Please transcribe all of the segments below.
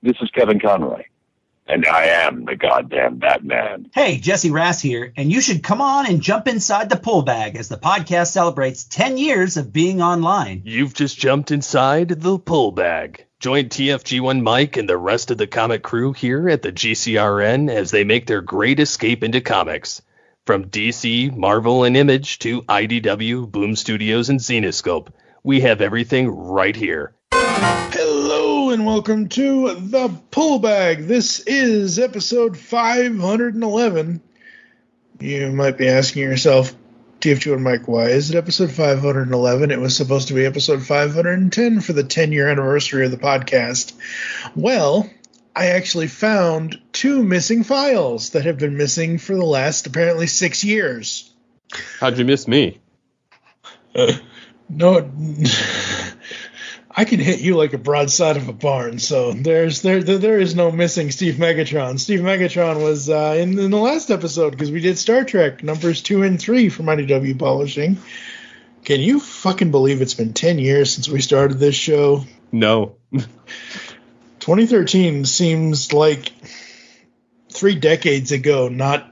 This is Kevin Conroy, and I am the goddamn Batman. Hey, Jesse Ras here, and you should come on and jump inside the pull bag as the podcast celebrates 10 years of being online. You've just jumped inside the pull bag. Join TFG1 Mike and the rest of the comic crew here at the GCRN as they make their great escape into comics. From DC, Marvel, and Image to IDW, Boom Studios, and Zenescope, we have everything right here. Hello and welcome to the Pull Bag. This is episode 511. You might be asking yourself, TFG and Mike, why is it episode 511? It was supposed to be episode 510 for the 10-year anniversary of the podcast. Well, I actually found two missing files that have been missing for the last apparently 6 years. How'd you miss me? No, I can hit you like a broadside of a barn, so there is no missing Steve Megatron. Steve Megatron was in the last episode because we did Star Trek numbers 2 and 3 from IDW Publishing. Can you fucking believe it's been 10 years since we started this show? No. 2013 seems like 3 decades ago, not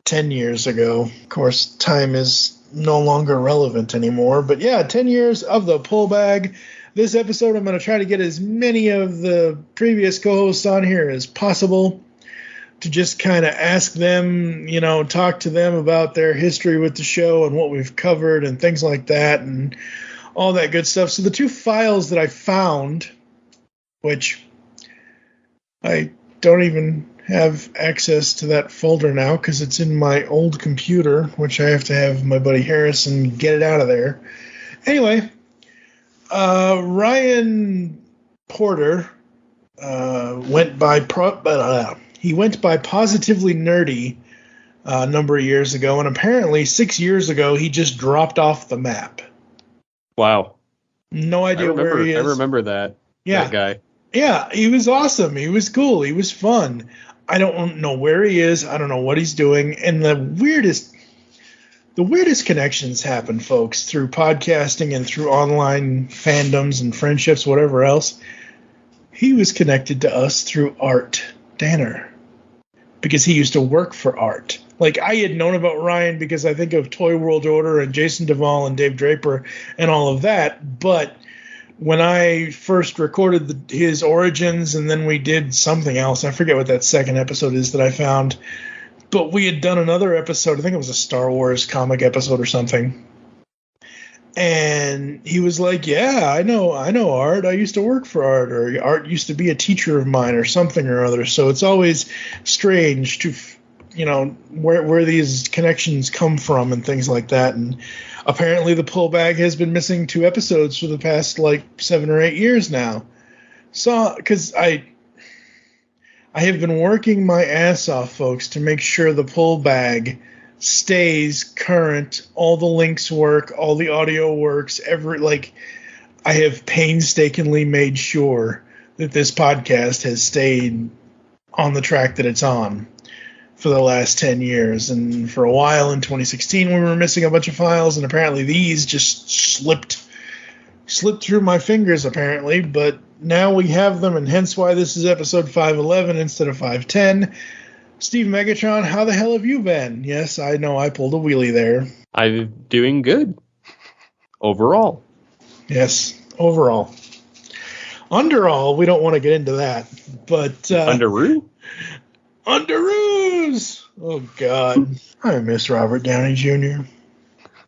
10 years ago. Of course, time is no longer relevant anymore. But yeah, 10 years of the Pull Bag. This episode, I'm going to try to get as many of the previous co-hosts on here as possible to just kind of ask them, talk to them about their history with the show and what we've covered and things like that and all that good stuff. So the two files that I found, which I don't even have access to that folder now because it's in my old computer, which I have to have my buddy Harrison get it out of there. Anyway, Ryan Porter went by Positively Nerdy a number of years ago, and apparently 6 years ago he just dropped off the map. Wow. No idea where he is. I remember that. Yeah. That guy. Yeah, he was awesome. He was cool. He was fun. I don't know where he is. I don't know what he's doing. And the weirdest connections happen, folks, through podcasting and through online fandoms and friendships, whatever else. He was connected to us through Art Danner because he used to work for Art. Like, I had known about Ryan because I think of Toy World Order and Jason Duvall and Dave Draper and all of that, but when I first recorded his origins and then we did something else, I forget what that second episode is that I found, but we had done another episode, I think it was a Star Wars comic episode or something, and he was like, yeah, I know Art, I used to work for Art, or Art used to be a teacher of mine or something or other, so it's always strange to, where these connections come from and things like that, and apparently the Pull Bag has been missing 2 episodes for the past, 7 or 8 years now. So, because I have been working my ass off, folks, to make sure the Pull Bag stays current. All the links work, all the audio works. I have painstakingly made sure that this podcast has stayed on the track that it's on for the last 10 years. And for a while in 2016, we were missing a bunch of files, and apparently these just slipped through my fingers, apparently. But now we have them, and hence why this is episode 511 instead of 510. Steve Megatron, how the hell have you been? Yes, I know I pulled a wheelie there. I'm doing good. Overall. Yes, overall. Underall, we don't want to get into that. But Underoo? Underoos! Oh, God. I miss Robert Downey Jr.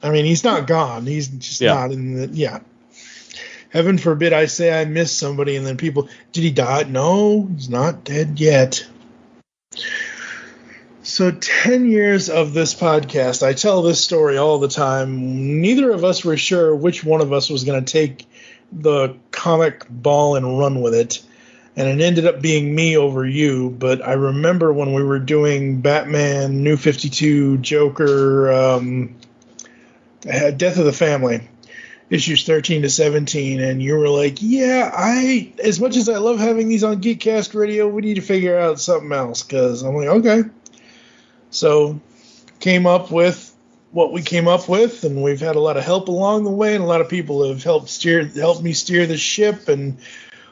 I mean, he's not gone. He's just not in the... Yeah. Heaven forbid I say I miss somebody and then people... Did he die? No, he's not dead yet. So 10 years of this podcast. I tell this story all the time. Neither of us were sure which one of us was going to take the comic ball and run with it. And it ended up being me over you, but I remember when we were doing Batman, New 52, Joker, Death of the Family, issues 13 to 17, and you were like, yeah, as much as I love having these on Geekcast Radio, we need to figure out something else, because I'm like, okay. So, came up with what we came up with, and we've had a lot of help along the way, and a lot of people have helped me steer the ship, and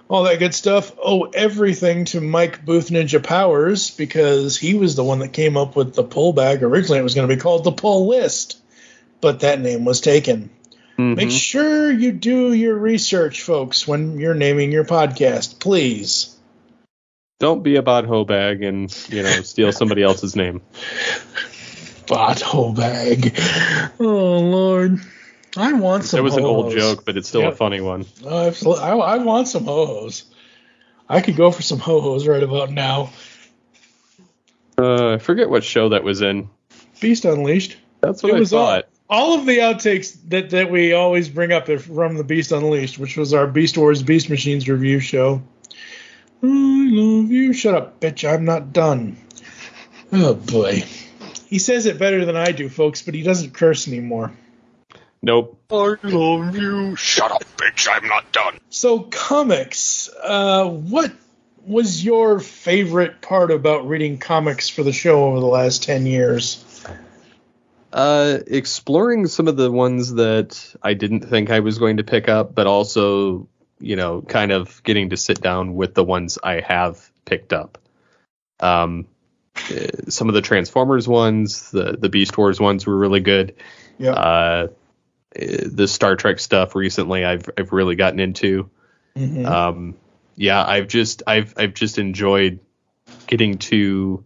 all that good stuff. Owe everything to Mike Booth Ninja Powers, because he was the one that came up with the pull bag. Originally, it was going to be called the Pull List, but that name was taken. Mm-hmm. Make sure you do your research, folks, when you're naming your podcast, please. Don't be a bot-ho bag and, steal somebody else's name. Bot-ho bag. Oh, Lord. I want some It was ho-hos. An old joke, but it's still a funny one. Oh, absolutely. I want some ho-hos. I could go for some ho-hos right about now. I forget what show that was in. Beast Unleashed. That's what I thought. All of the outtakes that we always bring up are from the Beast Unleashed, which was our Beast Wars Beast Machines review show. I love you. Shut up, bitch. I'm not done. Oh, boy. He says it better than I do, folks, but he doesn't curse anymore. Nope. I love you. Shut up, bitch. I'm not done. So, comics. What was your favorite part about reading comics for the show over the last 10 years? Exploring some of the ones that I didn't think I was going to pick up, but also, kind of getting to sit down with the ones I have picked up. Some of the Transformers ones, the Beast Wars ones were really good. Yeah. The Star Trek stuff recently I've really gotten into. Mm-hmm. I've just enjoyed getting to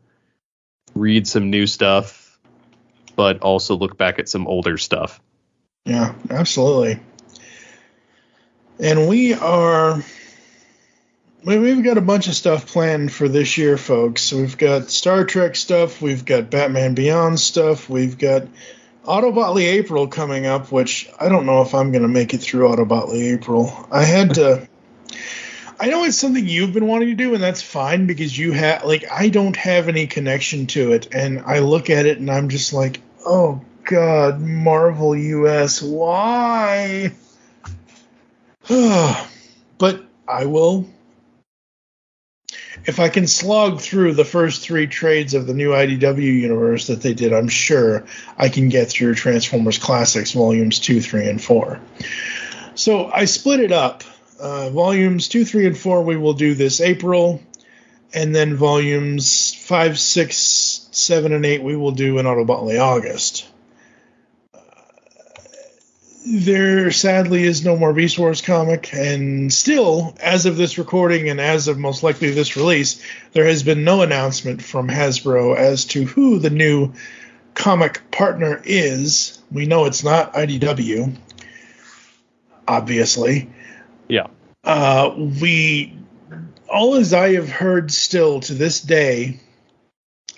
read some new stuff, but also look back at some older stuff. Yeah, absolutely. And we've got a bunch of stuff planned for this year, folks. We've got Star Trek stuff, we've got Batman Beyond stuff, we've got Autobotly April coming up, which I don't know if I'm going to make it through Autobotly April. I know it's something you've been wanting to do, and that's fine, because I don't have any connection to it, and I look at it and I'm just like, oh God, Marvel US, why? But I will. If I can slog through the first 3 trades of the new IDW universe that they did, I'm sure I can get through Transformers Classics Volumes 2, 3, and 4. So I split it up. Volumes 2, 3, and 4 we will do this April, and then Volumes 5, 6, 7, and 8 we will do in Autobotly August. There sadly is no more Beast Wars comic, and still, as of this recording and as of most likely this release, there has been no announcement from Hasbro as to who the new comic partner is. We know it's not IDW, obviously. Yeah. All as I have heard still to this day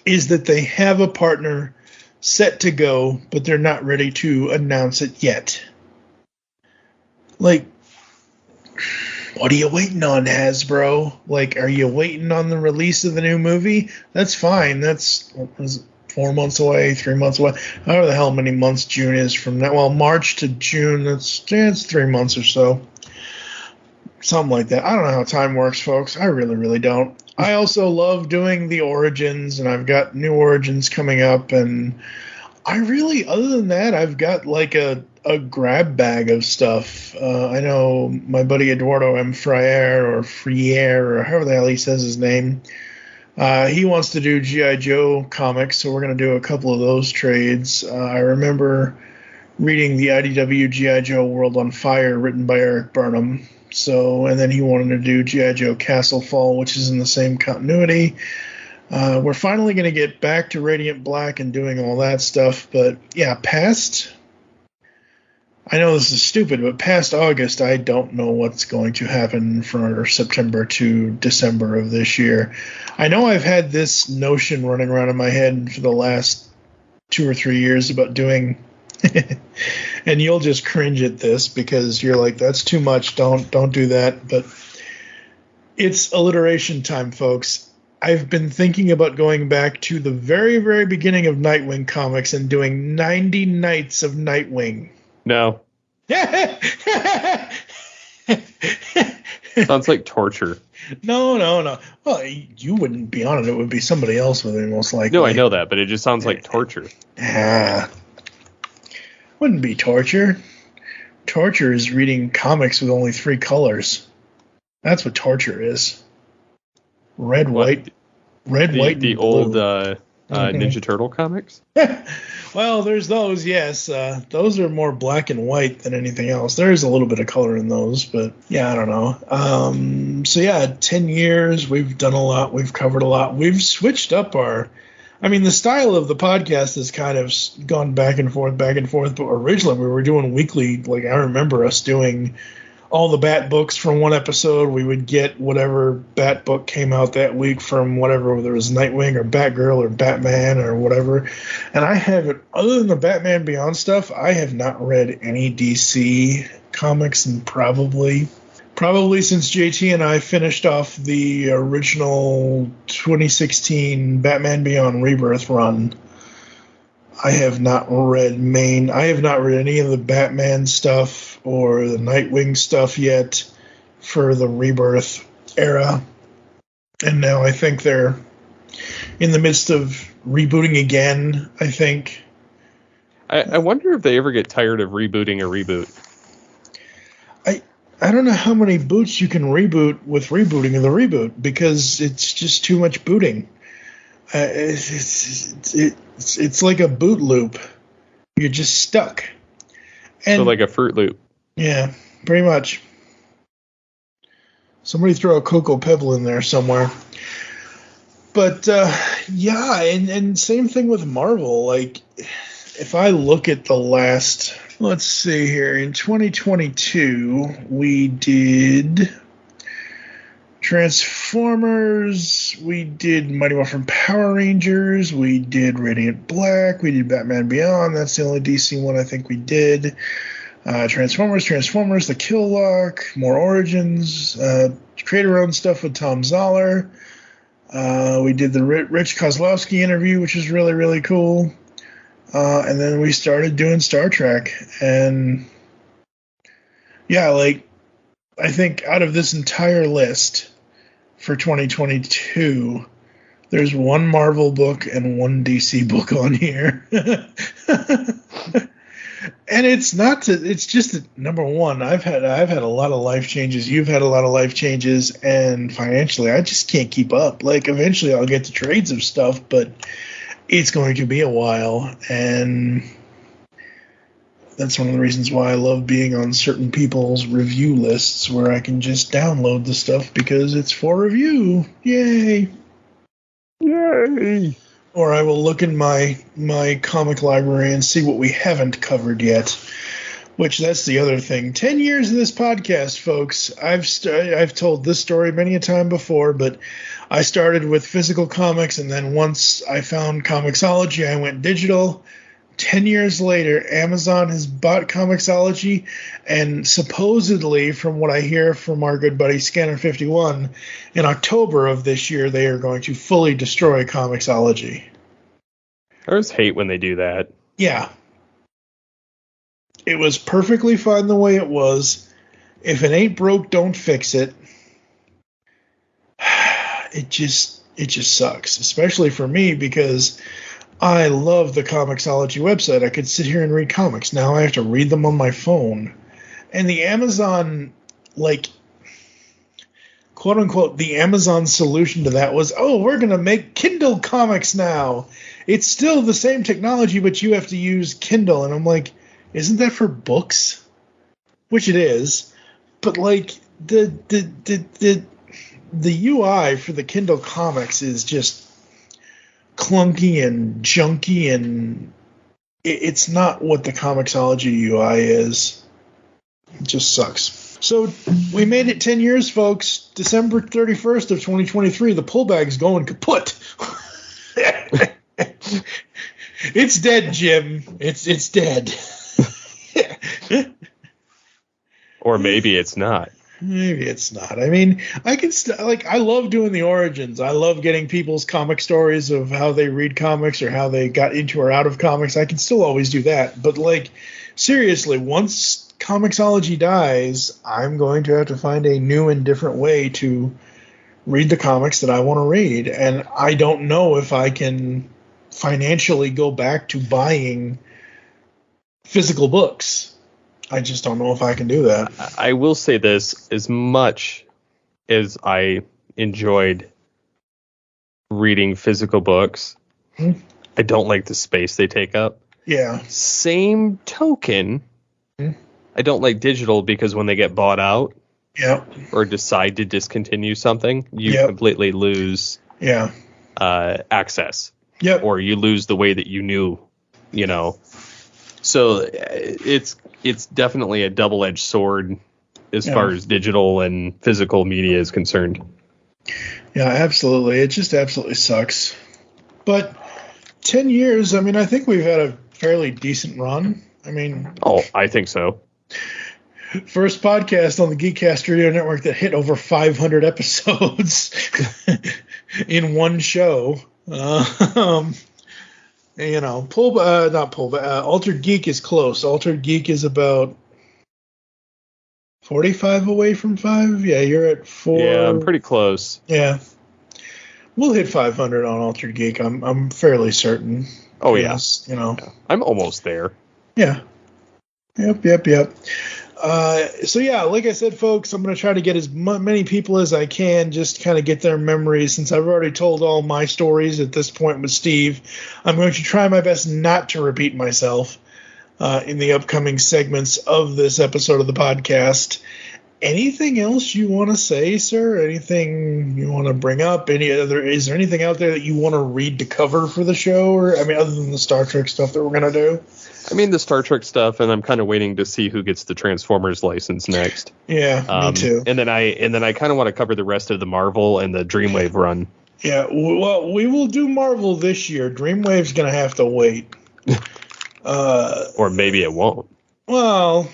is that they have a partner set to go, but they're not ready to announce it yet. Like, what are you waiting on, Hasbro? Like, are you waiting on the release of the new movie? That's fine. That's 4 months away, 3 months away. However the hell many months June is from now. Well, March to June, it's 3 months or so. Something like that. I don't know how time works, folks. I really, really don't. I also love doing the Origins, and I've got new Origins coming up, and I really, other than that, I've got like a grab bag of stuff. I know my buddy Eduardo M. Frier, or however the hell he says his name, he wants to do G.I. Joe comics, so we're going to do a couple of those trades. I remember reading the IDW G.I. Joe World on Fire, written by Eric Burnham. And then he wanted to do G.I. Joe Castle Fall, which is in the same continuity. We're finally going to get back to Radiant Black and doing all that stuff. But, yeah, I know this is stupid, but past August, I don't know what's going to happen for September to December of this year. I know I've had this notion running around in my head for the last 2 or 3 years about doing... and you'll just cringe at this because you're like, that's too much. Don't do that. But it's alliteration time, folks. I've been thinking about going back to the very, very beginning of Nightwing comics and doing 90 nights of Nightwing. No. Sounds like torture. No. Well, you wouldn't be on it. It would be somebody else with it, most likely. No, I know that, but it just sounds like torture. Wouldn't be torture. Torture is reading comics with only 3 colors. That's what torture is. Red, white, the and old blue. Ninja Turtle comics. Well, there's those, yes. Those are more black and white than anything else. There is a little bit of color in those, but yeah, I don't know. So yeah, 10 years, we've done a lot, we've covered a lot. We've switched up the style of the podcast has kind of gone back and forth, but originally we were doing weekly, like I remember us doing all the Bat books from one episode. We would get whatever Bat book came out that week from whatever, whether it was Nightwing or Batgirl or Batman or whatever. And I haven't, other than the Batman Beyond stuff, I have not read any DC comics and probably since JT and I finished off the original 2016 Batman Beyond Rebirth run. I have not read any of the Batman stuff or the Nightwing stuff yet for the Rebirth era. And now I think they're in the midst of rebooting again, I think. I wonder if they ever get tired of rebooting a reboot. I don't know how many boots you can reboot with rebooting of the reboot, because it's just too much booting. It's like a boot loop. You're just stuck. And, so like a Fruit Loop. Yeah, pretty much. Somebody throw a Cocoa Pebble in there somewhere. But yeah, and same thing with Marvel. Like, if I look at the last, let's see here, in 2022, we did Transformers, we did Mighty Morphin Power Rangers, we did Radiant Black, we did Batman Beyond. That's the only DC one I think we did. Transformers, The Kill Lock, more Origins, creator-owned stuff with Tom Zoller. We did the Rich Kozlowski interview, which is really, really cool. And then we started doing Star Trek. And yeah, like, I think out of this entire list for 2022, there's one Marvel book and one DC book on here. And it's just that, number one, I've had a lot of life changes. You've had a lot of life changes, and financially, I just can't keep up. Like, eventually I'll get to trades of stuff, but it's going to be a while, and that's one of the reasons why I love being on certain people's review lists where I can just download the stuff because it's for review. Yay! Yay! Or I will look in my comic library and see what we haven't covered yet. Which, that's the other thing. 10 years of this podcast, folks. I've told this story many a time before, but I started with physical comics, and then once I found Comixology, I went digital. 10 years later, Amazon has bought Comixology, and supposedly, from what I hear from our good buddy Scanner 51, in October of this year, they are going to fully destroy Comixology. I always hate when they do that. Yeah. It was perfectly fine the way it was. If it ain't broke, don't fix it. It just sucks, especially for me, because I love the Comixology website. I could sit here and read comics. Now I have to read them on my phone. And the Amazon, like, quote unquote, the Amazon solution to that was, oh, we're going to make Kindle comics now. It's still the same technology, but you have to use Kindle. And I'm like, isn't that for books? Which it is. But, like, the UI for the Kindle comics is just clunky and junky, and it's not what the Comixology UI is. It just sucks. So we made it 10 years, folks. December 31st of 2023, the pull bag's going kaput. It's dead, Jim. It's dead. Or maybe it's not. Maybe it's not. I mean, I can I love doing the origins. I love getting people's comic stories of how they read comics or how they got into or out of comics. I can still always do that. But, like, seriously, once Comixology dies, I'm going to have to find a new and different way to read the comics that I want to read. And I don't know if I can financially go back to buying physical books. I just don't know if I can do that. I will say this, as much is I enjoyed reading physical books. I don't like the space they take up. Yeah. Same token, I don't like digital because when they get bought out or decide to discontinue something, you completely lose access. Or you lose the way that you knew, you know. So it's definitely a double-edged sword as far as digital and physical media is concerned. Yeah, absolutely. It just absolutely sucks. But 10 years, I mean, I think we've had a fairly decent run. I mean... Oh, I think so. First podcast on the Geekcast Radio Network that hit over 500 episodes in one show. You know, Altered Geek is close. Altered Geek is about 45 away from 5. Yeah, you're at 4. Yeah, I'm pretty close. Yeah, we'll hit 500 on Altered Geek. I'm fairly certain. Oh yeah, you know, I'm almost there. Yeah. Yep. So yeah, like I said, folks, I'm going to try to get as many people as I can, just kind of get their memories. Since I've already told all my stories at this point with Steve, I'm going to try my best not to repeat myself in the upcoming segments of this episode of the podcast. Anything else you want to say, sir? Anything you want to bring up? Is there anything out there that you want to read to cover for the show? Or I mean, other than the Star Trek stuff that we're going to do? I mean, the Star Trek stuff, and I'm kind of waiting to see who gets the Transformers license next. Yeah, me too. And then I kind of want to cover the rest of the Marvel and the Dreamwave run. Yeah, well, we will do Marvel this year. Dreamwave's going to have to wait. Or maybe it won't. Well,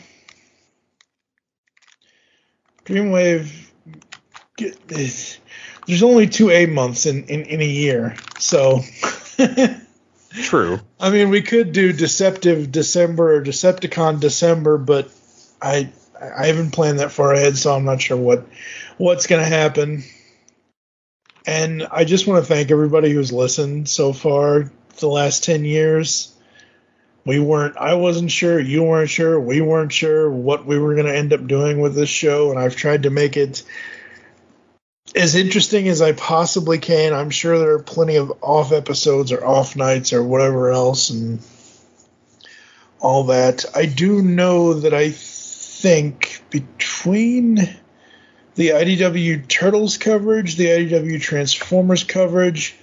Dreamwave, there's only 2 A months in a year, so... True. I mean, we could do Deceptive December or Decepticon December, but I haven't planned that far ahead, so I'm not sure what's going to happen. And I just want to thank everybody who's listened so far the last 10 years. I wasn't sure, you weren't sure, we weren't sure what we were going to end up doing with this show, and I've tried to make it as interesting as I possibly can. I'm sure there are plenty of off episodes or off nights or whatever else and all that. I do know that I think between the IDW Turtles coverage, the IDW Transformers coverage,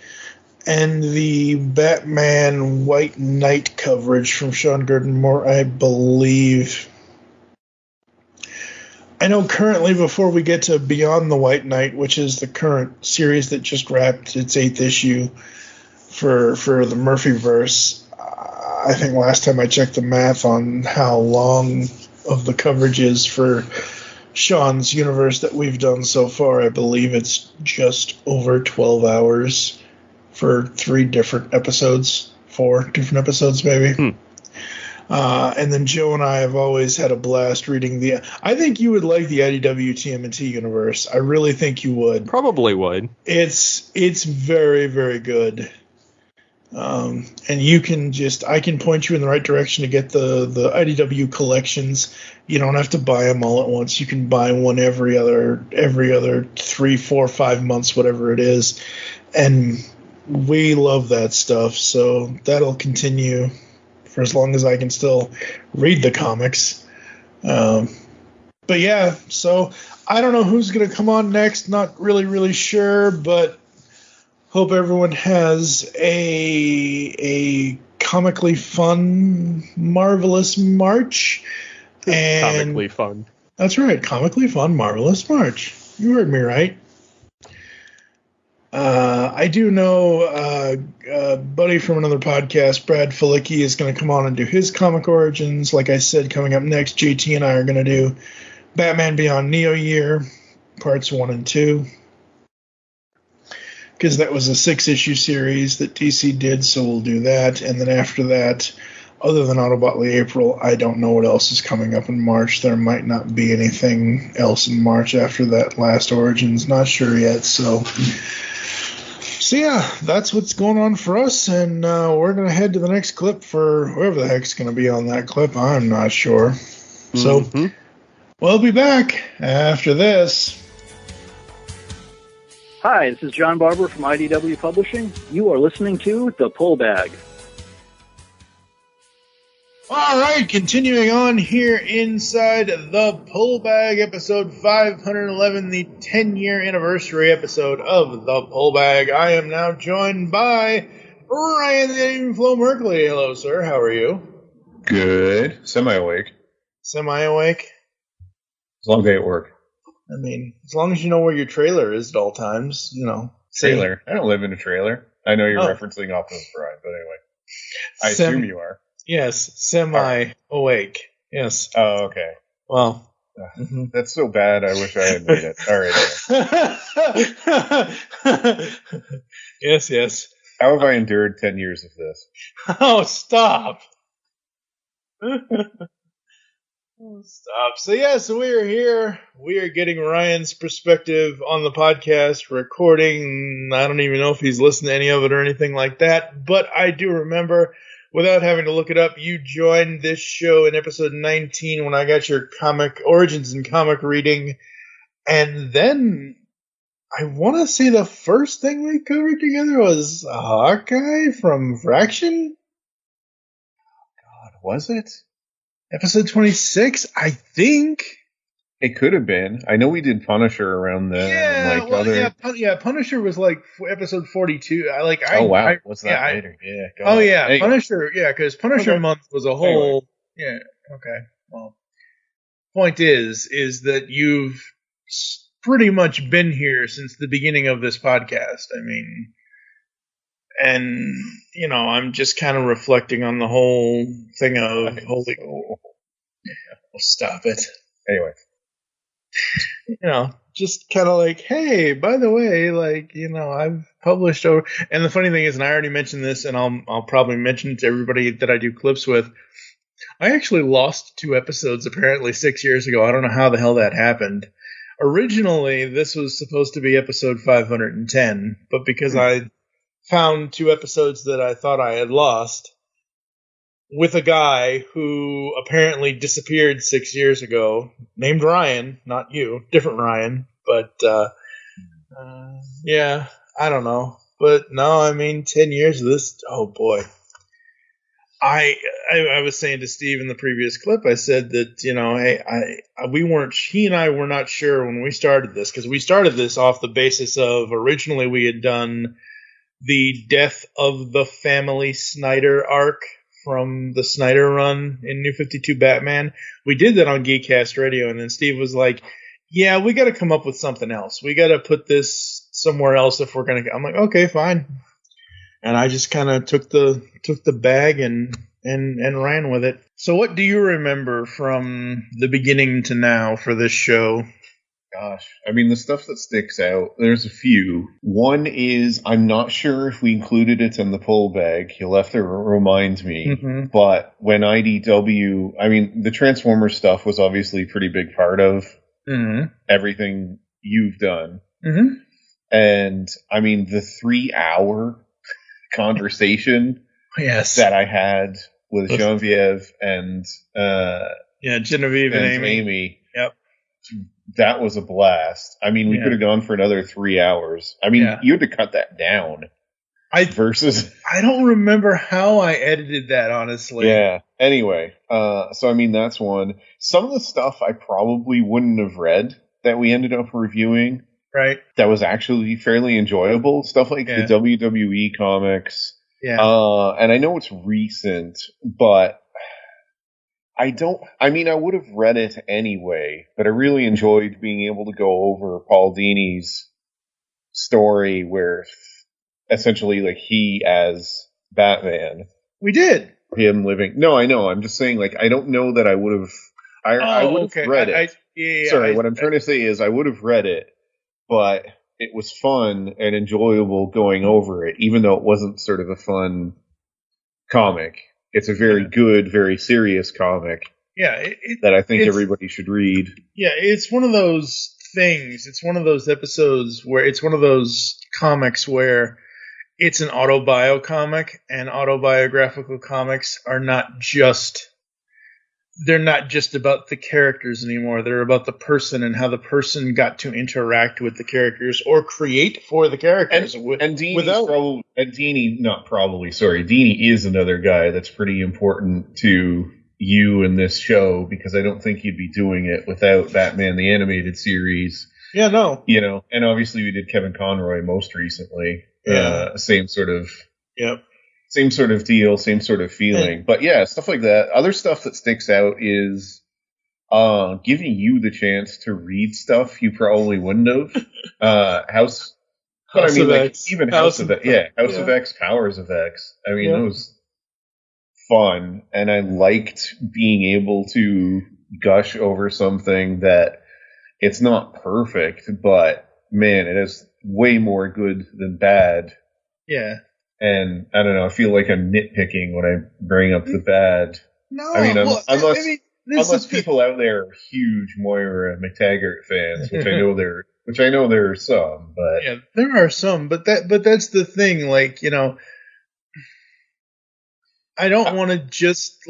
and the Batman White Knight coverage from Sean Gurdon-Moore, I believe... I know currently, before we get to Beyond the White Knight, which is the current series that just wrapped its 8th issue for the Murphyverse, I think last time I checked the math on how long of the coverage is for Sean's universe that we've done so far, I believe it's just over 12 hours for 3 different episodes, 4 different episodes maybe. And then Joe and I have always had a blast reading I think you would like the IDW TMNT universe. I really think you would. Probably would. It's very, very good. And I can point you in the right direction to get the IDW collections. You don't have to buy them all at once. You can buy one every other 3, 4, 5 months, whatever it is. And we love that stuff. So that'll continue for as long as I can still read the comics. But yeah, so I don't know who's going to come on next. Not really sure, but hope everyone has a comically fun, marvelous March. And comically fun. That's right, comically fun, marvelous March. You heard me right. I do know a buddy from another podcast, Brad Felicki, is going to come on and do his comic origins. Like I said, coming up next, JT and I are going to do Batman Beyond Neo Year, parts 1 and 2. Because that was a 6-issue series that DC did, so we'll do that. And then after that, other than Autobotly April, I don't know what else is coming up in March. There might not be anything else in March after that last Origins. Not sure yet, so yeah, that's what's going on for us, and we're going to head to the next clip for whoever the heck's going to be on that clip. I'm not sure. So we'll be back after this. Hi, this is John Barber from IDW Publishing. You are listening to The Pull Bag. All right, continuing on here inside the Pull Bag, episode 511, the 10-year anniversary episode of the Pull Bag. I am now joined by Ryan The UnEvenFlow Merkley. Hello, sir. How are you? Good. Semi-awake. Semi-awake? It's a long day at work. I mean, as long as you know where your trailer is at all times, you know. Trailer? I don't live in a trailer. I know you're referencing Optimus Prime, but anyway. I assume you are. Yes, semi-awake. Yes. Oh, okay. Well. That's so bad, I wish I had made it. All right. Yes. How have I endured 10 years of this? Oh, stop. Stop. So we are here. We are getting Ryan's perspective on the podcast, recording. I don't even know if he's listened to any of it or anything like that, but I do remember, without having to look it up, you joined this show in episode 19 when I got your comic origins and comic reading. And then I want to say the first thing we covered together was Hawkeye from Fraction? God, was it? Episode 26, I think. It could have been. I know we did Punisher around then. Punisher was like episode 42. Was that later? Yeah. Hey. Punisher. Yeah, because Punisher month was a whole. Anyway. Yeah. Okay. Well, point is that you've pretty much been here since the beginning of this podcast. I mean, and you know, I'm just kind of reflecting on the whole thing of stop it. Anyway. You know, just kind of like, hey, by the way, like, you know, I've published over. And the funny thing is, and I already mentioned this, and I'll probably mention it to everybody that I do clips with. I actually lost 2 episodes apparently 6 years ago. I don't know how the hell that happened. Originally, this was supposed to be episode 510, but because I found 2 episodes that I thought I had lost with a guy who apparently disappeared 6 years ago, named Ryan, not you, different Ryan, but yeah, I don't know. But no, I mean, 10 years of this, oh boy. I was saying to Steve in the previous clip, I said that, you know, hey, he and I were not sure when we started this, because we started this off the basis of originally we had done the Death of the Family Snyder arc from the Snyder run in New 52 Batman. We did that on Geekcast Radio, and then Steve was like, yeah, we got to come up with something else. We got to put this somewhere else if we're going to. I'm like, okay, fine. And I just kind of took the bag and ran with it. So what do you remember from the beginning to now for this show? Gosh, I mean, the stuff that sticks out, there's a few. One is, I'm not sure if we included it in the Pull Bag. You'll have to remind me. Mm-hmm. But when IDW, I mean, the Transformers stuff was obviously a pretty big part of everything you've done. Mm-hmm. And, I mean, the 3-hour conversation that I had with Genevieve and Genevieve and Amy. Yep. That was a blast. I mean, we could have gone for another 3 hours. I mean, you had to cut that down. I don't remember how I edited that, honestly. Yeah. Anyway, so I mean, that's one. Some of the stuff I probably wouldn't have read that we ended up reviewing. Right. That was actually fairly enjoyable. Stuff like the WWE comics. Yeah. And I know it's recent, but I would have read it anyway, but I really enjoyed being able to go over Paul Dini's story where essentially like he as Batman. We did. Him living. No, I know. I'm just saying, like, I don't know that I would have. I would have read it. Sorry, what I'm trying to say is I would have read it, but it was fun and enjoyable going over it, even though it wasn't sort of a fun comic. It's a very good, very serious comic. Yeah, that I think everybody should read. Yeah, it's one of those things. It's one of those episodes where it's one of those comics where it's an autobio comic, and autobiographical comics are not just they're not just about the characters anymore. They're about the person and how the person got to interact with the characters or create for the characters. Dini is another guy that's pretty important to you in this show, because I don't think you'd be doing it without Batman the Animated Series. Yeah, no. You know, and obviously we did Kevin Conroy most recently. Same sort of deal, same sort of feeling. But yeah, stuff like that. Other stuff that sticks out is giving you the chance to read stuff you probably wouldn't have. House of X, House of X, Powers of X. I mean, it was fun, and I liked being able to gush over something that it's not perfect, but man, it is way more good than bad. Yeah. And I don't know, I feel like I'm nitpicking when I bring up the bad. No, I mean, unless people out there are huge Moira McTaggart fans, which I know there are some, but yeah, there are some, but that's the thing, like, you know, I don't want to just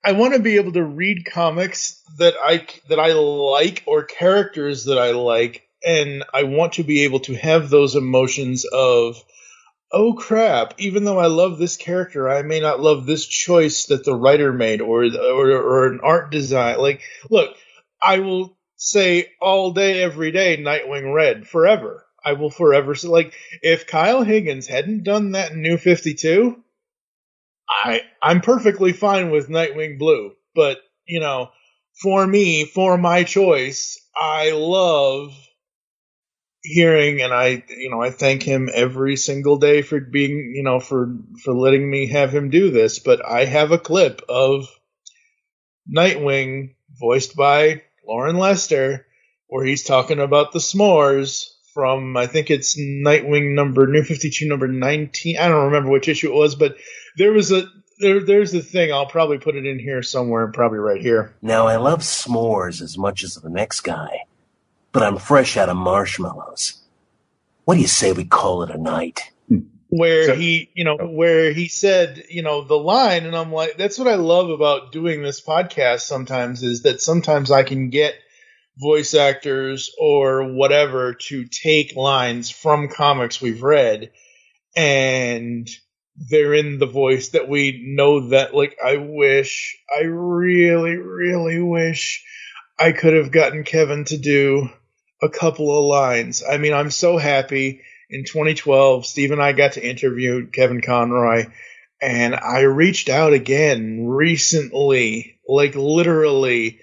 I want to be able to read comics that I like, or characters that I like, and I want to be able to have those emotions of, oh crap, even though I love this character, I may not love this choice that the writer made or an art design. Like, look, I will say all day, every day, Nightwing Red, forever. I will forever say, like, if Kyle Higgins hadn't done that in New 52, I'm perfectly fine with Nightwing Blue. But, you know, for me, for my choice, I love hearing, and I thank him every single day for being, you know, for letting me have him do this. But I have a clip of Nightwing voiced by Lauren Lester where he's talking about the s'mores from, I think it's Nightwing New 52 number 19. I don't remember which issue it was, but there's a thing. I'll probably put it in here somewhere, probably right here. Now, I love s'mores as much as the next guy, but I'm fresh out of marshmallows. What do you say we call it a night? Where he said, you know, the line, and I'm like, that's what I love about doing this podcast sometimes, is that sometimes I can get voice actors or whatever to take lines from comics we've read, and they're in the voice that we know that, like, I really, really wish I could have gotten Kevin to do a couple of lines. I mean, I'm so happy. In 2012, Steve and I got to interview Kevin Conroy, and I reached out again recently, like literally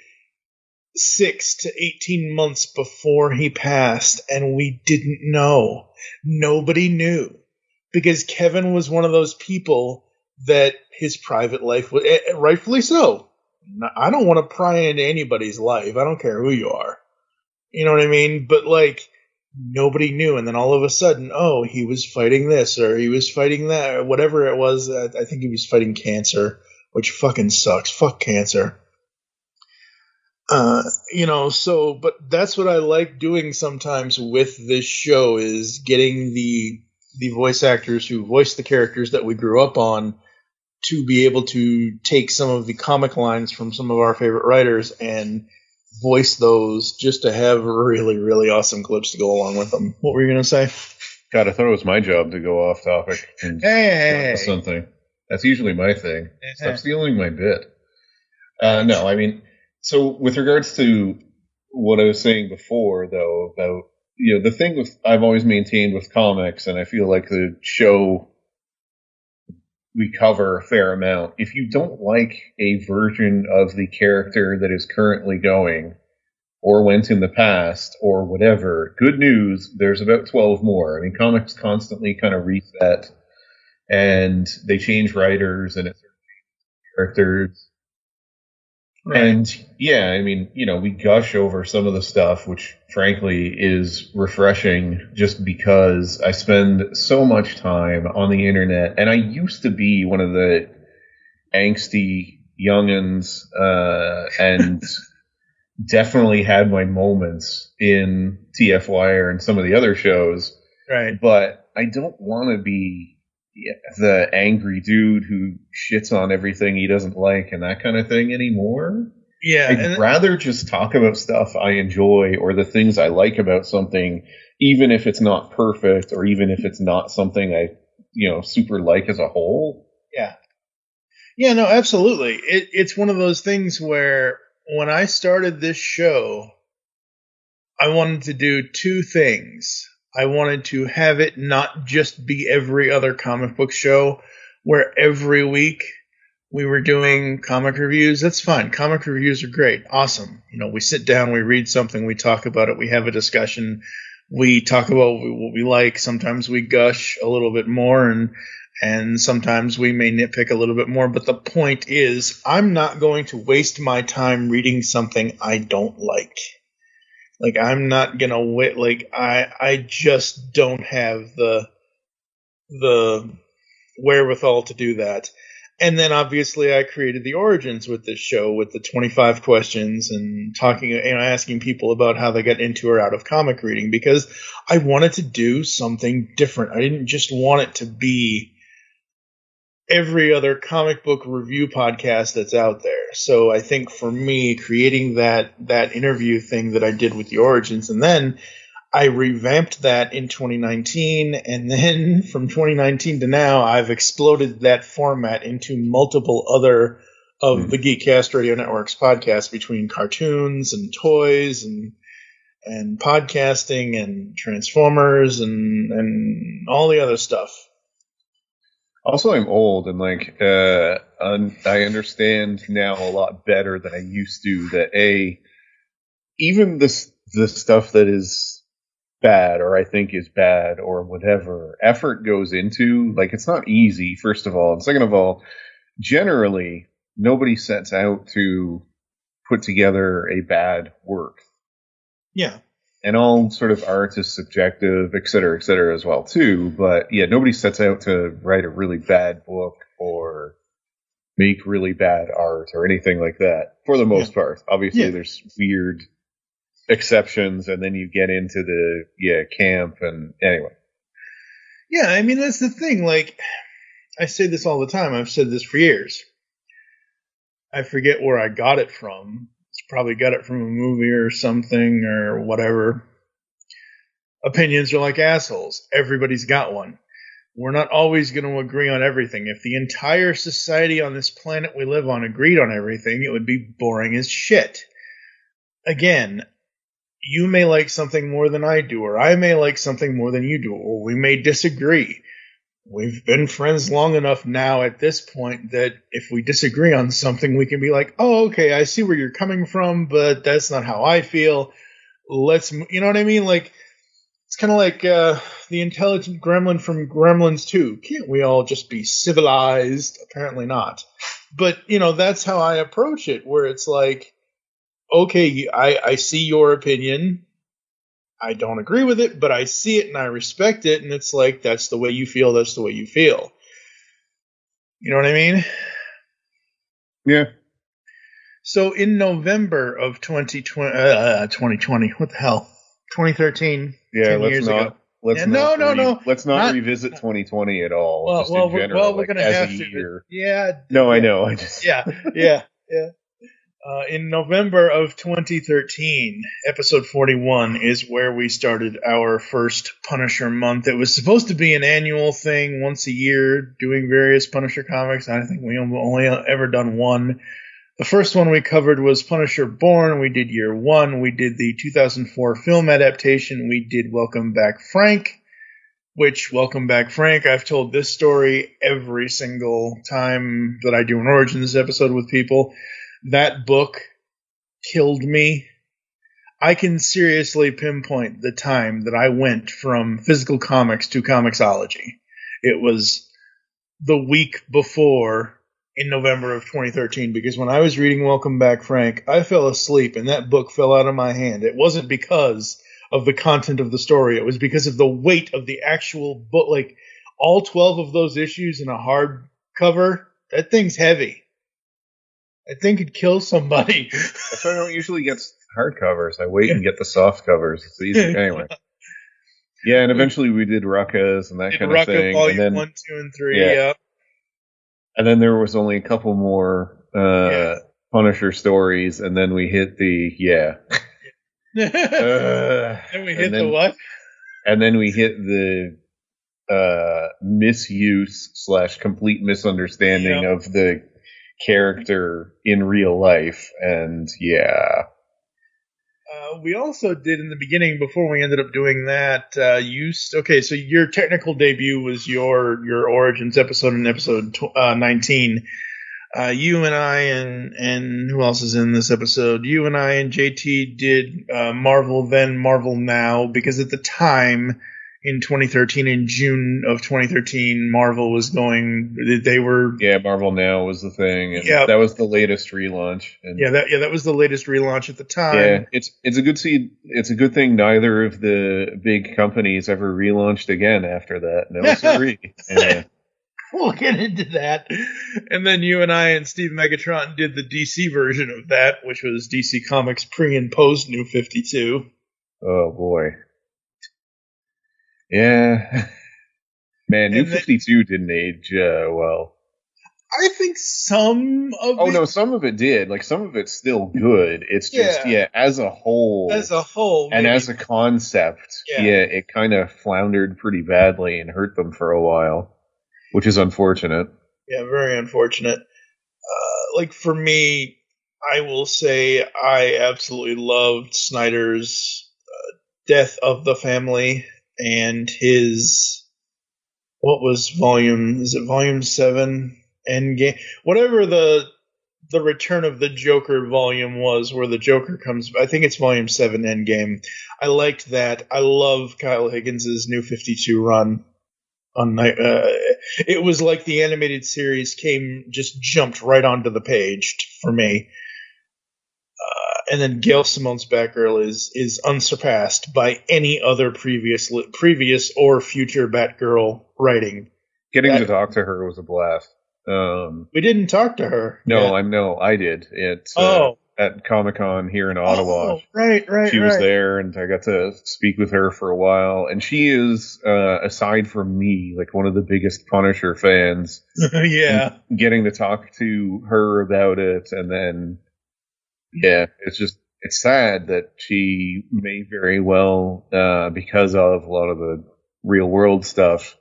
6 to 18 months before he passed, and we didn't know. Nobody knew. Because Kevin was one of those people that his private life was, rightfully so. I don't want to pry into anybody's life. I don't care who you are. You know what I mean? But, like, nobody knew. And then all of a sudden, oh, he was fighting this, or he was fighting that, or whatever it was. I think he was fighting cancer, which fucking sucks. Fuck cancer. You know, so, but that's what I like doing sometimes with this show, is getting the voice actors who voice the characters that we grew up on to be able to take some of the comic lines from some of our favorite writers and voice those, just to have really, really awesome clips to go along with them. What were you going to say? God, I thought it was my job to go off topic and hey. something. That's usually my thing. Stop stealing my bit. No, I mean, so with regards to what I was saying before, though, about, you know, the thing with, I've always maintained with comics, and I feel like the show we cover a fair amount, if you don't like a version of the character that is currently going, or went in the past, or whatever, good news, there's about 12 more. I mean, comics constantly kind of reset, and they change writers, and it's characters. Right. And yeah, I mean, you know, we gush over some of the stuff, which frankly is refreshing, just because I spend so much time on the internet, and I used to be one of the angsty youngins, and definitely had my moments in TFWire and some of the other shows. Right. But I don't want to be the angry dude who shits on everything he doesn't like and that kind of thing anymore. Yeah, I'd rather just talk about stuff I enjoy or the things I like about something, even if it's not perfect or even if it's not something I, super like as a whole. Yeah. Yeah, no, absolutely. It's one of those things where when I started this show, I wanted to do two things. I wanted to have it not just be every other comic book show where every week we were doing comic reviews. That's fine. Comic reviews are great. Awesome. We sit down, we read something, we talk about it, we have a discussion, we talk about what we like. Sometimes we gush a little bit more and sometimes we may nitpick a little bit more. But the point is, I'm not going to waste my time reading something I don't like. Like, I'm not going to wait. Like, I just don't have the wherewithal to do that. And then obviously I created the origins with this show with the 25 questions and talking, asking people about how they got into or out of comic reading, because I wanted to do something different. I didn't just want it to be every other comic book review podcast that's out there. So I think for me, creating that interview thing that I did with the origins, and then I revamped that in 2019, and then from 2019 to now, I've exploded that format into multiple other of the Geekcast Radio Network's podcasts, between cartoons and toys and podcasting and Transformers and all the other stuff. Also, I'm old, and I understand now a lot better than I used to that even the stuff that is bad or I think is bad or whatever, effort goes into. Like, it's not easy, first of all, and second of all, generally nobody sets out to put together a bad work. Yeah. And all sort of art is subjective, et cetera, as well, too. But, yeah, nobody sets out to write a really bad book or make really bad art or anything like that, for the most part. Obviously, there's weird exceptions, and then you get into the camp, and anyway. Yeah, I mean, that's the thing. Like, I say this all the time. I've said this for years. I forget where I got it from. Probably got it from a movie or something or whatever. Opinions are like assholes. Everybody's got one. We're not always going to agree on everything. If the entire society on this planet we live on agreed on everything, it would be boring as shit. Again, you may like something more than I do, or I may like something more than you do, or we may disagree. We've been friends long enough now at this point that if we disagree on something, we can be like, oh, okay, I see where you're coming from, but that's not how I feel. You know what I mean? Like, it's kind of like the intelligent gremlin from Gremlins 2. Can't we all just be civilized? Apparently not. But, that's how I approach it, where it's like, okay, I see your opinion. I don't agree with it, but I see it and I respect it, and it's like, that's the way you feel, that's the way you feel. You know what I mean? Yeah. So in November of 2020, what the hell? 2013, yeah, 10 let's years not, ago. Let's yeah, not Let's not revisit 2020 at all. Well, just in general, we're going to have to. Year. Yeah. No, I know. I just. Yeah. In November of 2013, episode 41 is where we started our first Punisher month. It was supposed to be an annual thing, once a year, doing various Punisher comics. I think we only ever done one. The first one we covered was Punisher Born. We did year one. We did the 2004 film adaptation. We did Welcome Back Frank, which, Welcome Back Frank, I've told this story every single time that I do an Origins episode with people. That book killed me. I can seriously pinpoint the time that I went from physical comics to Comixology. It was the week before, in November of 2013, because when I was reading Welcome Back Frank, I fell asleep and that book fell out of my hand. It wasn't because of the content of the story. It was because of the weight of the actual book. Like, all 12 of those issues in a hardcover, that thing's heavy. I think it'd kill somebody. That's why I don't usually get hardcovers. I wait and get the soft covers. It's easy. Anyway. Yeah, and eventually we did Ruckas and that kind of thing. Volume and then 1, 2, and 3. Yeah. And then there was only a couple more Punisher stories, and then we hit the Then we hit the what? And then we hit the misuse / complete misunderstanding of the character in real life, and we also did in the beginning, before we ended up doing that, so your technical debut was your Origins episode in episode 19. You and I and who else is in this episode? You and I and JT did Marvel Then, Marvel Now, because at the time in 2013, in June of 2013, Marvel was going. They were Marvel Now was the thing. And that was the latest relaunch. And that was the latest relaunch at the time. Yeah, it's a good thing neither of the big companies ever relaunched again after that. No, sorry. Yeah. We'll get into that. And then you and I and Steve Megatron did the DC version of that, which was DC Comics pre and post New 52. Oh boy. Yeah. Man, New 52 didn't age well. I think some of it... Oh, no, some of it did. Like, some of it's still good. It's just, as a whole... As a whole, and as a concept, it kind of floundered pretty badly and hurt them for a while, which is unfortunate. Yeah, very unfortunate. Like, for me, I will say I absolutely loved Snyder's Death of the Family and his... What was volume 7? Endgame, whatever the Return of the Joker volume was, where the Joker comes. I think it's volume 7, Endgame. I liked that. I love Kyle Higgins's New 52 run on night. It was like the animated series jumped right onto the page for me. And then Gail Simone's Batgirl is unsurpassed by any other previous or future Batgirl writing. Getting to talk to her was a blast. We didn't talk to her. No, I did. At Comic-Con here in Ottawa. Oh, right. She was there, and I got to speak with her for a while. And she is, aside from me, like one of the biggest Punisher fans. Yeah. And getting to talk to her about it, and then, it's sad that she may very well, because of a lot of the real world stuff,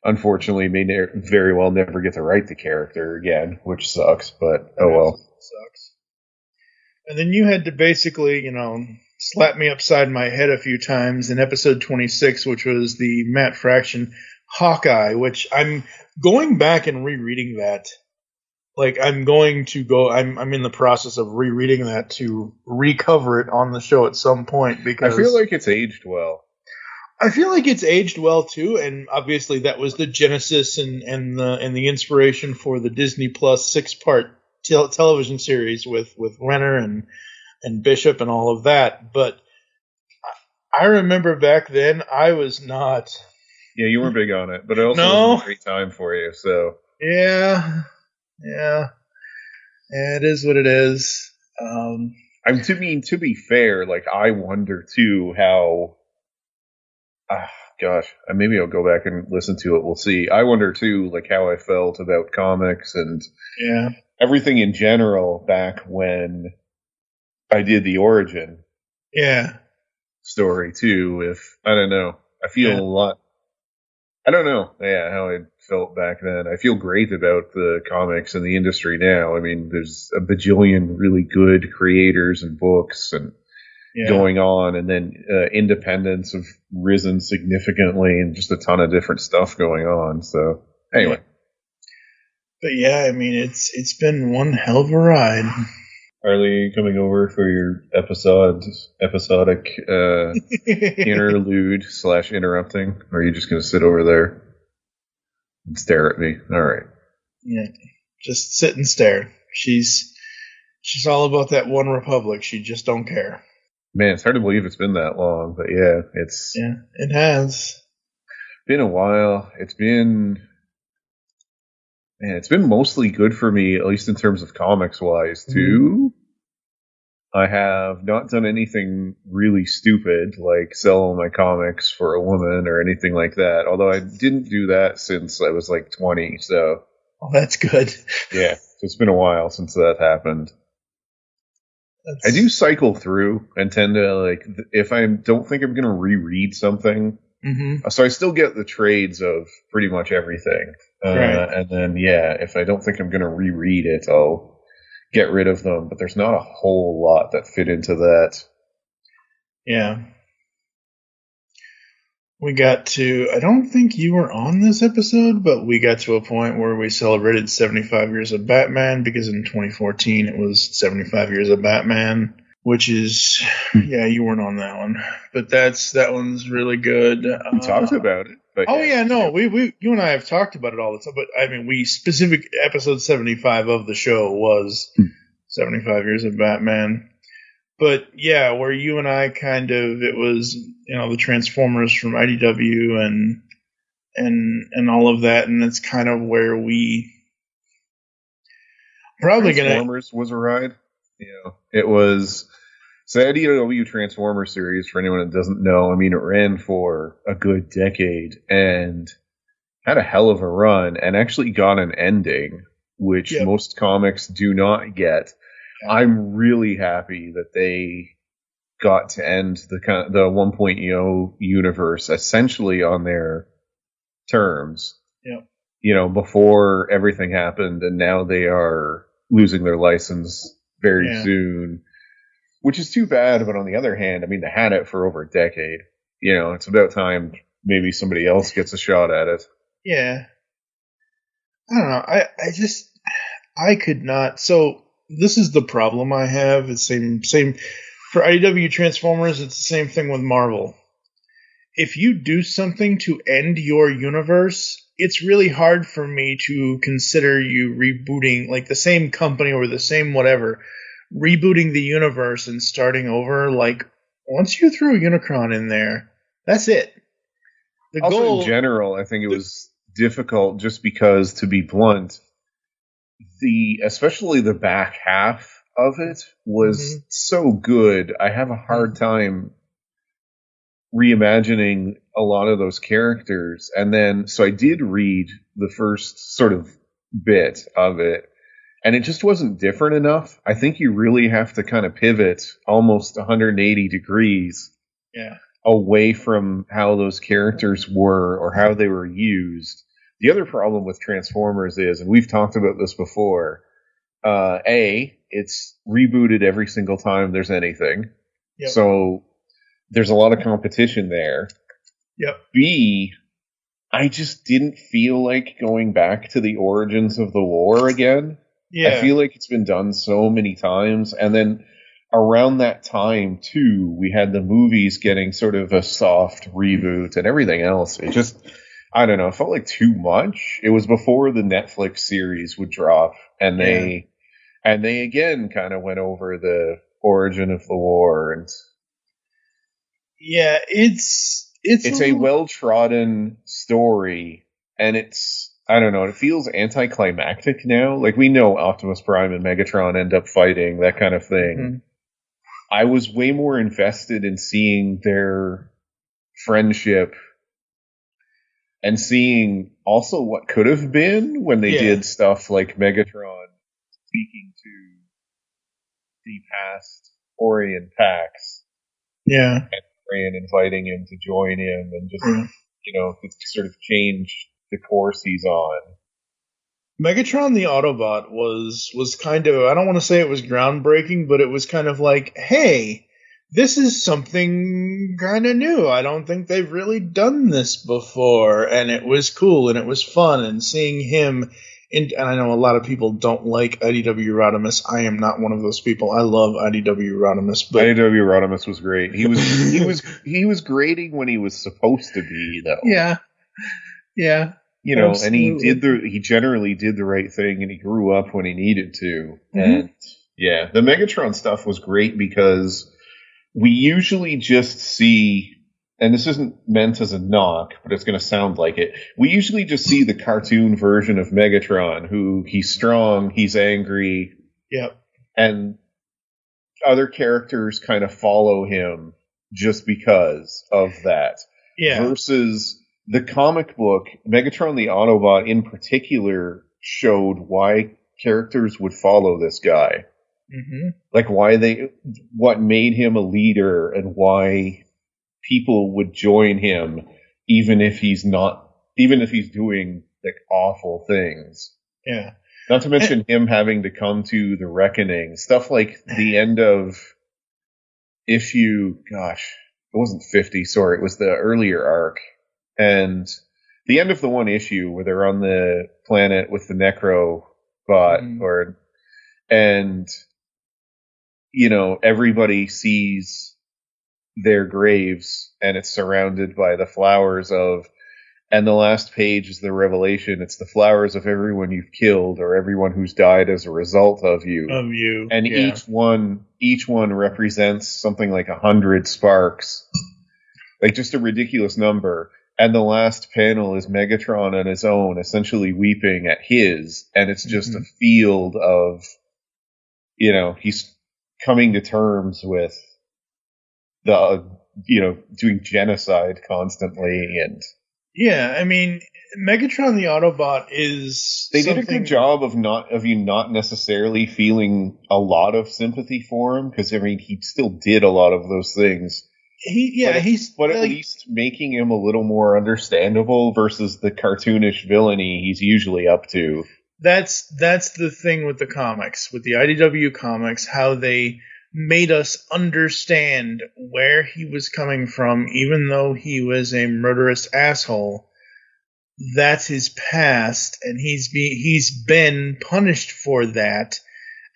unfortunately, may very well never get to write the character again, which sucks, but oh well. Sucks. And then you had to basically, slap me upside my head a few times in episode 26, which was the Matt Fraction Hawkeye, which I'm going back and rereading that. Like, I'm in the process of rereading that to recover it on the show at some point, because I feel like it's aged well. I feel like it's aged well too, and obviously that was the genesis and the inspiration for the Disney Plus 6-part television series with Renner and Bishop and all of that. But I remember back then I was not. Yeah, you were big on it, but it also was a great time for you. So yeah, it is what it is. To be fair, like I wonder too how. Gosh, maybe I'll go back and listen to it. We'll see. I wonder too, like how I felt about comics and everything in general back when I did the Origin story too. If I don't know, I feel a lot. I don't know, how I felt back then. I feel great about the comics and the industry now. I mean, there's a bajillion really good creators and books and. Going on, and then independents have risen significantly, and just a ton of different stuff going on. So anyway, but I mean, it's been one hell of a ride. Harley, coming over for your episodic interlude / interrupting, or are you just going to sit over there and stare at me? All right. Yeah, just sit and stare. She's all about that One Republic. She just don't care. Man, it's hard to believe it's been that long, but it has been a while. It's been mostly good for me, at least in terms of comics wise too. I have not done anything really stupid, like sell all my comics for a woman or anything like that. Although I didn't do that since I was like 20, so. Oh, that's good. Yeah, it's been a while since that happened. I do cycle through and tend to, like, if I don't think I'm going to reread something, so I still get the trades of pretty much everything. Right. And then, yeah, if I don't think I'm going to reread it, I'll get rid of them. But there's not a whole lot that fit into that. Yeah. We got to, I don't think you were on this episode, but we got to a point where we celebrated 75 years of Batman, because in 2014 it was 75 years of Batman, which is, yeah, you weren't on that one, but that one's really good. We talked about it. But you and I have talked about it all the time, but I mean, specific episode 75 of the show was 75 years of Batman. But yeah, where you and I it was, the Transformers from IDW and all of that, and it's kind of where we probably Transformers was a ride. It was. So the IDW Transformers series, for anyone that doesn't know, I mean, it ran for a good decade and had a hell of a run, and actually got an ending, which most comics do not get. I'm really happy that they got to end the 1.0 universe essentially on their terms. Yeah. Before everything happened, and now they are losing their license very soon, which is too bad. But on the other hand, I mean, they had it for over a decade. It's about time maybe somebody else gets a shot at it. Yeah. I don't know. I could not. So this is the problem I have. It's same for IDW Transformers. It's the same thing with Marvel. If you do something to end your universe, it's really hard for me to consider you rebooting, like the same company or the same whatever, rebooting the universe and starting over. Like, once you threw Unicron in there, that's it. Also, in general, I think it was difficult just because, to be blunt, especially the back half of it was so good. I have a hard time reimagining a lot of those characters. And then, so I did read the first sort of bit of it, and it just wasn't different enough. I think you really have to kind of pivot almost 180 degrees away from how those characters were or how they were used. The other problem with Transformers is, and we've talked about this before, it's rebooted every single time there's anything. Yep. So there's a lot of competition there. Yep. B, I just didn't feel like going back to the origins of the war again. Yeah. I feel like it's been done so many times. And then around that time, too, we had the movies getting sort of a soft reboot and everything else. It just... I don't know. It felt like too much. It was before the Netflix series would drop, and they again kind of went over the origin of the war. And it's a well-trodden story, and I don't know. It feels anticlimactic now. Like, we know Optimus Prime and Megatron end up fighting, that kind of thing. I was way more invested in seeing their friendship. And seeing also what could have been when they did stuff like Megatron speaking to the past Orion Pax. Yeah. And Orion inviting him to join him and just, to sort of change the course he's on. Megatron the Autobot was kind of, I don't want to say it was groundbreaking, but it was kind of like, hey, this is something kind of new. I don't think they've really done this before. And it was cool and it was fun. And seeing him, and I know a lot of people don't like IDW Rodimus. I am not one of those people. I love IDW Rodimus. But IDW Rodimus was great. He was grating when he was supposed to be, though. Yeah. Yeah. Absolutely. And he generally did the right thing, and he grew up when he needed to. And yeah, the Megatron stuff was great because we usually just see, and this isn't meant as a knock, but it's going to sound like it. We usually just see the cartoon version of Megatron, who he's strong, he's angry. Yep. And other characters kind of follow him just because of that. Yeah. Versus the comic book, Megatron the Autobot in particular showed why characters would follow this guy. Mm-hmm. Like what made him a leader and why people would join him even if he's doing like awful things. Yeah. Not to mention him having to come to the reckoning. Stuff like the end of issue, gosh, it wasn't 50, sorry, it was the earlier arc. And the end of the one issue where they're on the planet with the Necrobot, and you know, everybody sees their graves and it's surrounded by the flowers of, and the last page is the revelation. It's the flowers of everyone you've killed or everyone who's died as a result of you. And each one represents something like 100 sparks. Like just a ridiculous number. And the last panel is Megatron on his own, essentially weeping at his, and it's just a field of, you know, he's coming to terms with doing genocide constantly and. Yeah, I mean, Megatron the Autobot is. They did a good job of you not necessarily feeling a lot of sympathy for him, because I mean he still did a lot of those things. But at least making him a little more understandable versus the cartoonish villainy he's usually up to. That's the thing with the comics, with the IDW comics, how they made us understand where he was coming from, even though he was a murderous asshole. That's his past, and he's been punished for that.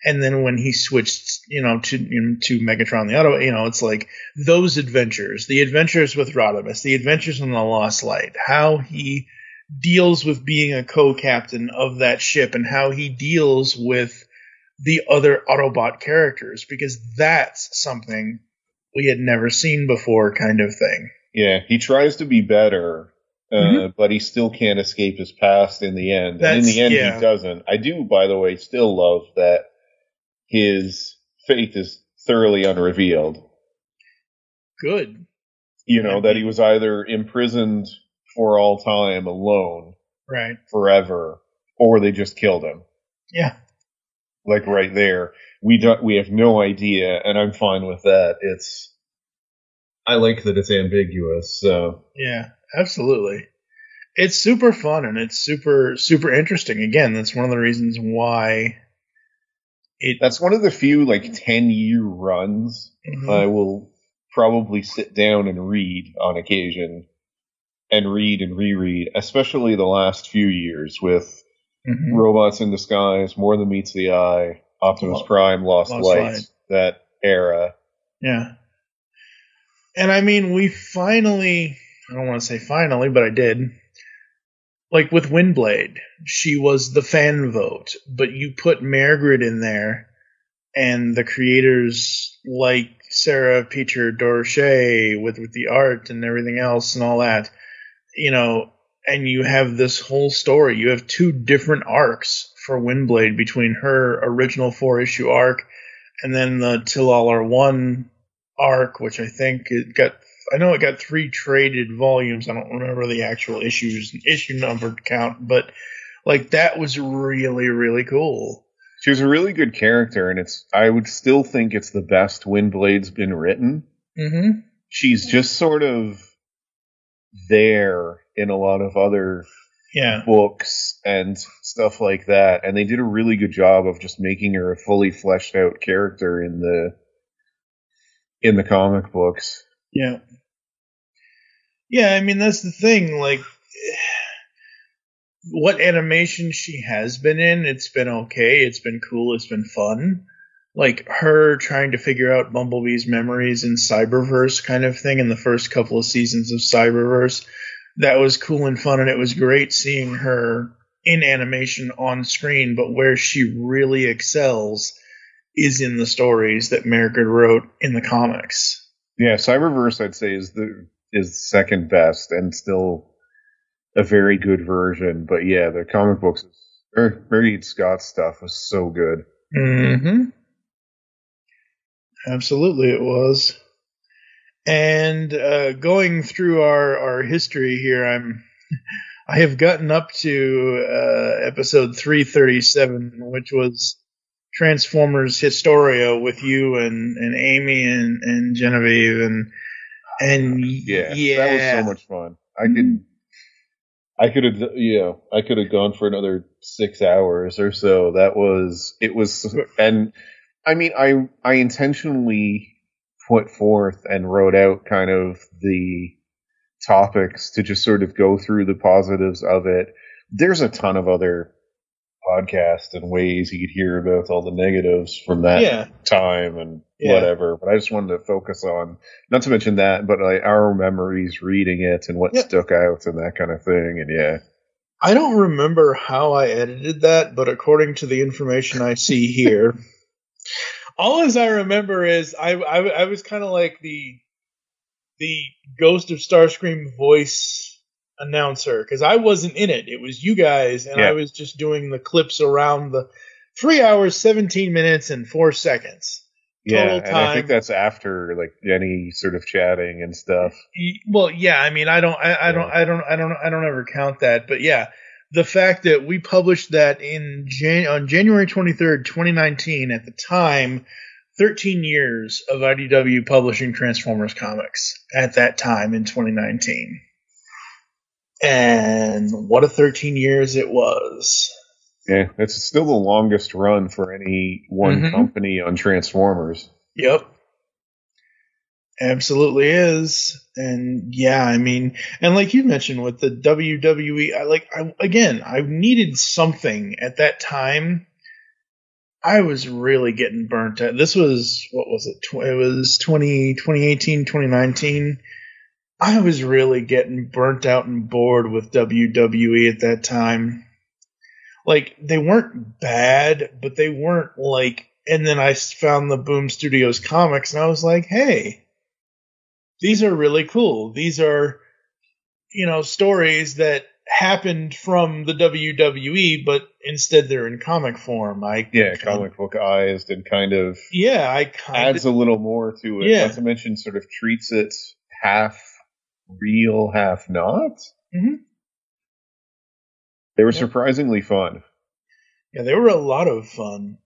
And then when he switched, to Megatron the Autobot, it's like those adventures, the adventures with Rodimus, the adventures on the Lost Light, how he deals with being a co-captain of that ship, and how he deals with the other Autobot characters, because that's something we had never seen before, kind of thing. Yeah, he tries to be better, but he still can't escape his past in the end. And in the end, he doesn't. I do, by the way, still love that his fate is thoroughly unrevealed. Good. That he was either imprisoned for all time alone, right, forever, or they just killed him. Yeah. Like right there, we have no idea, and I'm fine with that. I like that it's ambiguous. So yeah, absolutely, it's super fun and it's super super interesting. Again, that's one of the reasons why that's one of the few 10-year runs I will probably sit down and read on occasion, and read and reread, especially the last few years with. Robots in Disguise, More Than Meets the Eye, Optimus Prime, Lost Light, that era. Yeah. And I mean, we finally, I don't want to say finally, but I did. Like with Windblade, she was the fan vote, but you put Margaret in there, and the creators like Sarah Peter Dorche with the art and everything else and all that, and you have this whole story. You have two different arcs for Windblade between her original 4-issue arc and then the Till All Are One arc, which I think it got 3 traded volumes. I don't remember the actual issue number count, but that was really, really cool. She was a really good character, and I would still think it's the best Windblade's been written. Mm-hmm. She's just sort of there in a lot of other books and stuff like that, and they did a really good job of just making her a fully fleshed out character in the comic books. Yeah, I mean, that's the thing, what animation she has been in, it's been okay, it's been cool, it's been fun. Her trying to figure out Bumblebee's memories in Cyberverse kind of thing in the first couple of seasons of Cyberverse, that was cool and fun, and it was great seeing her in animation on screen, but where she really excels is in the stories that Margaret wrote in the comics. Yeah, Cyberverse, I'd say, is second best, and still a very good version, but yeah, the comic books, Mary Scott's stuff was so good. Mm-hmm. Absolutely, it was. And going through our history here, I have gotten up to episode 337, which was Transformers Historia with you and Amy and Genevieve and yeah, that was so much fun. I could have gone for another 6 hours or so. It was, and I mean, I intentionally put forth and wrote out kind of the topics to just sort of go through the positives of it. There's a ton of other podcasts and ways you could hear about all the negatives from that time and whatever, but I just wanted to focus on, not to mention that, but like our memories reading it and what stuck out and that kind of thing. And I don't remember how I edited that, but according to the information I see here, all as I remember is I was kind of like the Ghost of Starscream voice announcer, because I wasn't in it. It was you guys, and I was just doing the clips around the 3 hours, 17 minutes, and 4 seconds. Total time. I think that's after like any sort of chatting and stuff. Well, yeah, I mean, I don't ever count that, but yeah. The fact that we published that on January 23rd, 2019, at the time, 13 years of IDW publishing Transformers comics at that time in 2019. And what a 13 years it was. Yeah, it's still the longest run for any one company on Transformers. Yep. Absolutely is. And yeah, I mean, and like you mentioned with the WWE, I needed something at that time. I was really getting burnt out. This was, what was it? It was 2018, 2019. I was really getting burnt out and bored with WWE at that time. Like, they weren't bad, but they weren't like, and then I found the Boom Studios comics and I was like, hey, these are really cool. These are, stories that happened from the WWE, but instead they're in comic form. Comic bookized and kind of adds a little more to it. Not to mention sort of treats it half real, half not. Mm-hmm. They were surprisingly fun. Yeah, they were a lot of fun.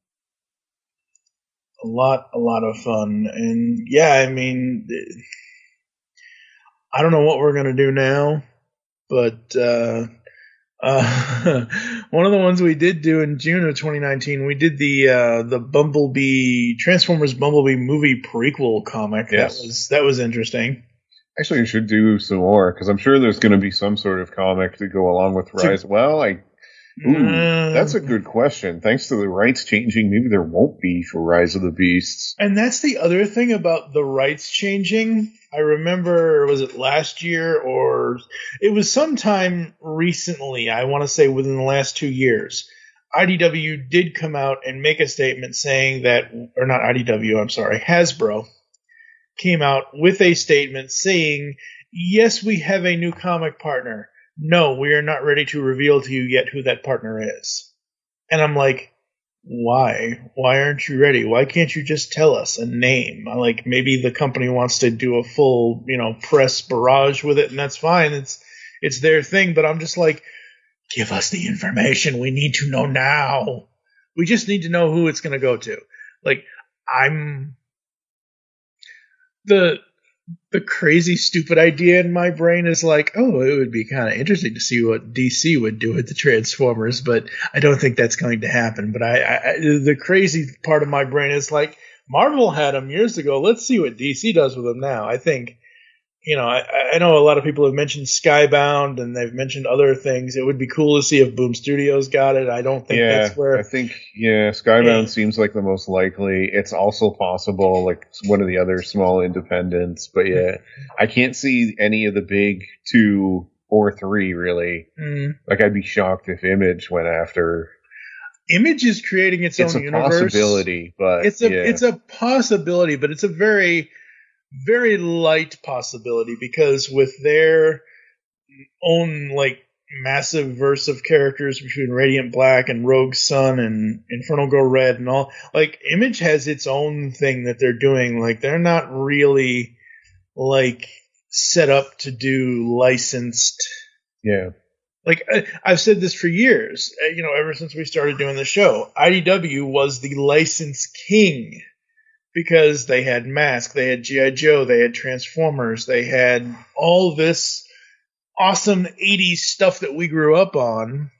A lot of fun. And yeah, I mean, I don't know what we're going to do now, but one of the ones we did do in June of 2019, we did the Bumblebee, Transformers Bumblebee movie prequel comic. Yes. That was interesting. Actually, you should do some more, because I'm sure there's going to be some sort of comic to go along with Rise. That's a good question. Thanks to the rights changing, maybe there won't be for Rise of the Beasts. And that's the other thing about the rights changing. I remember, was it last year or it was sometime recently, I want to say within the last 2 years, IDW did come out and make a statement saying that, or not IDW, I'm sorry, Hasbro came out with a statement saying, yes, we have a new comic partner. No, we are not ready to reveal to you yet who that partner is. And I'm like, why? Why aren't you ready? Why can't you just tell us a name? Like, maybe the company wants to do a full, press barrage with it, and that's fine. It's their thing, but I'm just like, give us the information. We need to know now. We just need to know who it's going to go to. Like, the crazy, stupid idea in my brain is like, oh, it would be kind of interesting to see what DC would do with the Transformers, but I don't think that's going to happen. But the crazy part of my brain is like, Marvel had them years ago. Let's see what DC does with them now. I think, I know a lot of people have mentioned Skybound and they've mentioned other things. It would be cool to see if Boom Studios got it. I don't think that's where. I think, Skybound seems like the most likely. It's also possible, like one of the other small independents. But I can't see any of the big 2 or 3 really. Like, I'd be shocked if Image went after. Image is creating its own universe. It's a possibility, but it's a possibility, but it's a very, very light possibility, because with their own massive verse of characters between Radiant Black and Rogue Sun and Infernal Girl Red and all. Like, Image has its own thing that they're doing. Like, they're not really, like, set up to do licensed. Yeah. Like, I've said this for years, ever since we started doing the show. IDW was the license king because they had Mask, they had G.I. Joe, they had Transformers, they had all this awesome 80s stuff that we grew up on.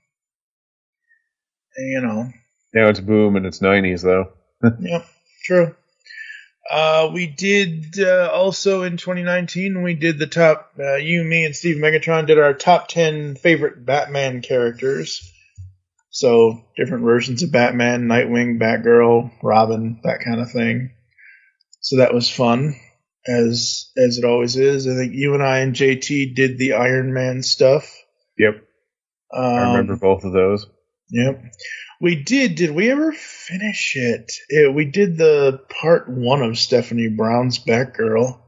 And, now it's boom and it's 90s, though. Yep, true. We did also in 2019. We did the top. You, me, and Steve Megatron did our top 10 favorite Batman characters. So different versions of Batman, Nightwing, Batgirl, Robin, that kind of thing. So that was fun, as it always is. I think you and I and JT did the Iron Man stuff. Yep, I remember both of those. Yep. We did we ever finish it? We did the part 1 of Stephanie Brown's Batgirl.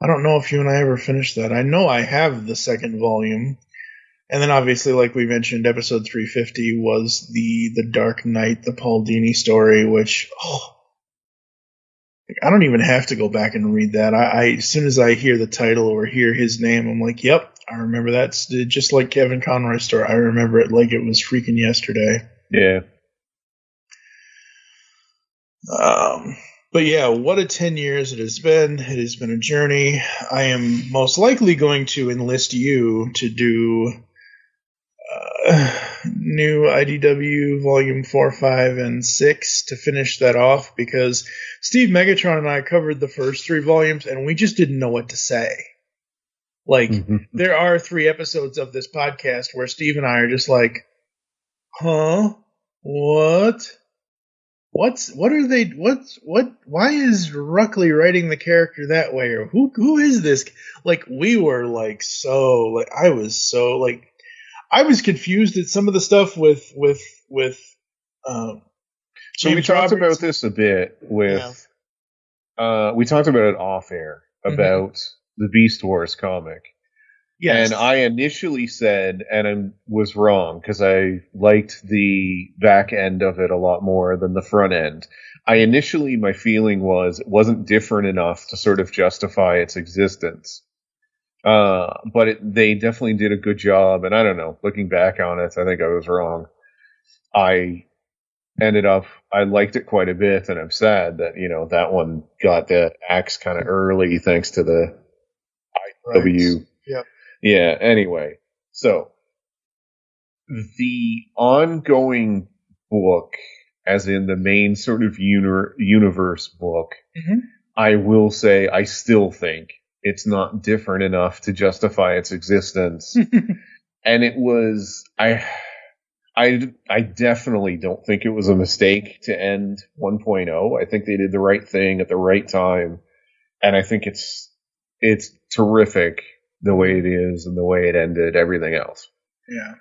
I don't know if you and I ever finished that. I know I have the second volume. And then obviously, like we mentioned, episode 350 was the Dark Knight, the Paul Dini story, which, I don't even have to go back and read that. I as soon as I hear the title or hear his name, I'm like, yep, I remember that. Just like Kevin Conroy's story. I remember it like it was freaking yesterday. Yeah. But yeah, what a 10 years it has been. It has been a journey. I am most likely going to enlist you to do new IDW volume 4, 5, and 6 to finish that off, because Steve Megatron and I covered the first 3 volumes and we just didn't know what to say. Like, there are 3 episodes of this podcast where Steve and I are just like, huh? What are they, why is Ruckley writing the character that way? Or who is this? Like, we were like, I was confused at some of the stuff with so we talked about this a bit with, we talked about it off air about the Beast Wars comic. Yes. And I initially said, and I was wrong, because I liked the back end of it a lot more than the front end. My feeling was it wasn't different enough to sort of justify its existence. But they definitely did a good job, and I don't know, looking back on it, I think I was wrong. I liked it quite a bit, and I'm sad that, that one got the axe kind of early thanks to the IW. Yep. Yeah, anyway, so the ongoing book, as in the main sort of universe book, I will say I still think it's not different enough to justify its existence. And it was, I definitely don't think it was a mistake to end 1.0. I think they did the right thing at the right time. And I think it's terrific the way it is and the way it ended, everything else. Yeah.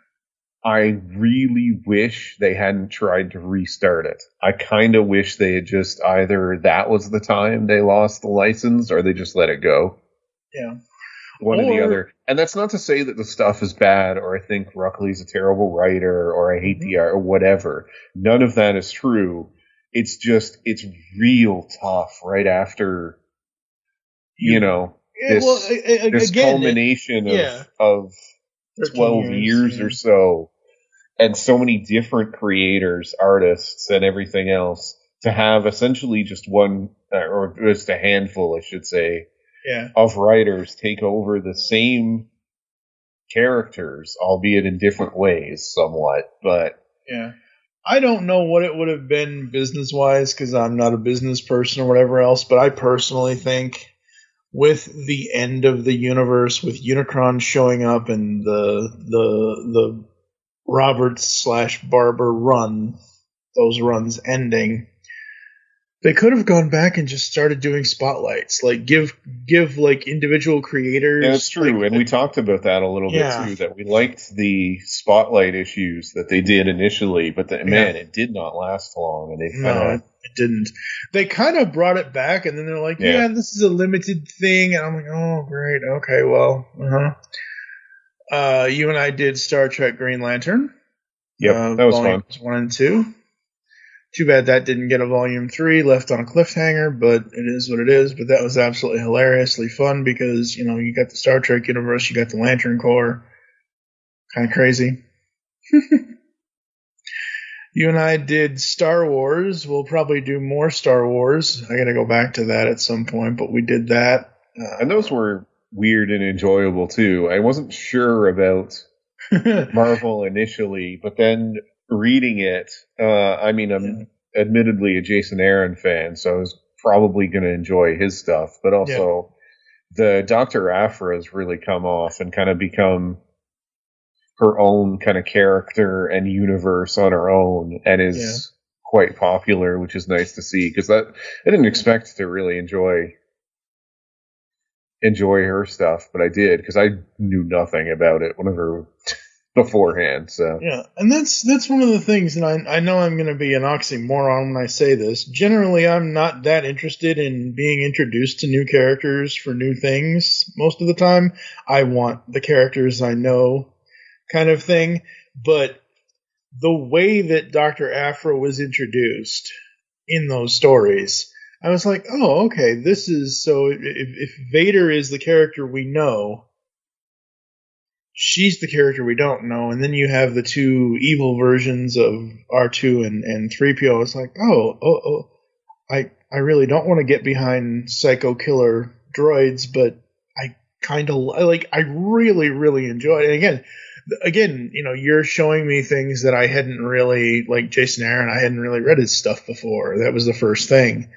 I really wish they hadn't tried to restart it. I kind of wish they had just either that was the time they lost the license or they just let it go. Yeah. One or the other. And that's not to say that the stuff is bad or I think Ruckley's a terrible writer or I hate the art or whatever. None of that is true. It's just, it's real tough right after, this culmination of 12 years or so, and so many different creators, artists, and everything else, to have essentially just one, or just a handful, I should say, of writers take over the same characters, albeit in different ways somewhat, but... Yeah. I don't know what it would have been business-wise, because I'm not a business person or whatever else, but I personally think with the end of the universe, with Unicron showing up and the Roberts/Barber run, those runs ending, they could have gone back and just started doing spotlights, like give like individual creators. Yeah, that's true, and we talked about that a little bit too. That we liked the spotlight issues that they did initially, but man, it did not last long, and it didn't. They kind of brought it back, and then they're like, "Yeah, this is a limited thing," and I'm like, "Oh, great, okay, well, You and I did Star Trek Green Lantern. Yep, that was fun. 1 and 2. Too bad that didn't get a volume 3, left on a cliffhanger, but it is what it is. But that was absolutely hilariously fun because, you know, you got the Star Trek universe, you got the Lantern Corps. Kind of crazy. You and I did Star Wars. We'll probably do more Star Wars. I got to go back to that at some point, but we did that. And those were weird and enjoyable, too. I wasn't sure about Marvel initially, but then reading it, I'm admittedly a Jason Aaron fan, so I was probably going to enjoy his stuff, but also the Dr. Aphra has really come off and kind of become her own kind of character and universe on her own, and is quite popular, which is nice to see, because I didn't expect to really enjoy her stuff, but I did, because I knew nothing about it whenever beforehand. So yeah, and that's one of the things, and I know I'm going to be an oxymoron when I say this. Generally, I'm not that interested in being introduced to new characters for new things. Most of the time, I want the characters I know, kind of thing. But the way that Dr. Aphra was introduced in those stories, I was like, oh, okay, this is so. If Vader is the character we know, she's the character we don't know, and then you have the two evil versions of R2 and 3PO. It's like, I really don't want to get behind psycho killer droids, but I kind of I really, really enjoy it. And again, you know, you're showing me things that I hadn't really, like Jason Aaron, I hadn't really read his stuff before. That was the first thing,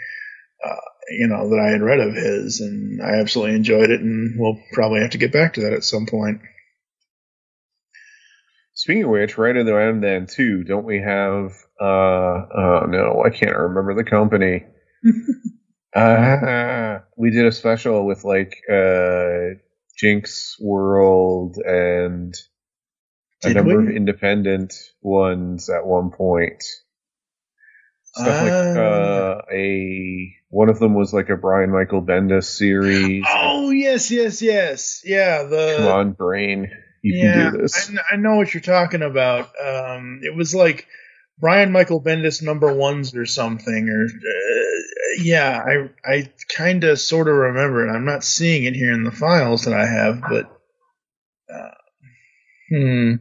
that I had read of his, and I absolutely enjoyed it, and we'll probably have to get back to that at some point. Speaking of which, right at the end then, too, don't we have, no, I can't remember the company. We did a special with, Jinx World and a number of independent ones at one point. Stuff one of them was like a Brian Michael Bendis series. Oh, yes. Yeah, Come on, brain. You can do this. I know what you're talking about. It was like Brian Michael Bendis #1s or something. I kind of sort of remember it. I'm not seeing it here in the files that I have, but it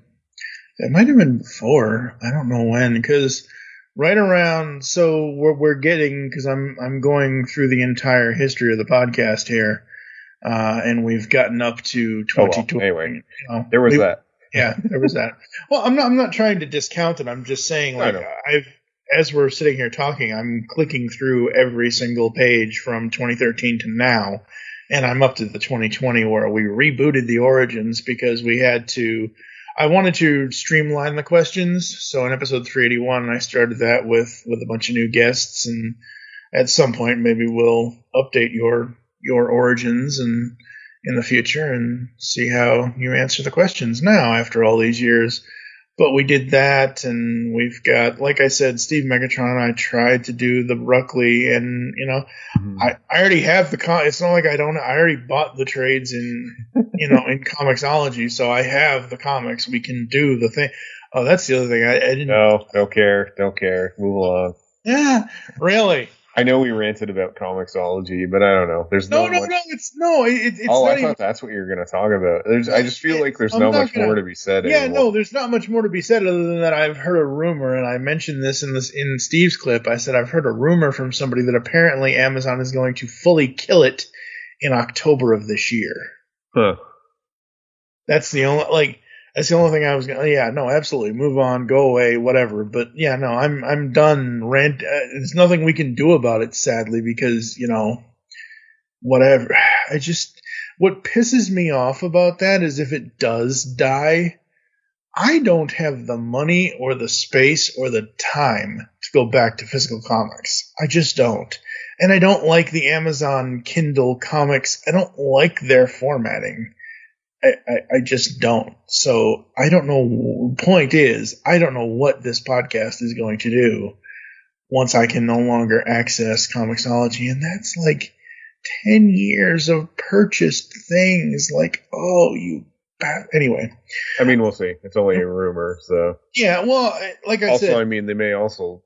might have been before. I don't know when, because right around. So we're getting, because I'm going through the entire history of the podcast here. And we've gotten up to 2020. Anyway, there was that. Yeah, there was that. Well, I'm not trying to discount it. I'm just saying, as we're sitting here talking, I'm clicking through every single page from 2013 to now, and I'm up to the 2020 where we rebooted the Origins because we had to. I wanted to streamline the questions, so in episode 381, I started that with a bunch of new guests, and at some point, maybe we'll update your Origins and in the future and see how you answer the questions now after all these years. But we did that, and we've got, like I said, Steve Megatron. I tried to do the Ruckley, and I already have the it's not like I don't. I already bought the trades in in Comixology, so I have the comics. We can do the thing. Oh, that's the other thing. I didn't. No, don't care. Move along. Yeah, really. I know we ranted about Comixology, but I don't know. There's no. It's not I thought that's what you were going to talk about. I just feel like there's not much more to be said. Yeah, anymore. No, there's not much more to be said other than that I've heard a rumor, and I mentioned this in Steve's clip. I said I've heard a rumor from somebody that apparently Amazon is going to fully kill it in October of this year. Huh. That's the only thing I was going to. Yeah, no, absolutely. Move on, go away, whatever. But yeah, no, I'm done. There's nothing we can do about it, sadly, because, whatever. What pisses me off about that is if it does die, I don't have the money or the space or the time to go back to physical comics. I just don't. And I don't like the Amazon Kindle comics. I don't like their formatting. I just don't. So I don't know. Point is, I don't know what this podcast is going to do once I can no longer access Comixology. And that's like 10 years of purchased things. Like, oh, you Anyway. I mean, we'll see. It's only a rumor, so. Yeah, well, like I said. Also, I mean, they may also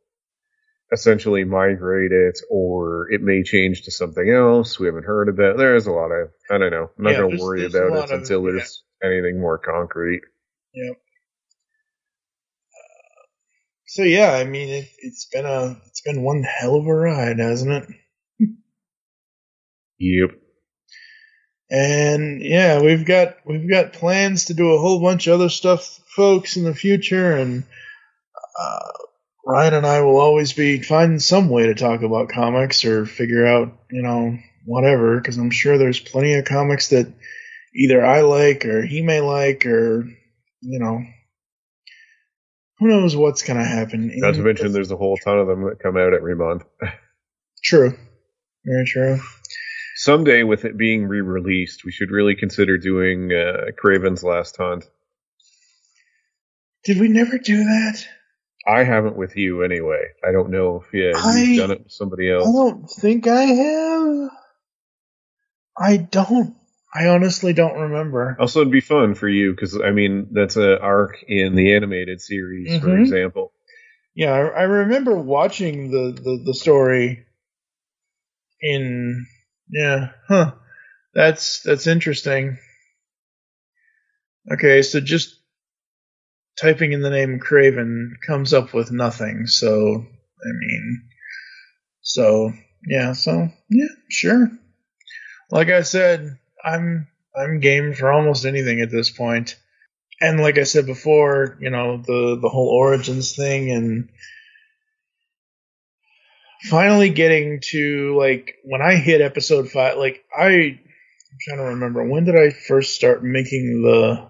essentially migrate it, or it may change to something else. We haven't heard about it. There's a lot of, I don't know. I'm not going to worry about it until there's anything more concrete. Yeah. So yeah, I mean, it's been one hell of a ride, hasn't it? Yep. And yeah, we've got plans to do a whole bunch of other stuff, folks, in the future, and Ryan and I will always be finding some way to talk about comics or figure out, whatever, because I'm sure there's plenty of comics that either I like or he may like, or who knows what's going to happen. Not to mention there's a whole ton of them that come out every month. True. Very true. Someday, with it being re-released, we should really consider doing Kraven's Last Hunt. Did we never do that? I haven't with you anyway. I don't know if you've done it with somebody else. I don't think I have. I honestly don't remember. Also, it'd be fun for you because, I mean, that's an arc in the animated series, for example. Yeah, I remember watching the story in... Yeah, huh. That's interesting. Okay, so just typing in the name Kraven comes up with nothing, so, yeah, sure. Like I said, I'm game for almost anything at this point. And like I said before, the whole Origins thing, and finally getting to, when I hit episode 5, I'm trying to remember, when did I first start making the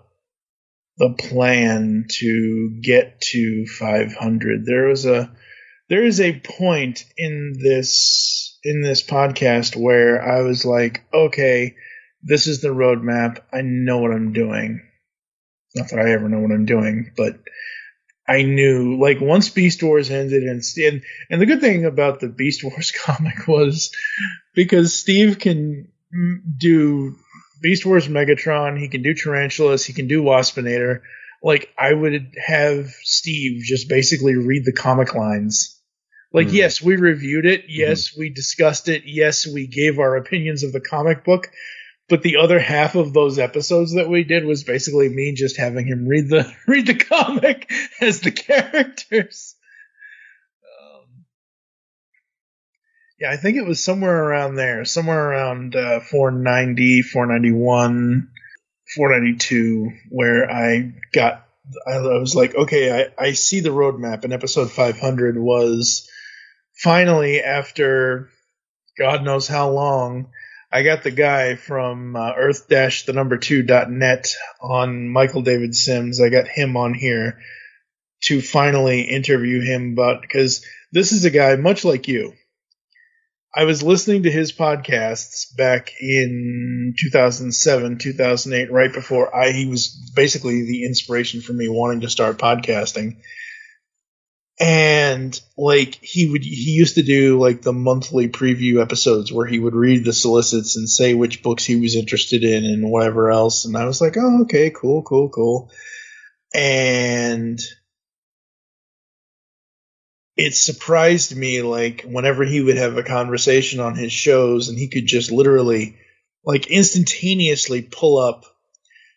plan to get to 500? There is a point in this podcast where I was like, okay, this is the roadmap. I know what I'm doing. Not that I ever know what I'm doing, but I knew, once Beast Wars ended, and the good thing about the Beast Wars comic was, because Steve can do Beast Wars Megatron, he can do Tarantulas, he can do Waspinator, I would have Steve just basically read the comic lines. Yes, we reviewed it, yes, we discussed it, yes, we gave our opinions of the comic book, but the other half of those episodes that we did was basically me just having him read the comic as the characters. Yeah, I think it was somewhere around there, somewhere around 490, 491, 492, where I was like, okay, I see the roadmap, and episode 500 was finally, after God knows how long, I got the guy from earth-2.net on Michael David Sims. I got him on here to finally interview him because this is a guy much like you. I was listening to his podcasts back in 2007, 2008, right before he was basically the inspiration for me wanting to start podcasting. And he used to do the monthly preview episodes where he would read the solicits and say which books he was interested in and whatever else. And I was like, oh, okay, cool. And it surprised me, whenever he would have a conversation on his shows and he could just literally, instantaneously pull up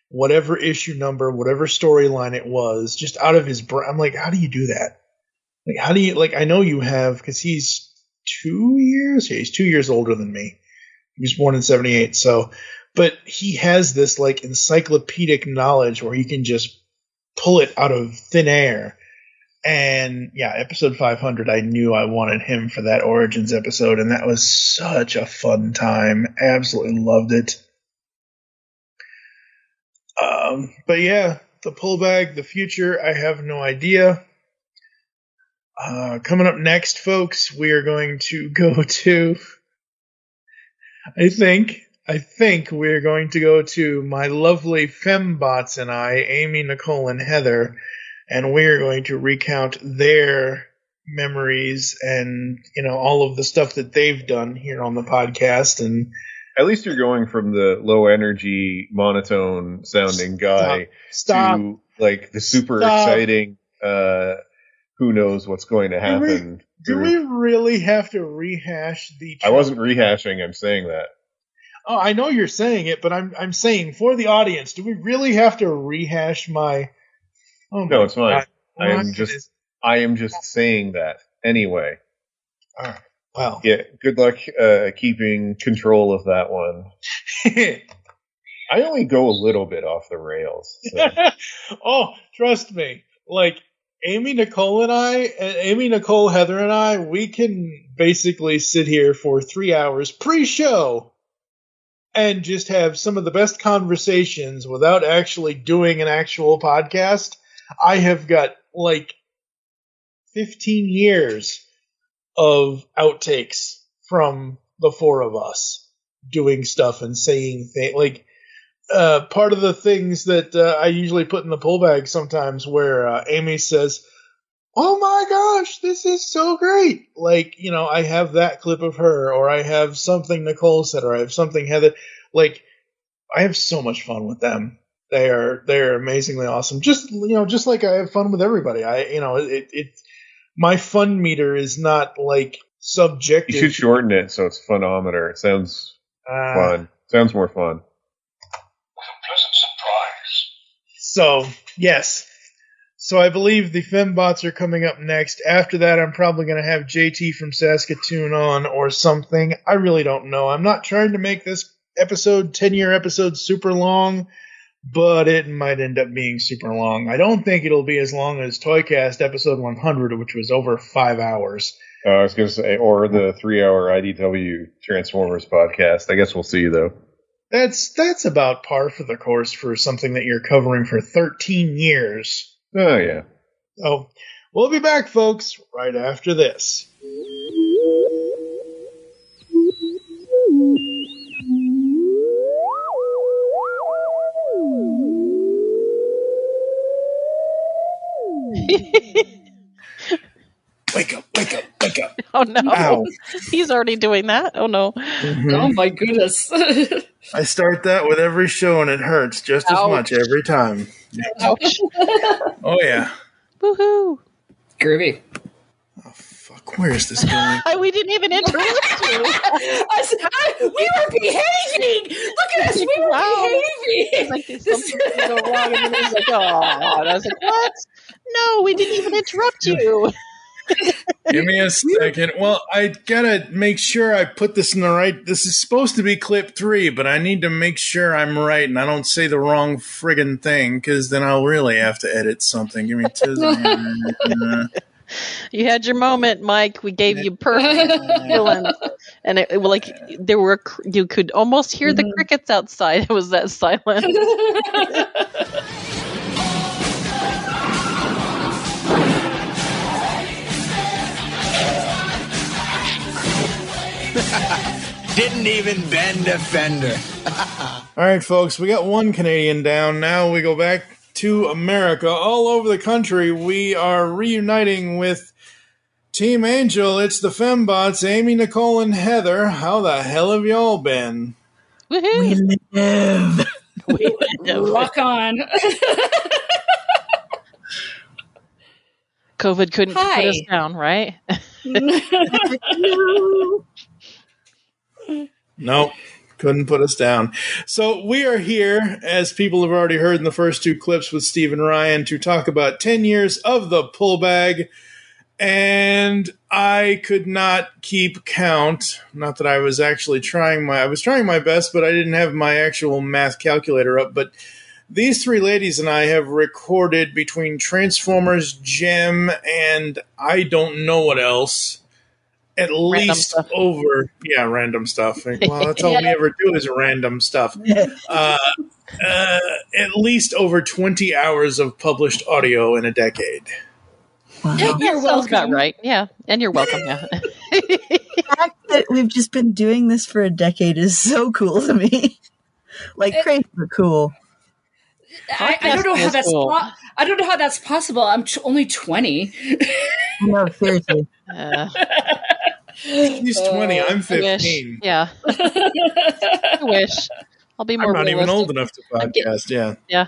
whatever issue number, whatever storyline it was, just out of his brain. I'm like, how do you do that? How do you, I know you have, because he's 2 years? Yeah, he's 2 years older than me. He was born in 78, so, but he has this, encyclopedic knowledge where he can just pull it out of thin air. And, yeah, episode 500, I knew I wanted him for that Origins episode, and that was such a fun time. Absolutely loved it. But, yeah, the pullback, the future, I have no idea. Coming up next, folks, we are going to go to, I think we're going to go to my lovely Fembots and I, Amy, Nicole, and Heather, and we're going to recount their memories and, all of the stuff that they've done here on the podcast, and At least you're going from the low energy, monotone sounding guy to like the super exciting. Who knows what's going to happen? Do we really have to rehash the? I wasn't rehashing. I'm saying that. Oh, I know you're saying it, but I'm saying for the audience, do we really have to rehash my? Oh no, it's fine. God. I am just saying that anyway. All right. Well, yeah. Good luck keeping control of that one. I only go a little bit off the rails. So. Oh, trust me. Like Amy, Nicole, Heather, and I, we can basically sit here for 3 hours pre-show and just have some of the best conversations without actually doing an actual podcast. I have got like 15 years of outtakes from the four of us doing stuff and saying things. Like, part of the things that I usually put in the pull bag sometimes where Amy says, "Oh my gosh, this is so great." Like, you know, I have that clip of her, or I have something Nicole said, or I have something Heather. Like, I have so much fun with them. They're amazingly awesome. Just, you know, just like I have fun with everybody. My fun meter is not like subjective. You should shorten it so it's funometer. It sounds fun. Sounds more fun. Pleasant surprise. So, yes. So I believe the Fembots are coming up next. After that, I'm probably going to have JT from Saskatoon on or something. I really don't know. I'm not trying to make this 10-year episode super long, but it might end up being super long. I don't think it'll be as long as Toycast episode 100, which was over 5 hours. I was going to say, or the 3-hour IDW Transformers podcast. I guess we'll see, though. That's about par for the course for something that you're covering for 13 years. Oh, yeah. So, we'll be back, folks, right after this. Wake up, wake up, wake up. Oh, no. Ow. He's already doing that? Oh, no. Mm-hmm. Oh, my goodness. I start that with every show, and it hurts just as much every time. Ouch. Oh, yeah. Woohoo. Groovy. Oh, fuck. Where is this going? We didn't even interrupt you. We were behaving. Look at us. We were behaving. Like, something go wrong, and then he's like, oh. And I was like, what? No, we didn't even interrupt you. Give me a second. Well, I gotta make sure I put this in the right. This is supposed to be clip 3, but I need to make sure I'm right and I don't say the wrong friggin' thing, because then I'll really have to edit something. Give me 2. You had your moment, Mike. We gave you perfect feelings, and it like there were. You could almost hear the crickets outside. It was that silent. Didn't even bend a fender. All right, folks, we got one Canadian down. Now we go back to America. All over the country, we are reuniting with Team Angel. It's the Fembots, Amy, Nicole, and Heather. How the hell have y'all been? Woohoo! We live. Rock on. COVID couldn't put us down, right? Nope, couldn't put us down. So we are here, as people have already heard in the first 2 clips with Steve and Ryan, to talk about 10 years of the pull bag. And I could not keep count. Not that I was actually trying I was trying my best, but I didn't have my actual math calculator up. But these 3 ladies and I have recorded between Transformers, Gem, and I don't know what else. At least over, random stuff. Well, that's all we ever do is random stuff. At least over 20 hours of published audio in a decade. Wow. Yeah, that sounds about right. Yeah, and you're welcome. Yeah. The fact that we've just been doing this for a decade is so cool to me. Like, crazy but cool. I don't know how that's cool. I don't know how that's possible. I'm only 20. No, seriously. He's 20. I'm I 15. wish. Yeah. I wish. I'll be more I'm not even realistic. old enough to podcast. Yeah.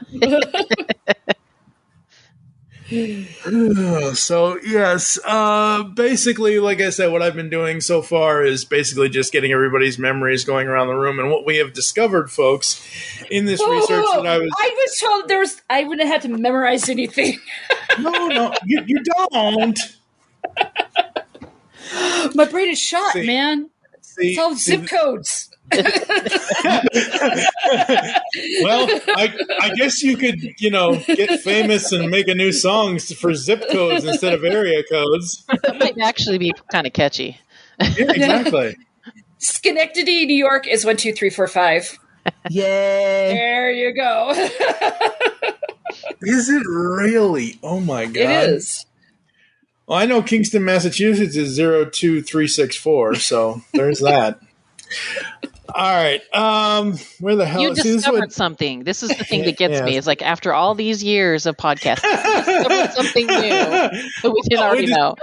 So yes, basically, like I said, what I've been doing so far is basically just getting everybody's memories going around the room, and what we have discovered, folks, in this research that I was told I wouldn't have to memorize anything. No, you don't. My brain is shot, man. It's all zip codes. Well, I guess you could, get famous and make a new song for zip codes instead of area codes. That might actually be kind of catchy. Yeah, exactly. Schenectady, New York is 1, 2, 3, 4, 5. Yay! There you go. Is it really? Oh my god! It is. Well, I know Kingston, Massachusetts is 02364, so there's that. All right. Where the hell You discovered something. This is the thing that gets me. Is like after all these years of podcasting, you discovered something new that we didn't already know.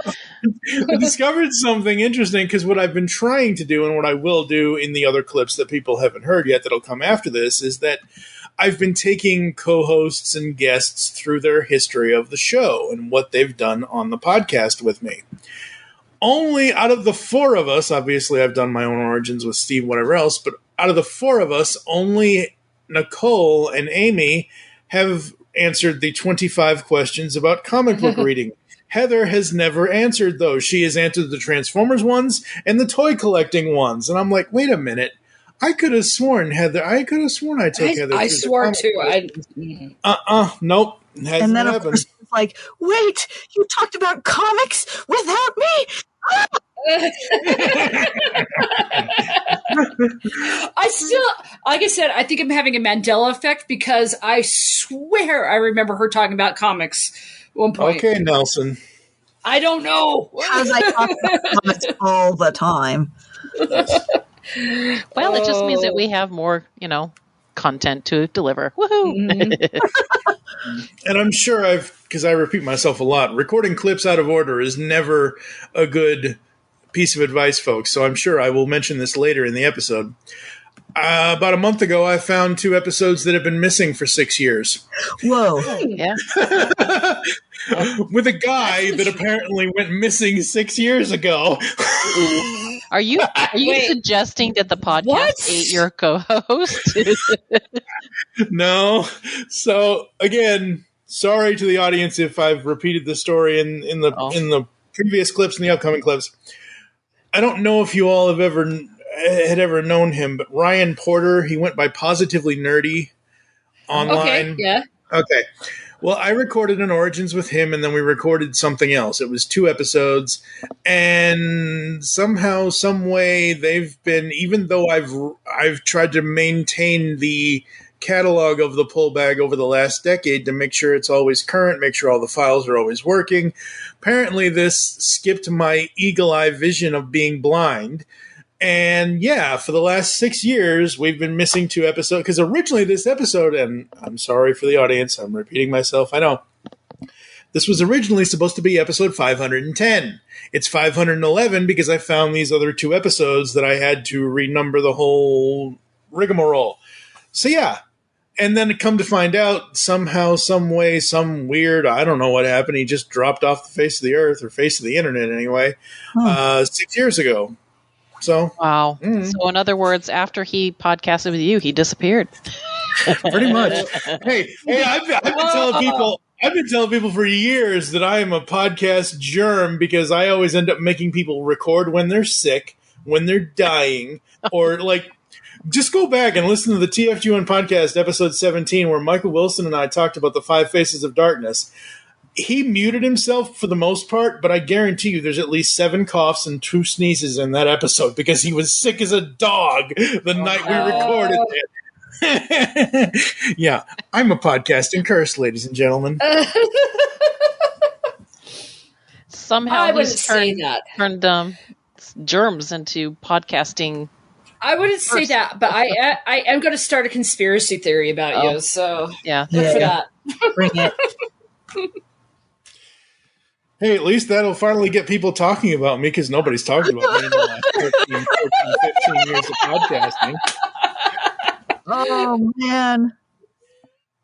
I discovered something interesting because what I've been trying to do and what I will do in the other clips that people haven't heard yet that'll come after this is that I've been taking co-hosts and guests through their history of the show and what they've done on the podcast with me. Only out of the four of us, obviously I've done my own origins with Steve, whatever else, but out of the four of us, only Nicole and Amy have answered the 25 questions about comic book reading. Heather has never answered those. She has answered the Transformers ones and the toy collecting ones. And I'm like, wait a minute. I could have sworn I took Heather. I swore too. Nope. And then of course it's like, wait, you talked about comics without me? I still, like I said, I think I'm having a Mandela effect because I swear I remember her talking about comics at one point. Okay, Nelson. I don't know. Because I talk about comics all the time. Well, it just means that we have more, content to deliver. Woohoo! And I'm sure because I repeat myself a lot, recording clips out of order is never a good piece of advice, folks. So I'm sure I will mention this later in the episode. About a month ago, I found 2 episodes that have been missing for 6 years. Whoa. Yeah. With a guy that apparently went missing 6 years ago. Are you suggesting that the podcast ate your co-host? No. So again, sorry to the audience if I've repeated the story in the previous clips and the upcoming clips. I don't know if you all had ever known him, but Ryan Porter, he went by Positively Nerdy online. Okay, yeah. Okay. Well, I recorded an Origins with him, and then we recorded something else. It was 2 episodes, and somehow, some way, they've been, even though I've tried to maintain the catalog of the pull bag over the last decade to make sure it's always current, make sure all the files are always working. Apparently, this skipped my eagle eye vision of being blind. And yeah, for the last 6 years, we've been missing 2 episodes. Because originally this episode, and I'm sorry for the audience, I'm repeating myself, I know. This was originally supposed to be episode 510. It's 511 because I found these other 2 episodes that I had to renumber the whole rigmarole. So yeah. And then come to find out, somehow, some way, some weird, I don't know what happened. He just dropped off the face of the earth, or face of the internet anyway, 6 years ago. So wow. So in other words, after he podcasted with you, he disappeared. Pretty much. Hey, I've been telling people for years that I am a podcast germ because I always end up making people record when they're sick, when they're dying, or just go back and listen to the TFG1 podcast episode 17 where Michael Wilson and I talked about the 5 Faces of Darkness. He muted himself for the most part, but I guarantee you there's at least 7 coughs and 2 sneezes in that episode because he was sick as a dog the night we recorded it. Yeah, I'm a podcasting curse, ladies and gentlemen. Somehow I wouldn't he's say that. turned germs into podcasting. I wouldn't say that, but I am going to start a conspiracy theory about you. So yeah, look for that. Bring it. Hey, at least that'll finally get people talking about me because nobody's talked about me in the last 13, 14, 15 years of podcasting. Oh, man.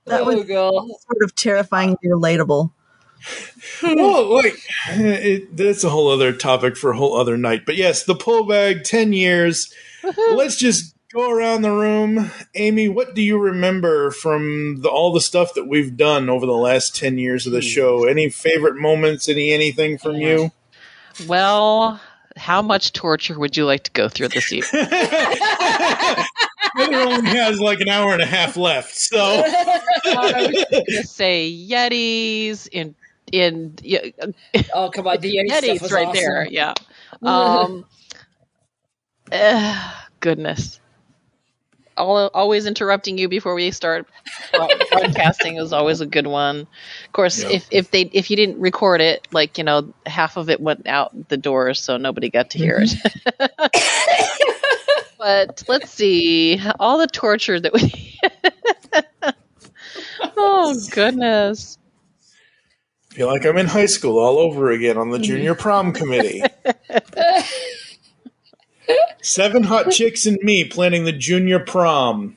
That was sort of terrifyingly relatable. Well, that's a whole other topic for a whole other night. But yes, the pull bag, 10 years. Let's just go around the room. Amy, what do you remember from all the stuff that we've done over the last 10 years of the show? Any favorite moments, anything from you? Well, how much torture would you like to go through this evening? It only has like an hour and a half left, so I was going to say Yetis oh, come on, the Yeti Yetis stuff was right awesome. there, yeah. Goodness. Always interrupting you before we start broadcasting is always a good one. Of course, if you didn't record it, half of it went out the door, so nobody got to hear it. But let's see, all the torture that we. Oh goodness! I feel like I'm in high school all over again on the junior prom committee. 7 hot chicks and me planning the junior prom.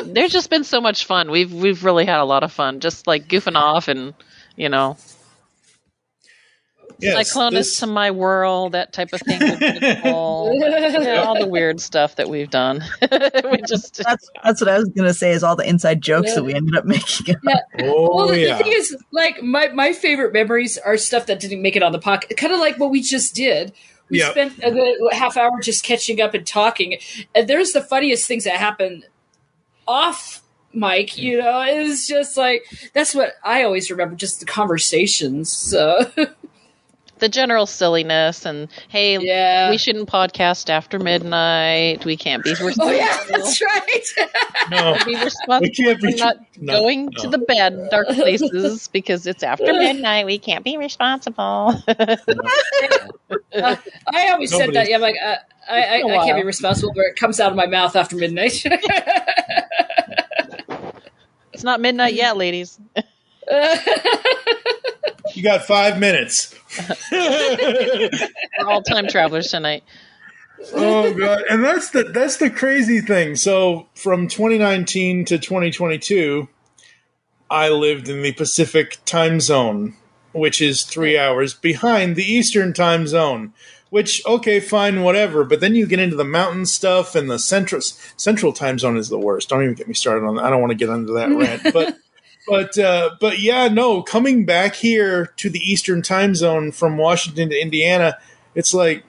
There's just been so much fun. We've really had a lot of fun, just like goofing off and Cyclonus to my world, that type of thing. All the weird stuff that we've done. That's what I was going to say. Is all the inside jokes that we ended up making. Yeah. The thing is, my favorite memories are stuff that didn't make it on the podcast. Kind of like what we just did. We spent a good half hour just catching up and talking. And there's the funniest things that happen off mic, It's just that's what I always remember, just the conversations. So. The general silliness and, hey, we shouldn't podcast after midnight. We can't be responsible. Oh, yeah, that's right. No. Be responsible for not going to the bed, dark places, because it's after midnight. We can't be responsible. I always said that. Yeah, I'm like, I can't be responsible, but it comes out of my mouth after midnight. It's not midnight yet, ladies. You got 5 minutes. We're all time travelers tonight. Oh god! And that's the crazy thing. So from 2019 to 2022, I lived in the Pacific time zone, which is 3 hours behind the Eastern time zone. Which, okay, fine, whatever. But then you get into the mountain stuff, and the central time zone is the worst. Don't even get me started on that. I don't want to get into that rant, but. But yeah, no, coming back here to the Eastern time zone from Washington to Indiana, it's like,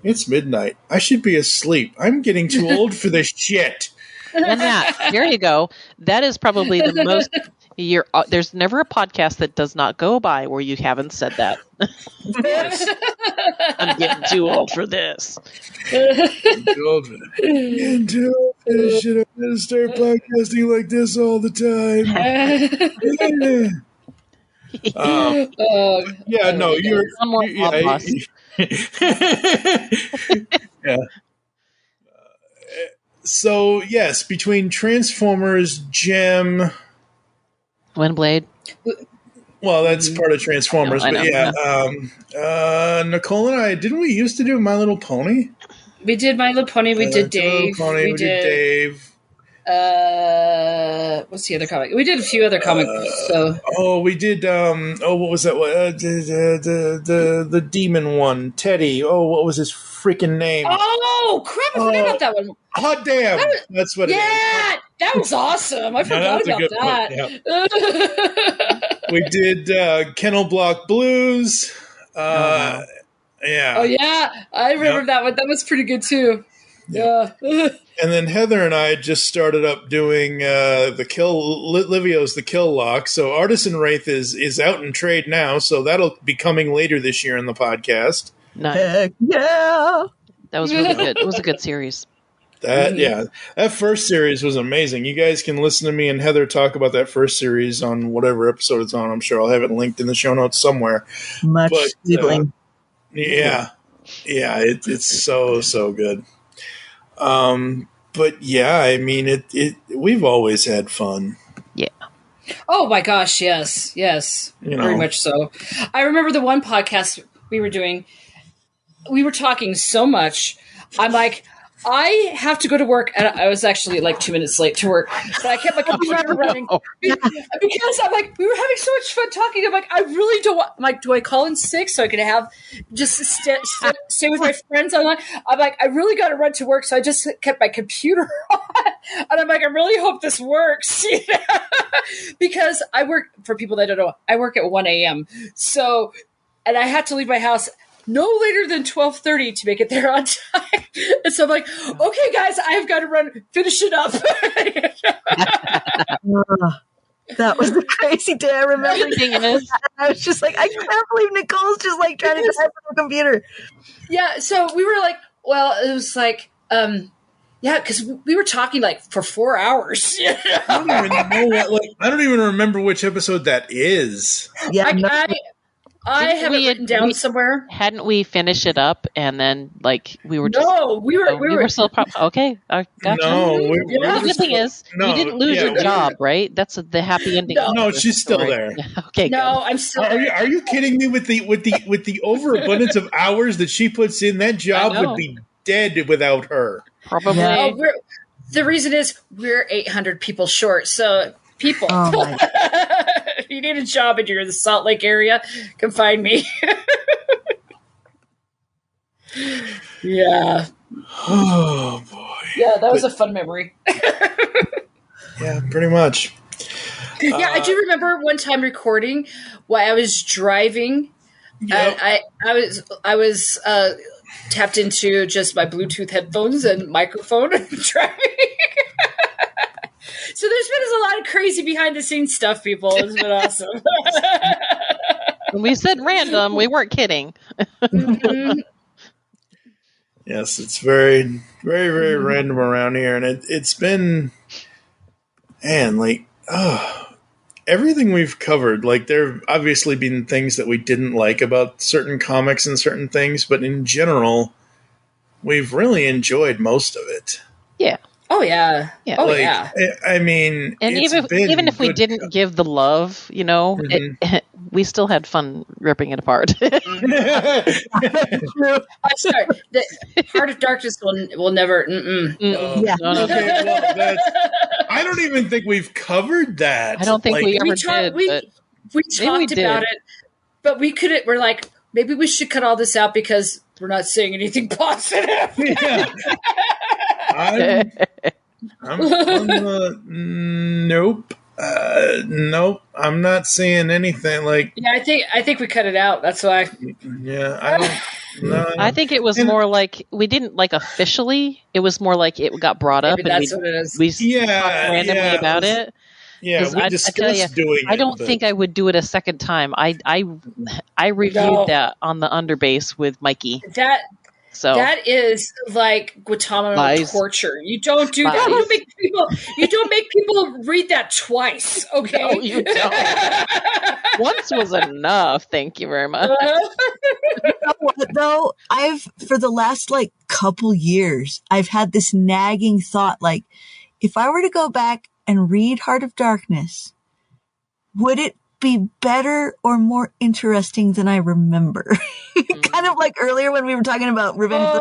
it's midnight. I should be asleep. I'm getting too old for this shit. And there you go. That is probably the most, there's never a podcast that does not go by where you haven't said that. I'm getting too old for this. I'm too old for this shit. I'm going to start podcasting like this all the time. Yeah. So, yes, between Transformers, Gem... Windblade. Well, that's part of Transformers, Nicole and I, didn't we used to do My Little Pony? We did My Little Pony. We did Dave. We did Dave. What's the other comic? We did a few other comics. We did. What was that? The demon one, Teddy. Oh, what was his freaking name? Oh crap! I forgot about that one. Hot damn! That's what it is. Yeah, that was awesome. I forgot about that. We did Kennel Block Blues. Yeah. Oh yeah, I remember that one. That was pretty good too. Yeah. And then Heather and I just started up doing Livio's The Kill Lock. So Artisan Wraith is out in trade now, so that'll be coming later this year in the podcast. Nice. Heck yeah! That was really good. It was a good series. That first series was amazing. You guys can listen to me and Heather talk about that first series on whatever episode it's on. I'm sure I'll have it linked in the show notes somewhere. It's so good. But yeah, I mean, we've always had fun. Yeah. Oh my gosh, yes, very much so. I remember the one podcast we were doing. We were talking so much. I'm like, I have to go to work, and I was actually like 2 minutes late to work, but I kept my computer running because I'm like, we were having so much fun talking. I'm like, I really don't want. I'm like, do I call in sick so I can have just stay with my friends online? I'm like, I really got to run to work, so I just kept my computer on, and I'm like, I really hope this works, because I work, for people that don't know, I work at 1 a.m. So, and I had to leave my house no later than 12:30 to make it there on time. And so I'm like, okay, guys, I've got to run, finish it up. That was the crazy day. I remember. I was just like, I can't believe Nicole's just like trying to type on the computer. Yeah, so we were like, well, it was like, because we were talking like for 4 hours. I don't even remember which episode that is. Yeah, I have it written down somewhere. Hadn't we finished it up and then like we were just we were still okay. Gotcha. No, the good thing is you didn't lose your job, right? That's the happy ending. No, she's still there. Okay. No, good. I'm still. Are you kidding me? With the overabundance of hours that she puts in, that job would be dead without her. Probably. Oh, the reason is we're 800 people short, so. People. Oh if you need a job and you're in the Salt Lake area, come find me. Yeah. Oh, boy. Yeah, that was a fun memory. Yeah, pretty much. Yeah, I do remember one time recording while I was driving. Yep. I was tapped into just my Bluetooth headphones and microphone and driving. So there's been a lot of crazy behind the scenes stuff, people. It's been awesome. When we said random, we weren't kidding. Mm-hmm. Yes, it's very, very, very random around here, and it's been, man, like, everything we've covered. Like, there have obviously been things that we didn't like about certain comics and certain things, but in general, we've really enjoyed most of it. Yeah. Oh yeah. Yeah. Oh like, yeah. I mean, and even if we didn't give the love, we still had fun ripping it apart. I'm sorry. The Heart of Darkness will never. Yeah. No. Okay, well, I don't even think we've covered that. I don't think we ever did. We talked about it, but we couldn't. We're like, maybe we should cut all this out because we're not saying anything positive. Yeah. Nope. Nope. I'm not seeing anything like. Yeah, I think we cut it out. That's why. Yeah, I don't. No. I think it was more like we didn't like officially. It was more like it got brought up, Maybe and that's what it is. we talked randomly about it. Yeah, we discussed doing it. I don't think I would do it a second time. I reviewed that on the Underbase with Mikey. That is like Guantanamo torture. You don't do that. You don't make people read that twice. Okay, no, you don't. Once was enough. Thank you very much. You know what, though? For the last like couple years, I've had this nagging thought: like, if I were to go back and read Heart of Darkness, would it be better or more interesting than I remember? Kind of like earlier when we were talking about Revenge.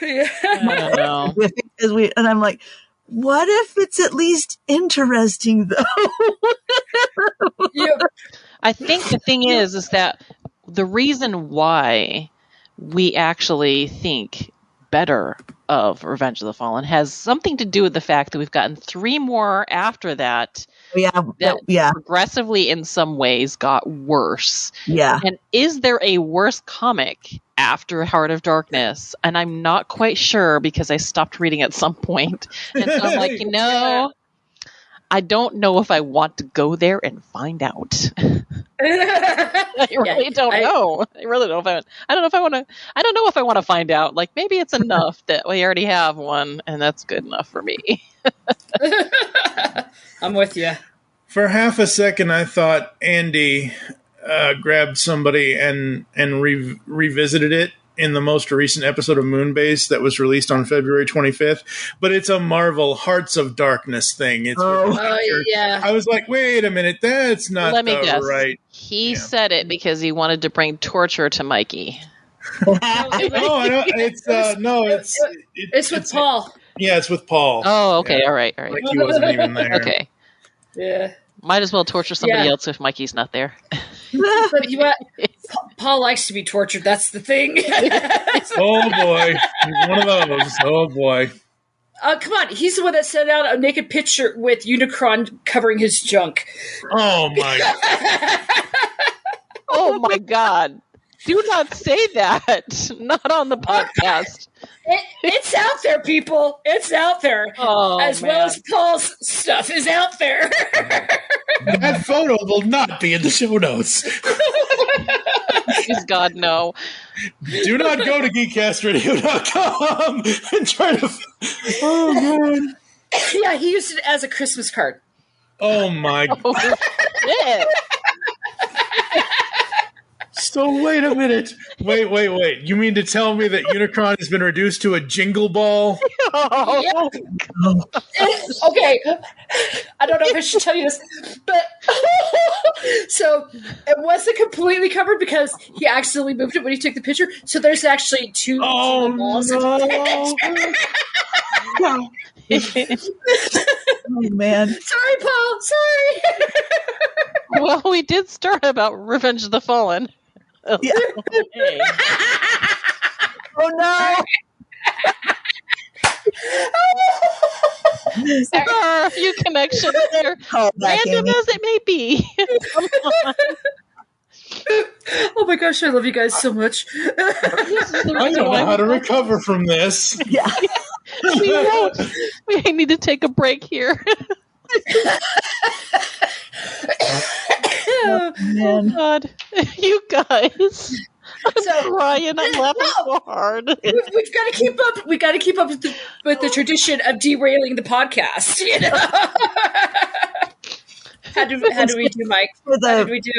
Yeah. I don't know. And I'm like, what if it's at least interesting though? Yeah. I think the thing is that the reason why we actually think better of Revenge of the Fallen has something to do with the fact that we've gotten 3 more after that. Yeah. Progressively in some ways got worse. Yeah. And is there a worse comic after Heart of Darkness? And I'm not quite sure because I stopped reading at some point. And so I'm like, I don't know if I want to go there and find out. I really don't know. I really don't know. I don't know if I want to. I don't know if I want to find out. Like maybe it's enough that we already have one, and that's good enough for me. I'm with you. For half a second, I thought Andy grabbed somebody and revisited it in the most recent episode of Moonbase that was released on February 25th, but it's a Marvel Hearts of Darkness thing. It's yeah. I was like, wait a minute, that's not Let me guess. right. He said it because he wanted to bring torture to Mikey. It's with Paul. Yeah, it's with Paul. Oh, okay, all right. Like he wasn't even there. Okay. Yeah. Might as well torture somebody else if Mikey's not there. But you know what? Paul likes to be tortured. That's the thing. Oh boy, he's one of those. Oh boy. Come on, he's the one that sent out a naked picture with Unicron covering his junk. Oh my. Oh my God. Do not say that. Not on the podcast. It's out there, people. It's out there. Oh, as well as Paul's stuff is out there. That photo will not be in the show notes. Please, God, no. Do not go to geekcastradio.com and try to. Oh, God. Yeah, he used it as a Christmas card. Oh, my God. Oh, shit. So wait a minute. Wait. You mean to tell me that Unicron has been reduced to a jingle ball? Oh. Okay. I don't know if I should tell you this, but so it wasn't completely covered because he accidentally moved it when he took the picture. So there's actually two jingle balls. Oh, man. Sorry, Paul. Sorry. Well, we did start about Revenge of the Fallen. Yeah. Okay. Oh, no. There are a few connections there, random as it may be. Come on. Oh my gosh, I love you guys so much. I don't know how to recover from this. Yeah. We won't. We need to take a break here. Oh, man. God, you guys. I'm crying. I'm laughing so hard. We've got to keep up. We got to keep up with the tradition of derailing the podcast. You know. How do we do, Mike? How did we do?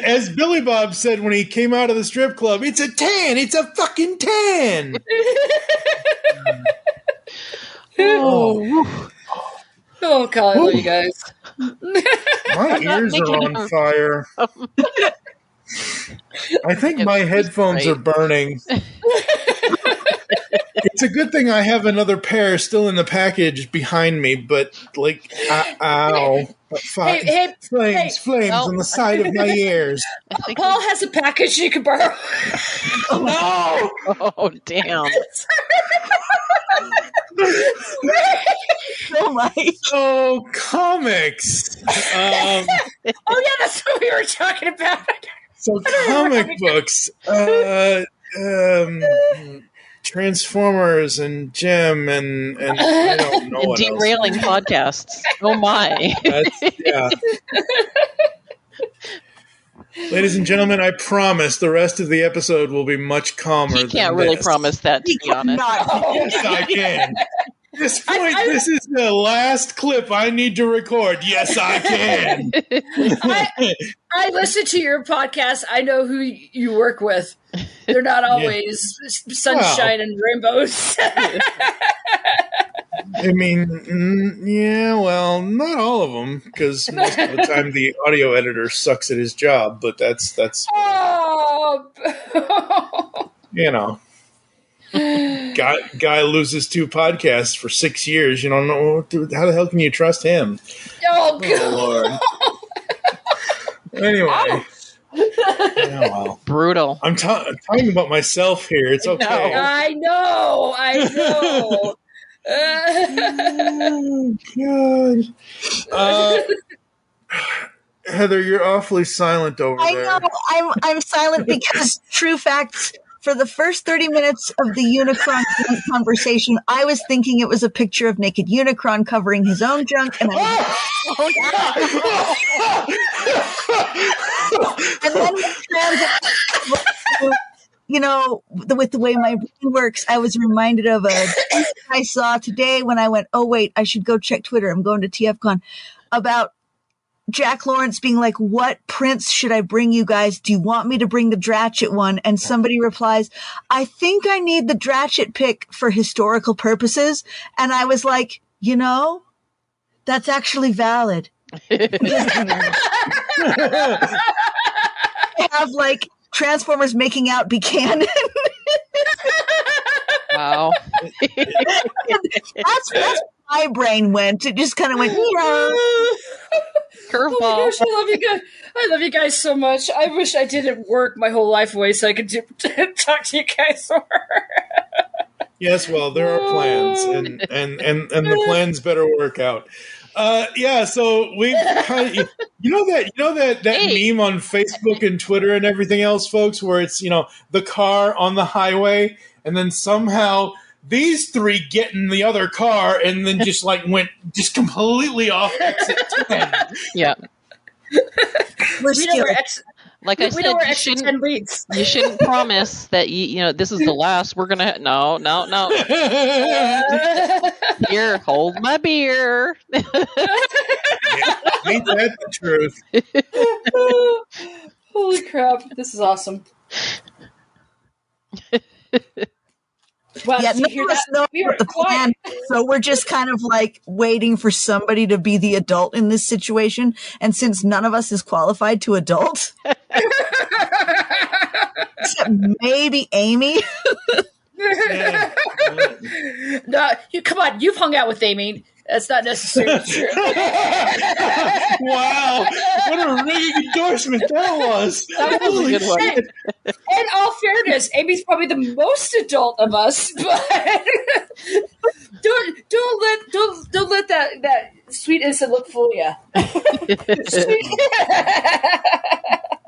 As Billy Bob said when he came out of the strip club, it's a 10. It's a fucking 10. Oh, God, I love you guys. My ears are on fire. I think my headphones are burning. It's a good thing I have another pair still in the package behind me, but like, ow. Flames on the side of my ears. Paul has a package you can borrow. No! Oh, damn. Oh, my. Oh, comics. Oh, yeah, that's what we were talking about. So comic books. Transformers and Gem and I don't know what derailing else. podcasts. Oh my! Yeah. Ladies and gentlemen, I promise the rest of the episode will be much calmer. He can't really promise that, to be honest. Yes, I can. This is the last clip I need to record. Yes, I can. I listen to your podcast. I know who you work with. They're not always sunshine and rainbows. I mean, yeah, well, not all of them, because most of the time the audio editor sucks at his job, but that's you know. Guy loses 2 podcasts for 6 years. You don't know how the hell can you trust him? Oh, God. Lord. Anyway. Yeah, well. Brutal. I'm talking about myself here. It's okay. I know. Oh, God. Heather, you're awfully silent over there. I know. I'm silent because true facts. For the first 30 minutes of the Unicron conversation, I was thinking it was a picture of naked Unicron covering his own junk, and and then you know, with the way my brain works, I was reminded of a tweet I saw today when I went, oh wait, I should go check Twitter. I'm going to TFCon about Jack Lawrence being like, what prints should I bring you guys? Do you want me to bring the Dratchet one? And somebody replies, I think I need the Dratchet pick for historical purposes. And I was like, that's actually valid. Have like Transformers making out be canon. Wow. That's where my brain went. It just kind of went, curveball. Oh my gosh, I love you guys. I love you guys so much. I wish I didn't work my whole life away so I could talk to you guys more. Yes, well, there are plans, and the plans better work out. So we kind of, that meme on Facebook and Twitter and everything else, folks, where it's the car on the highway, and then somehow these three get in the other car, and then just went completely off exit 10. Yeah. Like I said, you shouldn't promise that this is the last. We're gonna no. Here, hold my beer. Ain't that the truth? Holy crap! This is awesome. Well, none of us know what the plan, so we're just kind of waiting for somebody to be the adult in this situation. And since none of us is qualified to adult, except maybe Amy. No, come on, you've hung out with Amy. That's not necessarily true. Wow, what a ringing endorsement that was. That was a good one. In all fairness, Amy's probably the most adult of us, but don't let that sweet innocent look fool you.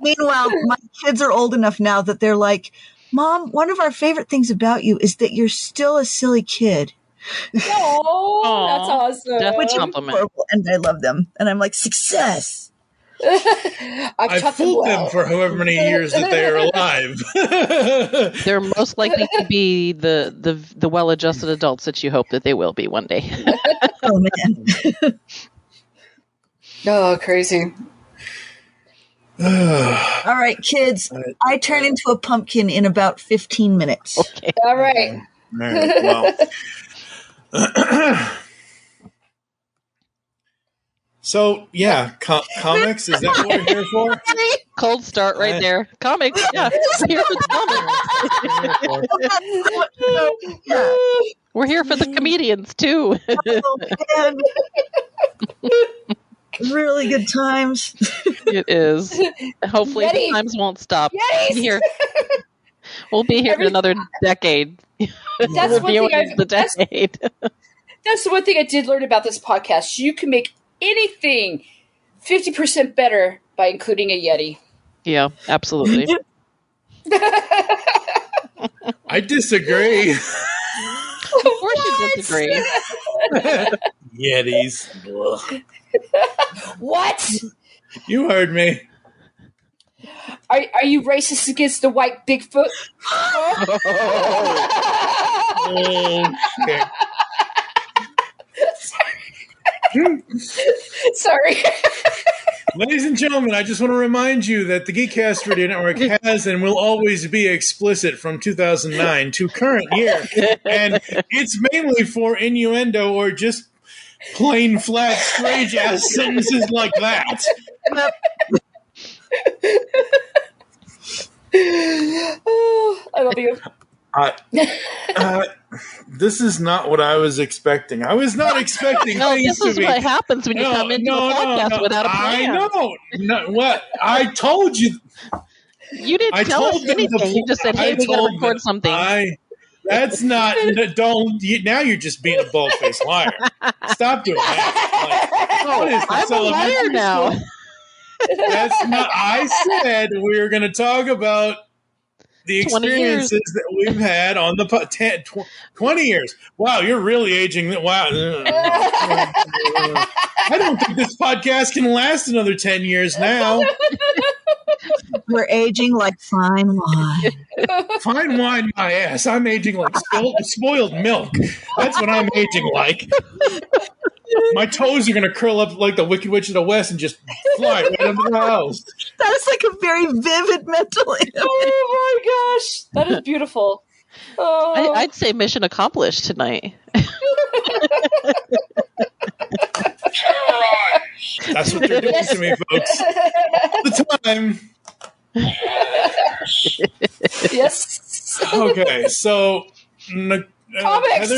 Meanwhile, my kids are old enough now that they're like, Mom, one of our favorite things about you is that you're still a silly kid. Oh, that's awesome. Which is horrible, and I love them. And I'm like, success. I've fooled them for however many years that they are alive. They're most likely to be the well-adjusted adults that you hope that they will be one day. Oh, man. Oh, crazy. All right, kids. I turn into a pumpkin in about 15 minutes. Okay. All right. All right. Well. So, comics, is that what we're here for? Cold start right there. Comics, yeah. We're here for the comics. We're here for the comedians, too. Really good times. It is. Hopefully the times won't stop. We'll be here in another decade. That's That's the one thing I did learn about this podcast. You can make anything 50% better by including a Yeti. Yeah, absolutely. I disagree. Of course you disagree. Yetis. What? You heard me. Are you racist against the white Bigfoot? Oh, shit. Sorry. Ladies and gentlemen, I just want to remind you that the Geekcast Radio Network has and will always be explicit from 2009 to current year. And it's mainly for innuendo or just plain, flat, strange-ass sentences like that. Oh, I love you. This is not what I was expecting. I was not expecting things this is what happens when you come into a podcast without a plan. I know. What? I told you. You didn't tell us anything. You just said, hey, we got to record something. That's not. Now you're just being a bald-faced liar. Stop doing that. I'm a liar now. That's not. I said we were going to talk about the experiences that we've had on the 20 years. Wow, you're really aging. Wow. I don't think this podcast can last another 10 years now. We're aging like fine wine. Fine wine, my ass. I'm aging like spoiled milk. That's what I'm aging like. My toes are going to curl up like the Wicked Witch of the West and just fly right under the house. That is like a very vivid mental image. Oh my gosh, that is beautiful. Oh. I'd say mission accomplished tonight. That's what they're doing to me, folks. All the time. Yes. Okay, so Comics.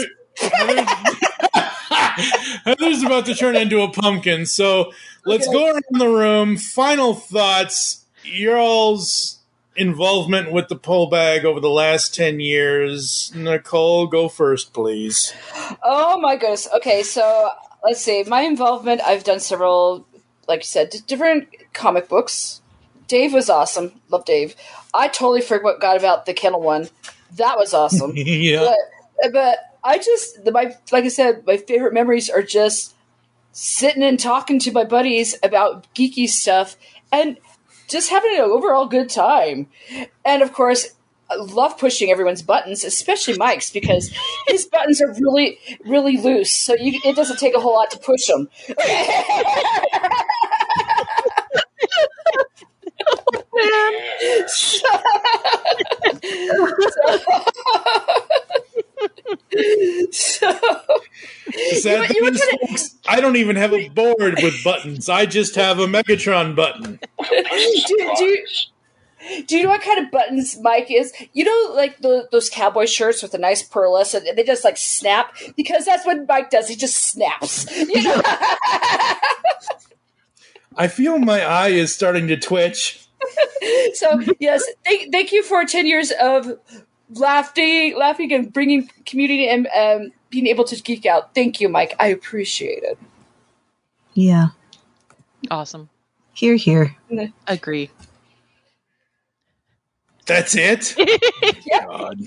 Heather's about to turn into a pumpkin, so let's go around the room. Final thoughts. Your all's involvement with the pull bag over the last 10 years. Nicole, go first, please. Oh my goodness. Okay, so let's see. My involvement, I've done several, like you said, different comic books. Dave was awesome. Love Dave. I totally forgot about the kennel one. That was awesome. Yeah. But I just, like I said, my favorite memories are just sitting and talking to my buddies about geeky stuff and just having an overall good time. And of course, I love pushing everyone's buttons, especially Mike's, because his buttons are really, really loose. So it doesn't take a whole lot to push them. I don't even have a board with buttons. I just have a Megatron button. Do you know what kind of buttons Mike is? You know, like those cowboy shirts with a nice pearlescent, and they just like snap? Because that's what Mike does. He just snaps. You know? I feel my eye is starting to twitch. So, yes, thank you for 10 years of laughing and bringing community and being able to geek out. Thank you, Mike. I appreciate it. Yeah. Awesome. Hear, hear. Agree. That's it? God.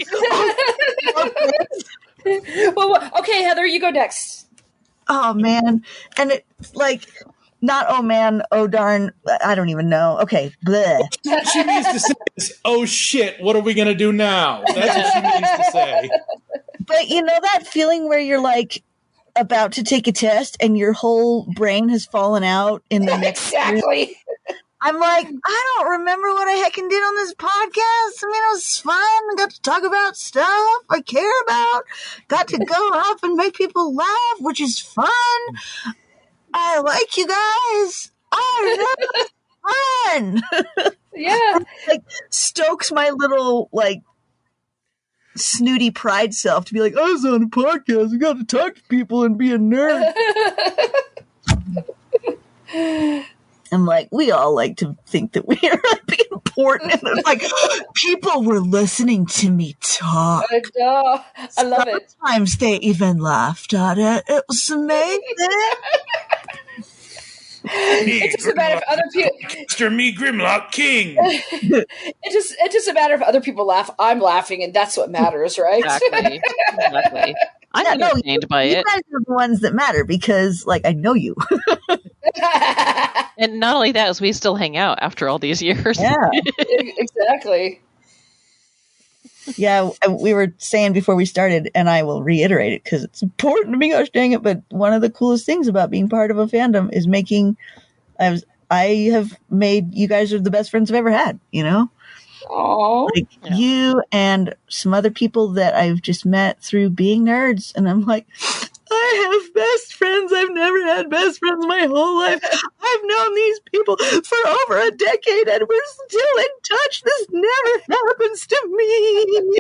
Well, okay, Heather, you go next. Oh, man. And it's like... Not oh man, oh darn, I don't even know. Okay, bleh. What she means to say is, oh shit, what are we going to do now? That's what she means to say. But you know that feeling where you're like about to take a test and your whole brain has fallen out in the next Exactly. I'm like, I don't remember what I heckin' did on this podcast. I mean, it was fun. I got to talk about stuff I care about. Got to go up and make people laugh, which is fun. I like you guys. I fun. Yeah. Like stokes my little like snooty pride self to be like, I was on a podcast. I got to talk to people and be a nerd. And like we all like to think that we are like important. And it's like people were listening to me talk. I know. I love it. Sometimes they even laughed at it. It was amazing. It doesn't matter if other people. Mr. Me Grimlock King. It doesn't matter if other people laugh. I'm laughing, and that's what matters, right? Exactly. I'm entertained by it. You guys are the ones that matter because, like, I know you. And not only that, is we still hang out after all these years. Yeah, exactly. Yeah, we were saying before we started, and I will reiterate it because it's important to me, gosh dang it, but one of the coolest things about being part of a fandom is I have made, you guys are the best friends I've ever had, you know? Aww. Like you and some other people that I've just met through being nerds, and I'm like, I have best friends. I've never had best friends my whole life. I've known these people for over a decade, and we're still in touch. This never happens to me.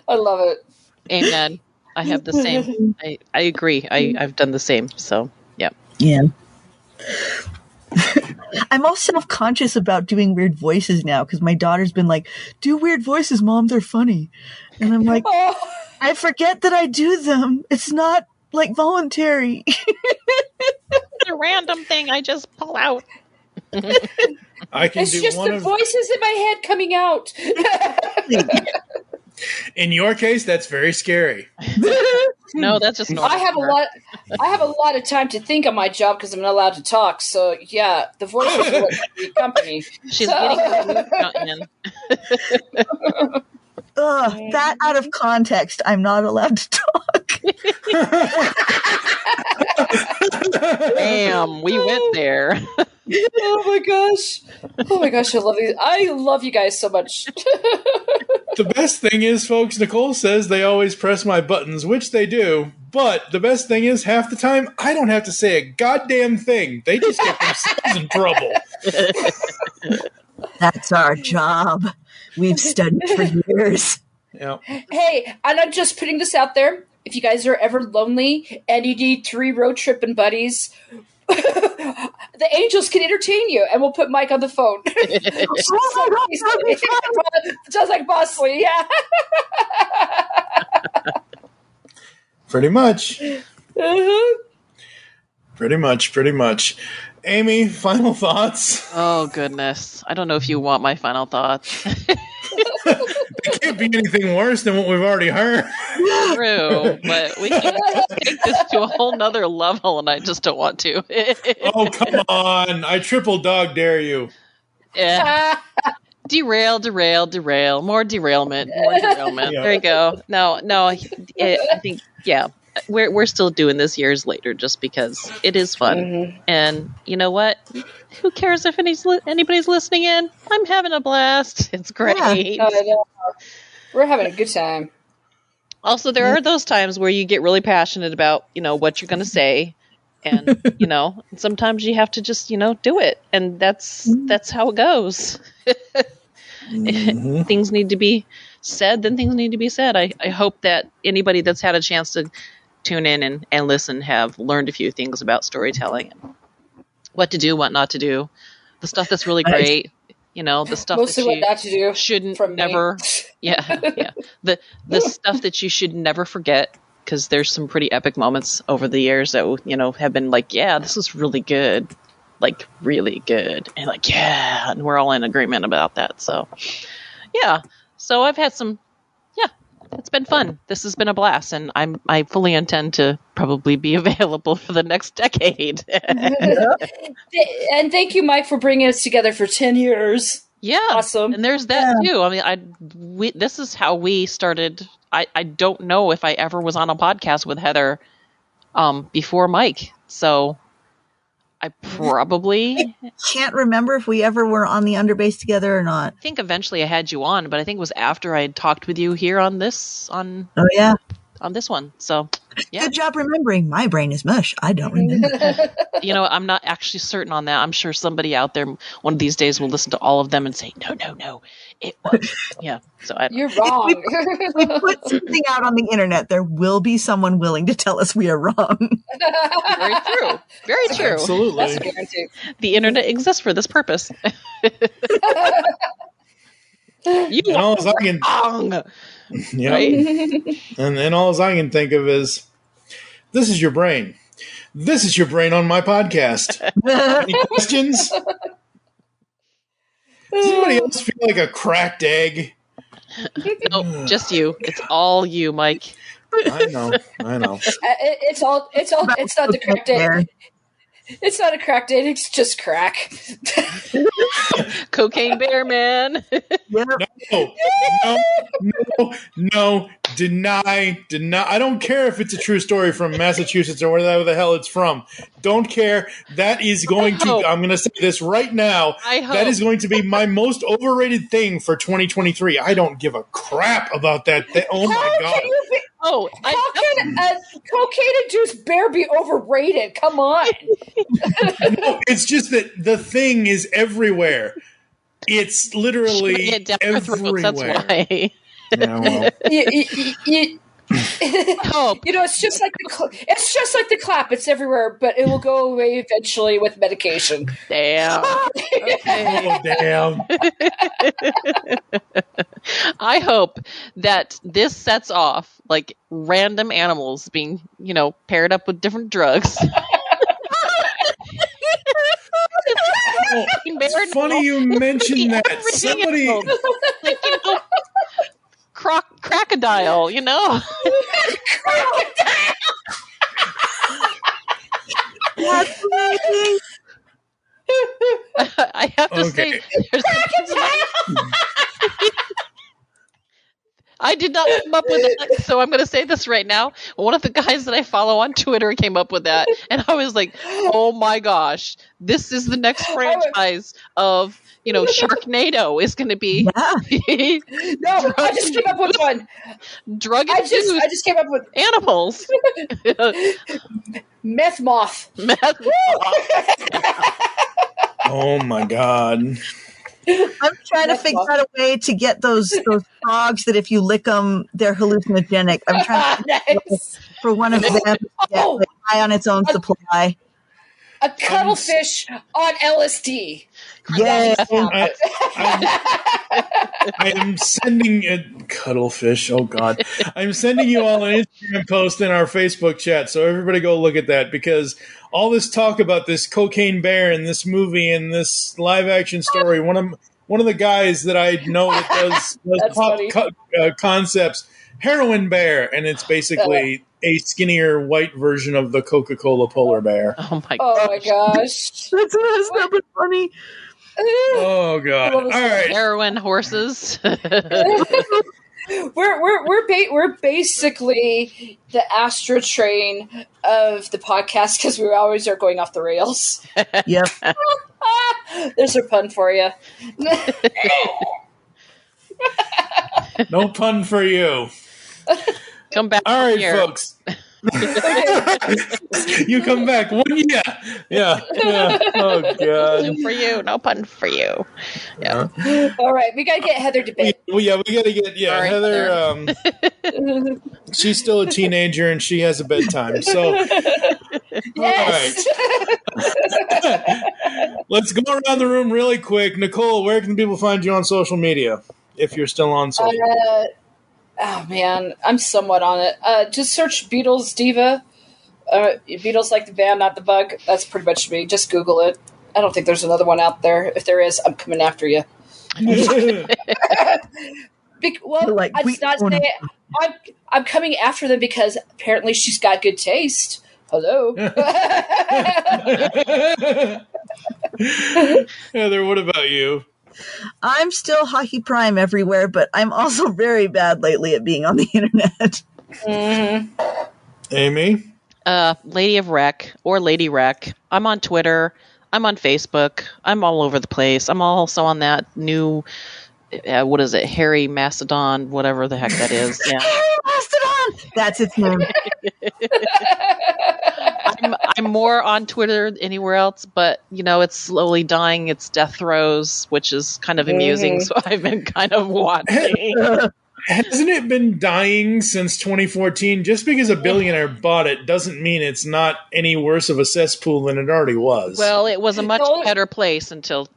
I love it. Amen. I have the same. I agree. I've done the same. So, yeah. Yeah. I'm all self-conscious about doing weird voices now because my daughter's been like, do weird voices, Mom. They're funny. And I'm like, I forget that I do them. It's not like voluntary. It's a random thing I just pull out. I can it's do just one the of voices in my head coming out. In your case, that's very scary. No, that's just normal. I have a lot of time to think on my job because I'm not allowed to talk. So yeah, the voices will be company. She's getting her mood in. That out of context, I'm not allowed to talk. Damn, we went there. Oh my gosh, I love these. I love you guys so much. The best thing is, folks, Nicole says they always press my buttons, which they do. But the best thing is, half the time, I don't have to say a goddamn thing. They just get themselves in trouble. That's our job. We've studied for years. Yeah. Hey, and I'm just putting this out there. If you guys are ever lonely and you need 3 road tripping buddies, the angels can entertain you, and we'll put Mike on the phone. Sounds like Bosley, yeah. Pretty much. Pretty much. Amy, final thoughts? Oh, goodness. I don't know if you want my final thoughts. It can't be anything worse than what we've already heard. True, but we can take this to a whole nother level, and I just don't want to. Oh, come on. I triple dog dare you. Yeah. Derail. More derailment. Yeah. There you go. No. I think, yeah. We're still doing this years later just because it is fun. Mm-hmm. And you know what? Who cares if anybody's listening in? I'm having a blast. It's great. Yeah. We're having a good time. Also, there are those times where you get really passionate about, what you're going to say. And, sometimes you have to just, do it. And that's how it goes. Mm-hmm. Things need to be said, then things need to be said. I hope that anybody that's had a chance to tune in and listen have learned a few things about storytelling and what to do, what not to do, the stuff that's really great, the stuff mostly that you what not to do shouldn't never, the stuff that you should never forget, because there's some pretty epic moments over the years that have been like, yeah, this is really good, like really good, and like, yeah, and we're all in agreement about that. So yeah. So I've had it's been fun. This has been a blast, and I fully intend to probably be available for the next decade. And thank you, Mike, for bringing us together for 10 years. Yeah. Awesome. And there's that too. I mean, this is how we started. I don't know if I ever was on a podcast with Heather before Mike. So I probably can't remember if we ever were on the Underbase together or not. I think eventually I had you on, but I think it was after I had talked with you here on this on this one. So yeah. Good job remembering. My brain is mush. I don't remember. I'm not actually certain on that. I'm sure somebody out there one of these days will listen to all of them and say, no, it was. Yeah. So you're wrong. If we put something out on the internet, there will be someone willing to tell us we are wrong. Very true. Very true. Absolutely. That's a guarantee. The internet exists for this purpose. You are wrong. Yeah. Right? And then all I can think of is, this is your brain. This is your brain on my podcast. Any questions? Does anybody else feel like a cracked egg? No, just you. It's all you, Mike. I know. It's not the cracked egg. It's not a cracked egg. It's just crack. Cocaine bear, man. No. Deny. I don't care if it's a true story from Massachusetts or wherever the hell it's from. Don't care. That is going to, I'm going to say this right now. That is going to be my most overrated thing for 2023. I don't give a crap about that thing. Oh my God. How can a cocaine-induced bear be overrated? Come on. No, it's just that the thing is everywhere. It's literally everywhere. That's why. Yeah, well. It's just like the clap. It's everywhere, but it will go away eventually with medication. Damn. Oh, damn. I hope that this sets off like random animals being, paired up with different drugs. It's funny you mentioned that. Somebody. Crocodile, That's amazing. I have to say, I did not come up with that, so I'm going to say this right now. One of the guys that I follow on Twitter came up with that, and I was like, "Oh my gosh, this is the next franchise of Sharknado is going to be." Yeah. No, I just came up with one. Drug I just came up with animals. Meth moth. Meth moth. Oh my God. I'm trying to figure out a way to get those frogs that if you lick them, they're hallucinogenic. I'm trying to for one of them to get high on its own supply. A cuttlefish on LSD. Yeah. I am sending a cuttlefish. Oh God. I'm sending you all an Instagram post in our Facebook chat. So everybody go look at that, because all this talk about this cocaine bear and this movie and this live action story, one of the guys that I know that does pop concepts, heroin bear, and it's basically a skinnier white version of the Coca-Cola polar bear. Oh my That's gosh. not been funny. Oh God. All right. Heroin horses. We're basically the Astro Train of the podcast, because we always are going off the rails. Yep. There's a pun for you. No pun for you. Come back. All right, here. folks. You come back. Yeah. Oh God. No for you. No pun for you. Yeah. All right, we gotta get Heather to bed. We gotta get Sorry, Heather. She's still a teenager and she has a bedtime. So, Yes. all right. Let's go around the room really quick. Nicole, where can people find you on social media if you're still on social media? Oh man, I'm somewhat on it. Just search Beatles Diva. Beatles like the band, not the bug. That's pretty much me. Just Google it. I don't think there's another one out there. If there is, I'm coming after you. I'm coming after them because apparently she's got good taste. Hello. Heather, what about you? I'm still Hockey Prime everywhere, but I'm also very bad lately at being on the internet. Mm-hmm. Amy? Lady of Rec or Lady Rec. I'm on Twitter. I'm on Facebook. I'm all over the place. I'm also on that new, what is it, Harry Mastodon, whatever the heck that is. Yeah. Harry Mastodon! That's its name. I'm more on Twitter than anywhere else, but, it's slowly dying its death throes, which is kind of amusing, so I've been kind of watching. Hasn't it been dying since 2014? Just because a billionaire bought it doesn't mean it's not any worse of a cesspool than it already was. Well, it was a much better place until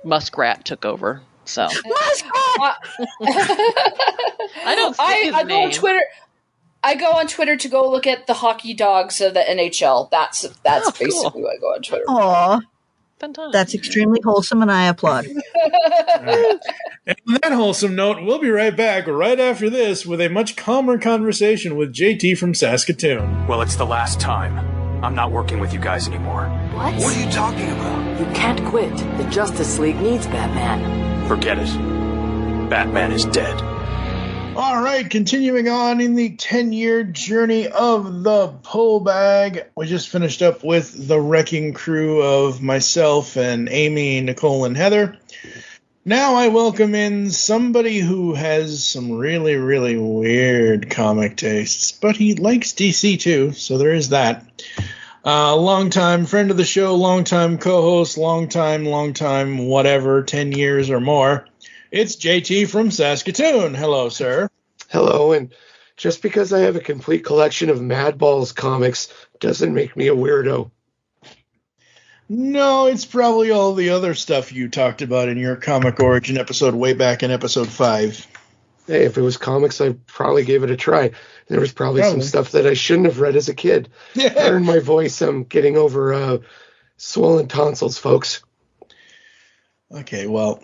Muskrat took over. So Muskrat! I don't see his I name. go on Twitter. I go on Twitter to go look at the hockey dogs of the NHL. That's basically cool. what I go on Twitter. Aw. Fantastic. That's extremely wholesome, and I applaud. And on that wholesome note, we'll be right back right after this with a much calmer conversation with JT from Saskatoon. Well, it's the last time. I'm not working with you guys anymore. What? What are you talking about? You can't quit. The Justice League needs Batman. Forget it. Batman is dead. All right, continuing on in the 10-year journey of the pull bag. We just finished up with the wrecking crew of myself and Amy, Nicole, and Heather. Now I welcome in somebody who has some really, really weird comic tastes, but he likes DC too, so there is that. Longtime friend of the show, longtime co-host, longtime, whatever, 10 years or more. It's JT from Saskatoon. Hello, sir. Hello, and just because I have a complete collection of Madballs comics doesn't make me a weirdo. No, it's probably all the other stuff you talked about in your comic origin episode way back in episode 5. Hey, if it was comics, I probably gave it a try. There was probably some stuff that I shouldn't have read as a kid. Yeah. Earned my voice. I'm getting over swollen tonsils, folks. Okay, well,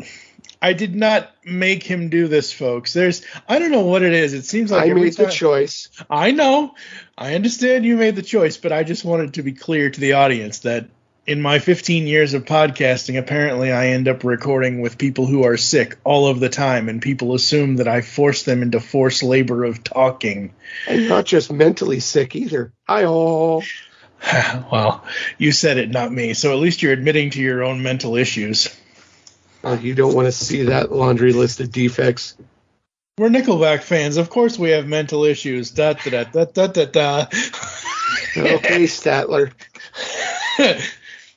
I did not make him do this, folks. I don't know what it is. It seems like I made the choice. I know. I understand you made the choice, but I just wanted to be clear to the audience that in my 15 years of podcasting, apparently I end up recording with people who are sick all of the time, and people assume that I force them into forced labor of talking. And not just mentally sick either. Hi-oh. Well, you said it, not me. So at least you're admitting to your own mental issues. Well, you don't want to see that laundry list of defects. We're Nickelback fans. Of course we have mental issues. Da da da da da da. Okay, Statler.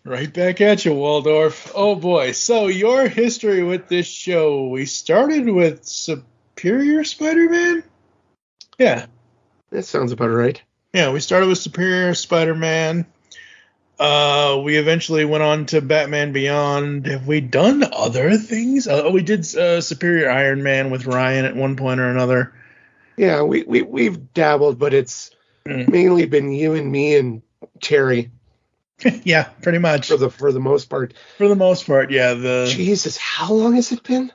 Right back at you, Waldorf. Oh boy. So your history with this show. We started with Superior Spider-Man? Yeah. That sounds about right. Yeah, we started with Superior Spider-Man. We eventually went on to Batman Beyond. Have we done other things? We did Superior Iron Man with Ryan at one point or another. Yeah, we've dabbled, but it's mainly been you and me and Terry. Yeah, pretty much. For the most part. For the most part, yeah. Jesus, how long has it been?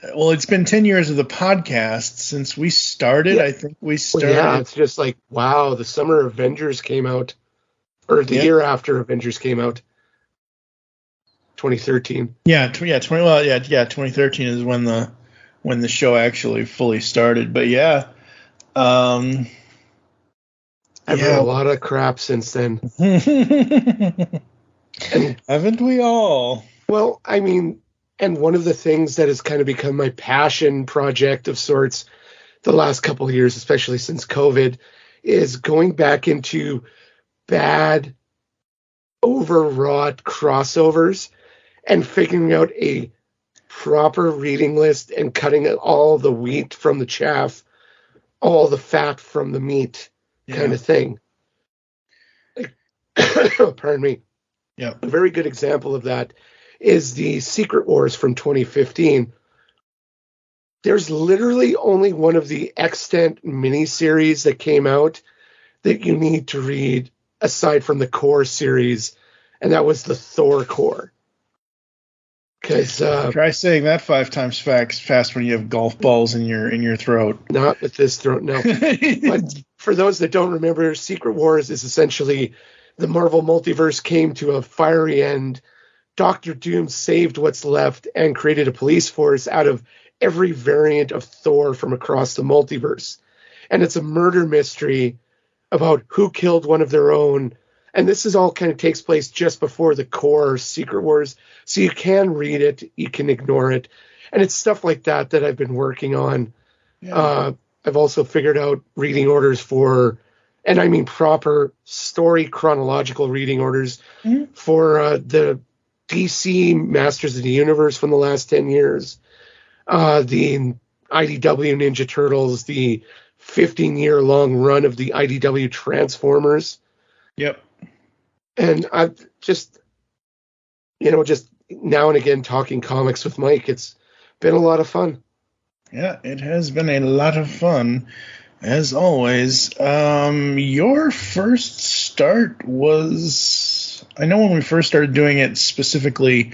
Well, it's been 10 years of the podcast since we started. Yeah. I think we started. Well, yeah, it's just like, wow, the summer Avengers came out. Or the year after Avengers came out. 2013. 2013 is when the show actually fully started. But yeah. I've heard a lot of crap since then. And, haven't we all? Well, I mean, and one of the things that has kind of become my passion project of sorts the last couple of years, especially since COVID, is going back into bad, overwrought crossovers and figuring out a proper reading list and cutting all the wheat from the chaff, all the fat from the meat kind of thing. Pardon me. Yeah. A very good example of that is the Secret Wars from 2015. There's literally only one of the extant miniseries that came out that you need to read aside from the core series, and that was the Thor core. Because try saying that 5 times fast when you have golf balls in your throat. Not with this throat, no. But for those that don't remember, Secret Wars is essentially the Marvel multiverse came to a fiery end. Doctor Doom saved what's left and created a police force out of every variant of Thor from across the multiverse. And it's a murder mystery about who killed one of their own. And this is all kind of takes place just before the core Secret Wars. So you can read it, you can ignore it. And it's stuff like that I've been working on. Yeah. I've also figured out reading orders for, and I mean proper story chronological reading orders for the DC Masters of the Universe from the last 10 years, the IDW Ninja Turtles, the 15-year-long run of the IDW Transformers. Yep. And I've just now and again talking comics with Mike. It's been a lot of fun. Yeah, it has been a lot of fun, as always. Your first start was, I know when we first started doing it specifically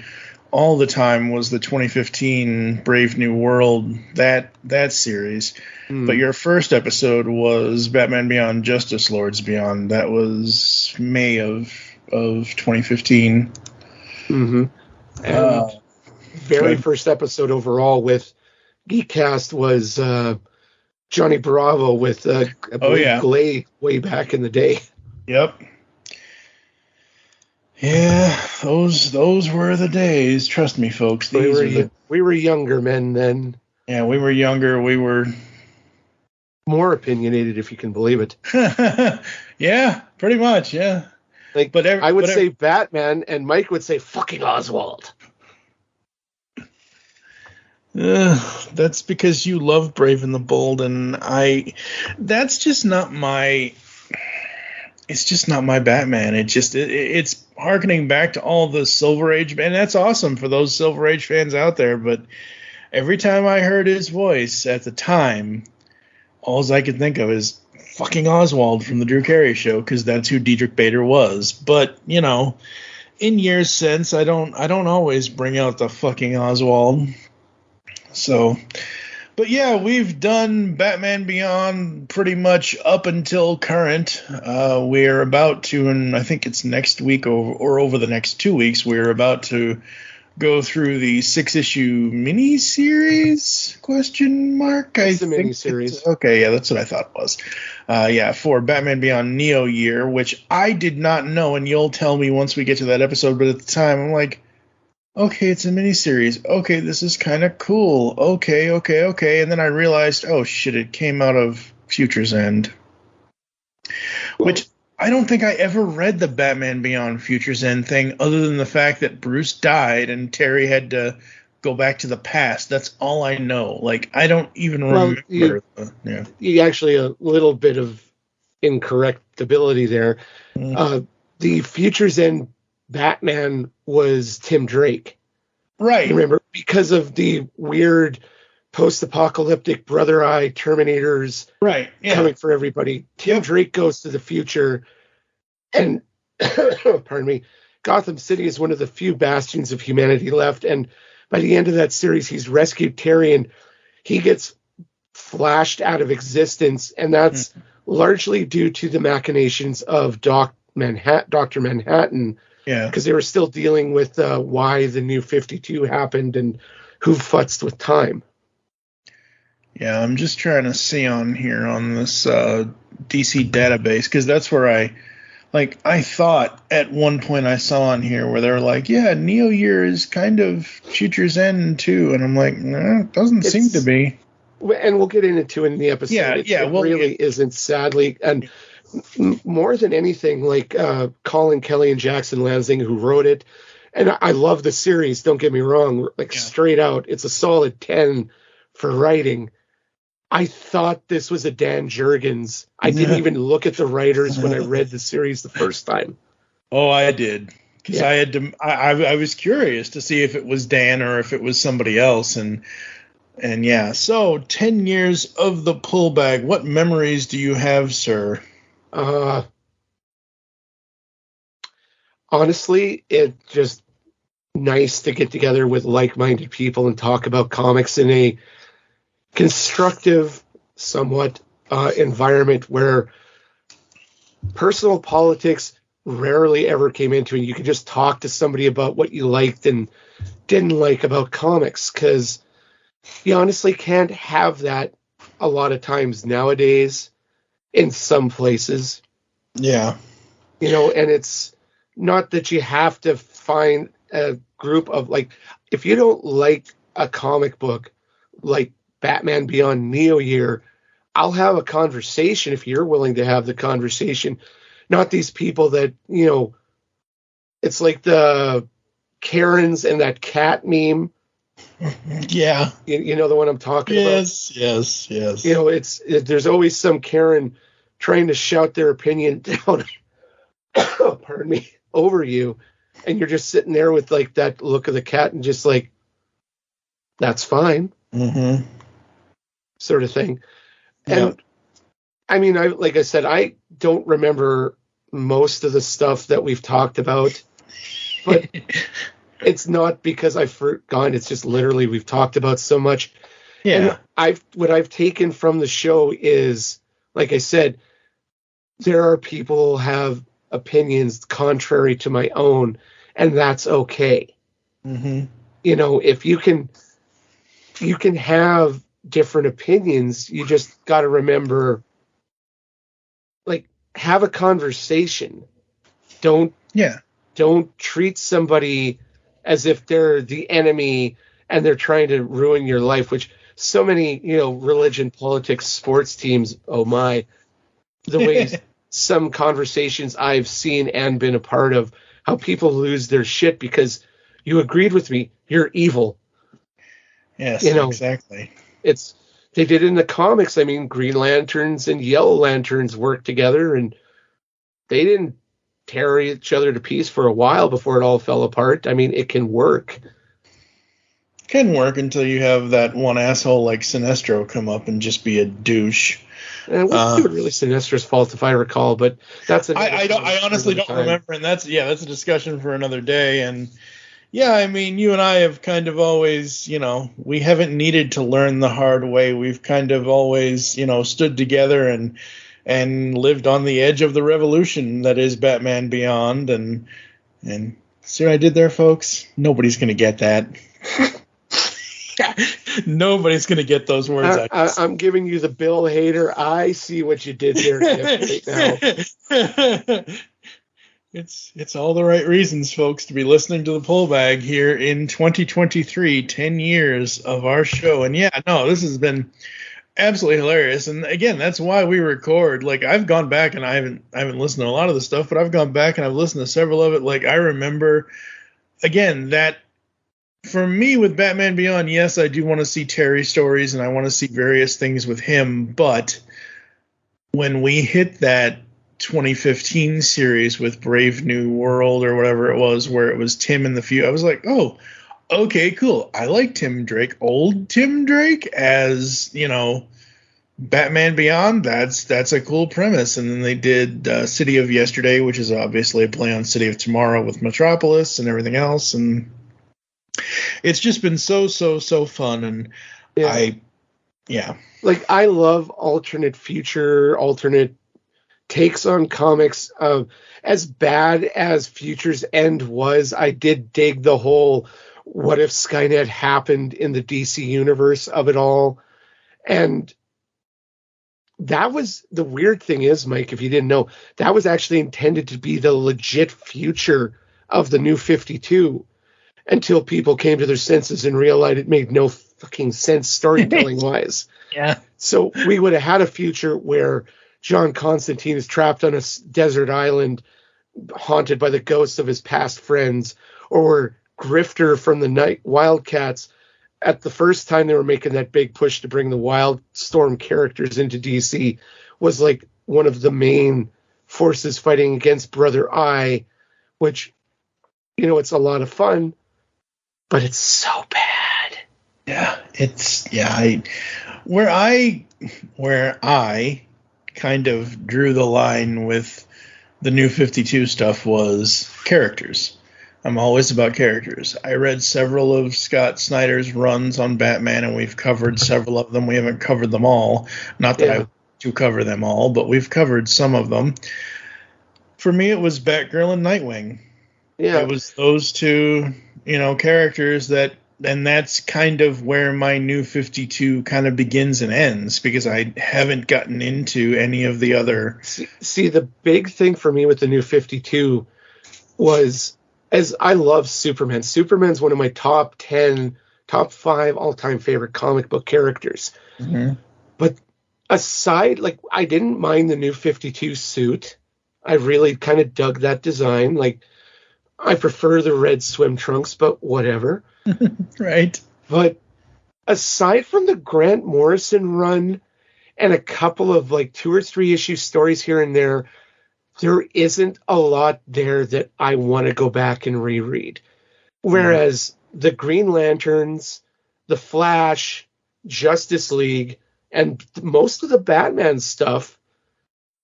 all the time, was the 2015 Brave New World, that series. But your first episode was Batman Beyond, Justice Lords Beyond. That was May of 2015. Mm-hmm. And very first episode overall with Geekcast was Johnny Bravo with Glay way back in the day. Yep. Yeah, those were the days. Trust me, folks. We were younger men then. Yeah, we were younger. We were more opinionated, if you can believe it. Yeah, pretty much. Yeah. I would say Batman, and Mike would say fucking Oswald. That's because you love Brave and the Bold, and that's just not my. It's just not my Batman. It's harkening back to all the Silver Age, and that's awesome for those Silver Age fans out there. But every time I heard his voice at the time, all I could think of is fucking Oswald from the Drew Carey Show, because that's who Diedrich Bader was. But in years since, I don't always bring out the fucking Oswald. So, But yeah, we've done Batman Beyond pretty much up until current. We're about to, and I think it's next week or over the next 2 weeks, we're about to go through the 6-issue miniseries? Question mark. It's the miniseries. Okay, yeah, that's what I thought it was. For Batman Beyond Neo Year, which I did not know, and you'll tell me once we get to that episode. But at the time, I'm like, okay, it's a miniseries. Okay, this is kind of cool. Okay. And then I realized, oh shit, it came out of Future's End. Which I don't think I ever read the Batman Beyond Future's End thing, other than the fact that Bruce died and Terry had to go back to the past. That's all I know. Like, I don't even remember. You actually a little bit of incorrectability there. The Future's End Batman was Tim Drake. Right. Remember, because of the weird post-apocalyptic Brother Eye Terminators coming for everybody. Tim Drake goes to the future, and pardon me, Gotham City is one of the few bastions of humanity left, and by the end of that series, he's rescued Terry, and he gets flashed out of existence, and that's largely due to the machinations of Dr. Manhattan. Yeah, because they were still dealing with why the New 52 happened and who futzed with time. Yeah, I'm just trying to see on here on this DC database, because that's where I thought at one point I saw on here where they were like, yeah, Neo Year is kind of Future's End too, and I'm like, no, it doesn't seem to be. And we'll get into it in the episode. It really isn't, sadly, and more than anything, like Colin Kelly and Jackson Lansing, who wrote it, and I love the series, don't get me wrong, straight out, it's a solid 10 for writing. I thought this was a Dan Jurgens. I didn't even look at the writers when I read the series the first time. Oh, I did, because I had to. I was curious to see if it was Dan or if it was somebody else, and yeah. So 10 years of the pull bag. What memories do you have, sir? Honestly, it's just nice to get together with like-minded people and talk about comics in a constructive, somewhat environment where personal politics rarely ever came into it. You could just talk to somebody about what you liked and didn't like about comics, because you honestly can't have that a lot of times nowadays in some places. Yeah. And it's not that you have to find a group of, like, if you don't like a comic book like Batman Beyond Neo Year, I'll have a conversation if you're willing to have the conversation. Not these people that, it's like the Karens and that cat meme. Yeah. You know the one I'm talking about? Yes. There's always some Karen trying to shout their opinion down, pardon me, over you, and you're just sitting there with like that look of the cat and just like, that's fine, sort of thing. And I mean, like I said, I don't remember most of the stuff that we've talked about, but it's not because I've forgotten. It's just literally we've talked about so much. Yeah. And what I've taken from the show is, like I said, there are people who have opinions contrary to my own, and that's okay. If you can have different opinions, you just got to remember, like, have a conversation. Don't treat somebody as if they're the enemy and they're trying to ruin your life, which so many, religion, politics, sports teams, oh my, the way some conversations I've seen and been a part of, how people lose their shit because you agreed with me, you're evil. Yes, exactly. They did in the comics. I mean, Green Lanterns and Yellow Lanterns worked together, and they didn't tear each other to pieces for a while before it all fell apart. I mean, it can work. It can work until you have that one asshole like Sinestro come up and just be a douche. And what's really Sinestro's fault, if I recall, but that's I honestly don't remember, and that's a discussion for another day. And Yeah, I mean, you and I have kind of always, we haven't needed to learn the hard way. We've kind of always, stood together and lived on the edge of the revolution that is Batman Beyond. And see what I did there, folks? Nobody's going to get that. Nobody's going to get those words. I'm giving you the Bill Hader. I see what you did there right now. It's all the right reasons, folks, to be listening to the Pull Bag here in 2023, 10 years of our show. And yeah, no, this has been absolutely hilarious. And again, that's why we record. Like, I've gone back and I haven't listened to a lot of the stuff, but I've gone back and I've listened to several of it. Like, I remember, again, that for me with Batman Beyond, yes, I do want to see Terry stories and I want to see various things with him. But when we hit that 2015 series with Brave New World or whatever it was, where it was Tim in the future, I was like, oh, okay, cool. I like Tim Drake, old Tim Drake as, Batman Beyond. That's a cool premise. And then they did City of Yesterday, which is obviously a play on City of Tomorrow with Metropolis and everything else. And it's just been so fun. And like, I love alternate takes on comics. As bad as Future's End was, I did dig the whole what if Skynet happened in the DC universe of it all. And that was the weird thing is, Mike, if you didn't know, that was actually intended to be the legit future of the New 52 until people came to their senses and realized it made no fucking sense storytelling wise. Yeah. So we would have had a future where John Constantine is trapped on a desert island haunted by the ghosts of his past friends, or Grifter from the Night Wildcats, at the first time they were making that big push to bring the Wildstorm characters into DC, was like one of the main forces fighting against Brother Eye, which, it's a lot of fun, but it's so bad. Yeah, where I kind of drew the line with the New 52 stuff was characters. I'm always about characters. I read several of Scott Snyder's runs on Batman, and we've covered several of them. We haven't covered them all. Not that I want to cover them all, but we've covered some of them. For me, it was Batgirl and Nightwing. Yeah. It was those two, characters and that's kind of where my New 52 kind of begins and ends, because I haven't gotten into any of the other. See, the big thing for me with the New 52 was, as I love Superman. Superman's one of my top 5 all-time favorite comic book characters. Mm-hmm. But aside, like, I didn't mind the New 52 suit. I really kind of dug that design. Like, I prefer the red swim trunks, but whatever. Right. But aside from the Grant Morrison run and a couple of like 2 or 3 issue stories here and there isn't a lot there that I want to go back and reread. Whereas the Green Lanterns, the Flash, Justice League, and most of the Batman stuff,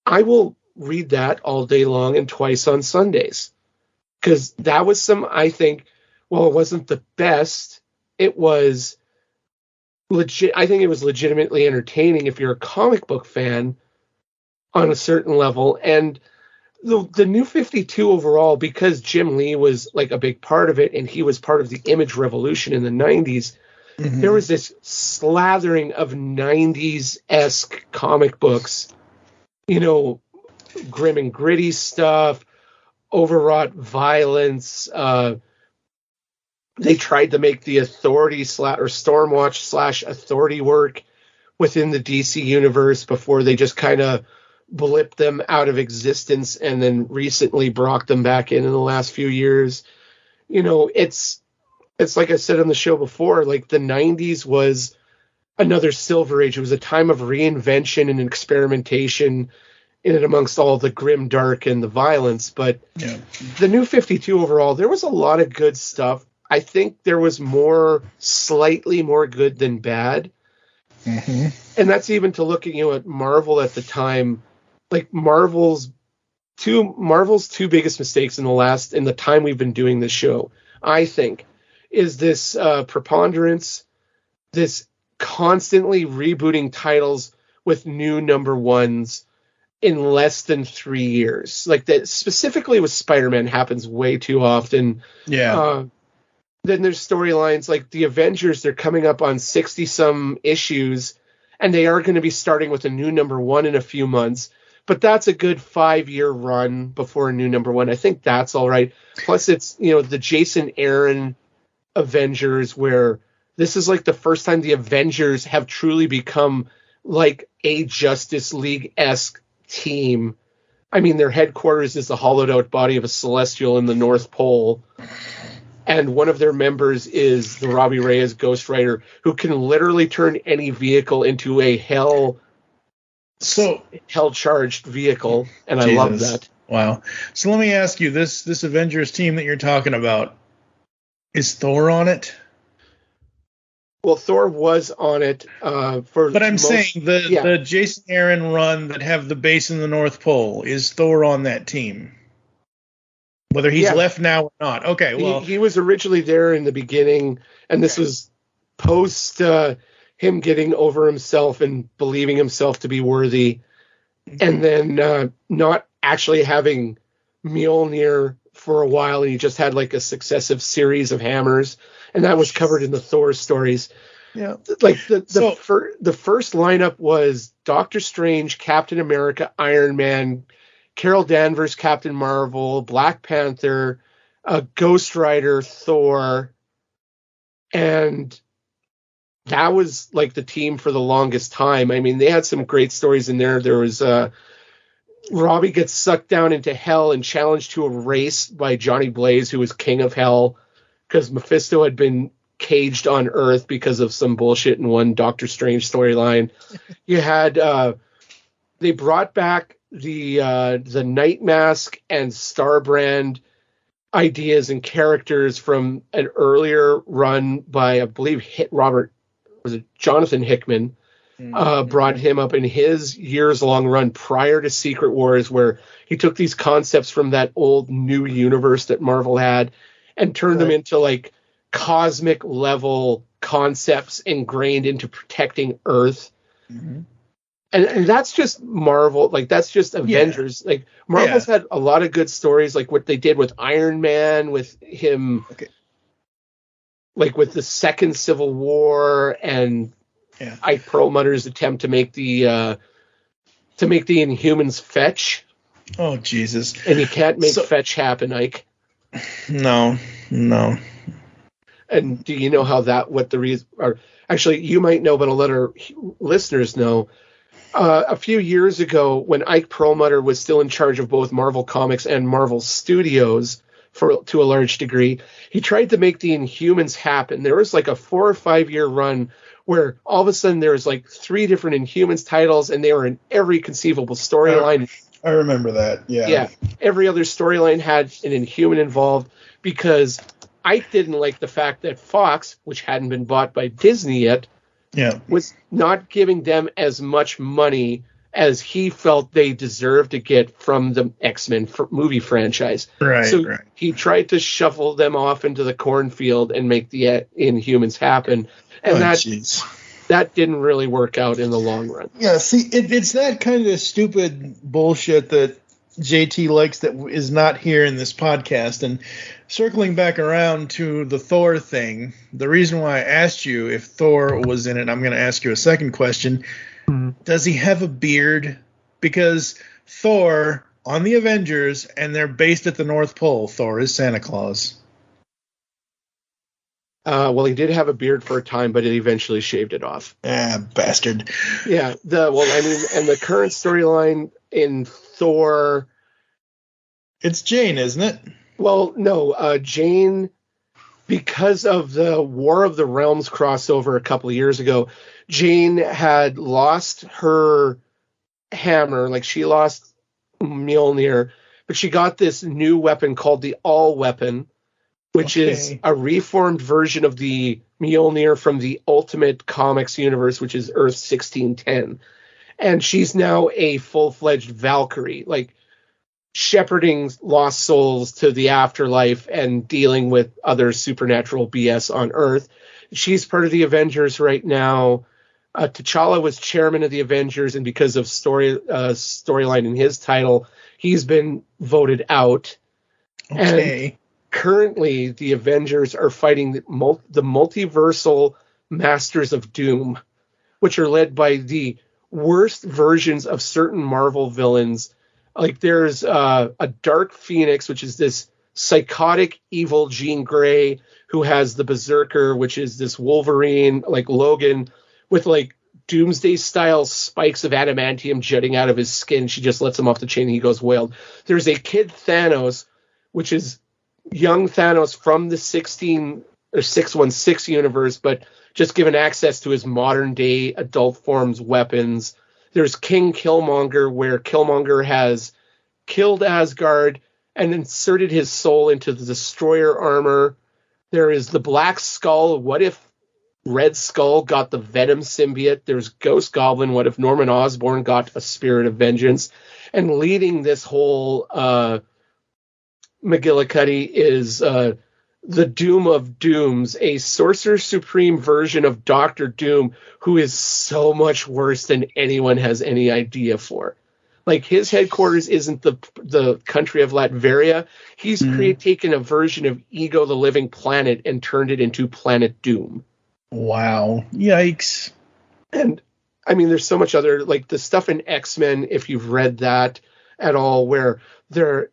I will read that all day long and twice on Sundays. Because that was I think, well, it wasn't the best. It was legit. I think it was legitimately entertaining if you're a comic book fan on a certain level. And the New 52 overall, because Jim Lee was like a big part of it, and he was part of the Image Revolution in the 90s, there was this slathering of 90s-esque comic books, grim and gritty stuff, overwrought violence. They tried to make the Authority or Stormwatch / Authority work within the DC universe before they just kind of blipped them out of existence and then recently brought them back in the last few years. It's like I said on the show before, like the 90s was another silver age. It was a time of reinvention and experimentation in and amongst all the grim, dark, and the violence. But the New 52 overall, there was a lot of good stuff. I think there was slightly more good than bad. Mm-hmm. And that's even to look at Marvel at the time. Like Marvel's two biggest mistakes in the time we've been doing this show. I think, is this preponderance, this constantly rebooting titles with new number ones in less than 3 years. Like that specifically with Spider-Man happens way too often. Yeah. Then there's storylines like the Avengers, they're coming up on 60 some issues, and they are going to be starting with a new number one in a few months. But that's a good 5-year run before a new number one. I think that's all right. Plus it's, the Jason Aaron Avengers, where this is like the first time the Avengers have truly become like a Justice League-esque team. I mean, their headquarters is the hollowed out body of a celestial in the North Pole. And one of their members is the Robbie Reyes Ghost Rider, who can literally turn any vehicle into a hell-charged vehicle. And Jesus. I love that. Wow. So let me ask you, this Avengers team that you're talking about, is Thor on it? Well, Thor was on it But I'm saying the Jason Aaron run that have the base in the North Pole, is Thor on that team? Whether he's left now or not. Okay, well. He was originally there in the beginning, and this was post him getting over himself and believing himself to be worthy, and then not actually having Mjolnir for a while, and he just had like a successive series of hammers, and that was covered in the Thor stories. Yeah, like the first lineup was Doctor Strange, Captain America, Iron Man, Carol Danvers, Captain Marvel, Black Panther, Ghost Rider, Thor, and that was like the team for the longest time. I mean, they had some great stories in there. There was Robbie gets sucked down into hell and challenged to a race by Johnny Blaze, who was king of hell, because Mephisto had been caged on Earth because of some bullshit in one Doctor Strange storyline. You had they brought back the Night Mask and Starbrand ideas and characters from an earlier run by, I believe, Jonathan Hickman. Brought him up in his years-long run prior to Secret Wars, where he took these concepts from that old new universe that Marvel had and turned them into like cosmic level concepts ingrained into protecting Earth. Mm-hmm. And that's just Marvel, like that's just Avengers. Like Marvel's had a lot of good stories, like what they did with Iron Man, with him, like with the Second Civil War, and Ike Perlmutter's attempt to make the Inhumans fetch. Oh Jesus! And you can't make fetch happen, Ike. No. And do you know what the reason? Or actually, you might know, but I'll let our listeners know. A few years ago, when Ike Perlmutter was still in charge of both Marvel Comics and Marvel Studios, to a large degree, he tried to make the Inhumans happen. There was like a 4 or 5 year run where all of a sudden there was like 3 different Inhumans titles, and they were in every conceivable storyline. I remember that. Yeah. Every other storyline had an Inhuman involved, because Ike didn't like the fact that Fox, which hadn't been bought by Disney yet, was not giving them as much money as he felt they deserved to get from the X-Men movie franchise. So he tried to shuffle them off into the cornfield and make the Inhumans happen. And that didn't really work out in the long run. Yeah, see, it's that kind of stupid bullshit that JT likes that is not here in this podcast. And circling back around to the Thor thing, the reason why I asked you if Thor was in it, I'm going to ask you a second question. Does he have a beard? Because Thor on the Avengers, and they're based at the North Pole, Thor is Santa Claus. Well, he did have a beard for a time, but he eventually shaved it off. Bastard. Yeah. And the current storyline in Thor, it's Jane, isn't it? Well, no, Jane, because of the War of the Realms crossover a couple of years ago, Jane had lost her hammer, like she lost Mjolnir, but she got this new weapon called the All Weapon, which is a reformed version of the Mjolnir from the Ultimate Comics universe, which is Earth 1610. And she's now a full-fledged Valkyrie. Like, shepherding lost souls to the afterlife and dealing with other supernatural BS on Earth. She's part of the Avengers right now. T'Challa was chairman of the Avengers, and because of storyline in his title, he's been voted out. Okay. And currently, the Avengers are fighting the multiversal Masters of Doom, which are led by the worst versions of certain Marvel villains. Like there's a Dark Phoenix, which is this psychotic, evil Jean Grey, who has the Berserker, which is this Wolverine, like Logan, with like Doomsday-style spikes of adamantium jutting out of his skin. She just lets him off the chain and he goes wild. There's a Kid Thanos, which is young Thanos from the 616 universe, but just given access to his modern-day adult form's weapons. There's King Killmonger, where Killmonger has killed Asgard and inserted his soul into the Destroyer armor. There is the Black Skull. What if Red Skull got the Venom symbiote? There's Ghost Goblin. What if Norman Osborn got a Spirit of Vengeance? And leading this whole McGillicuddy is the Doom of Dooms, a Sorcerer Supreme version of Doctor Doom, who is so much worse than anyone has any idea for. Like, his headquarters isn't the country of Latveria. He's taken a version of Ego the Living Planet and turned it into Planet Doom. Wow. Yikes. And, I mean, there's so much other, like, the stuff in X-Men, if you've read that at all, where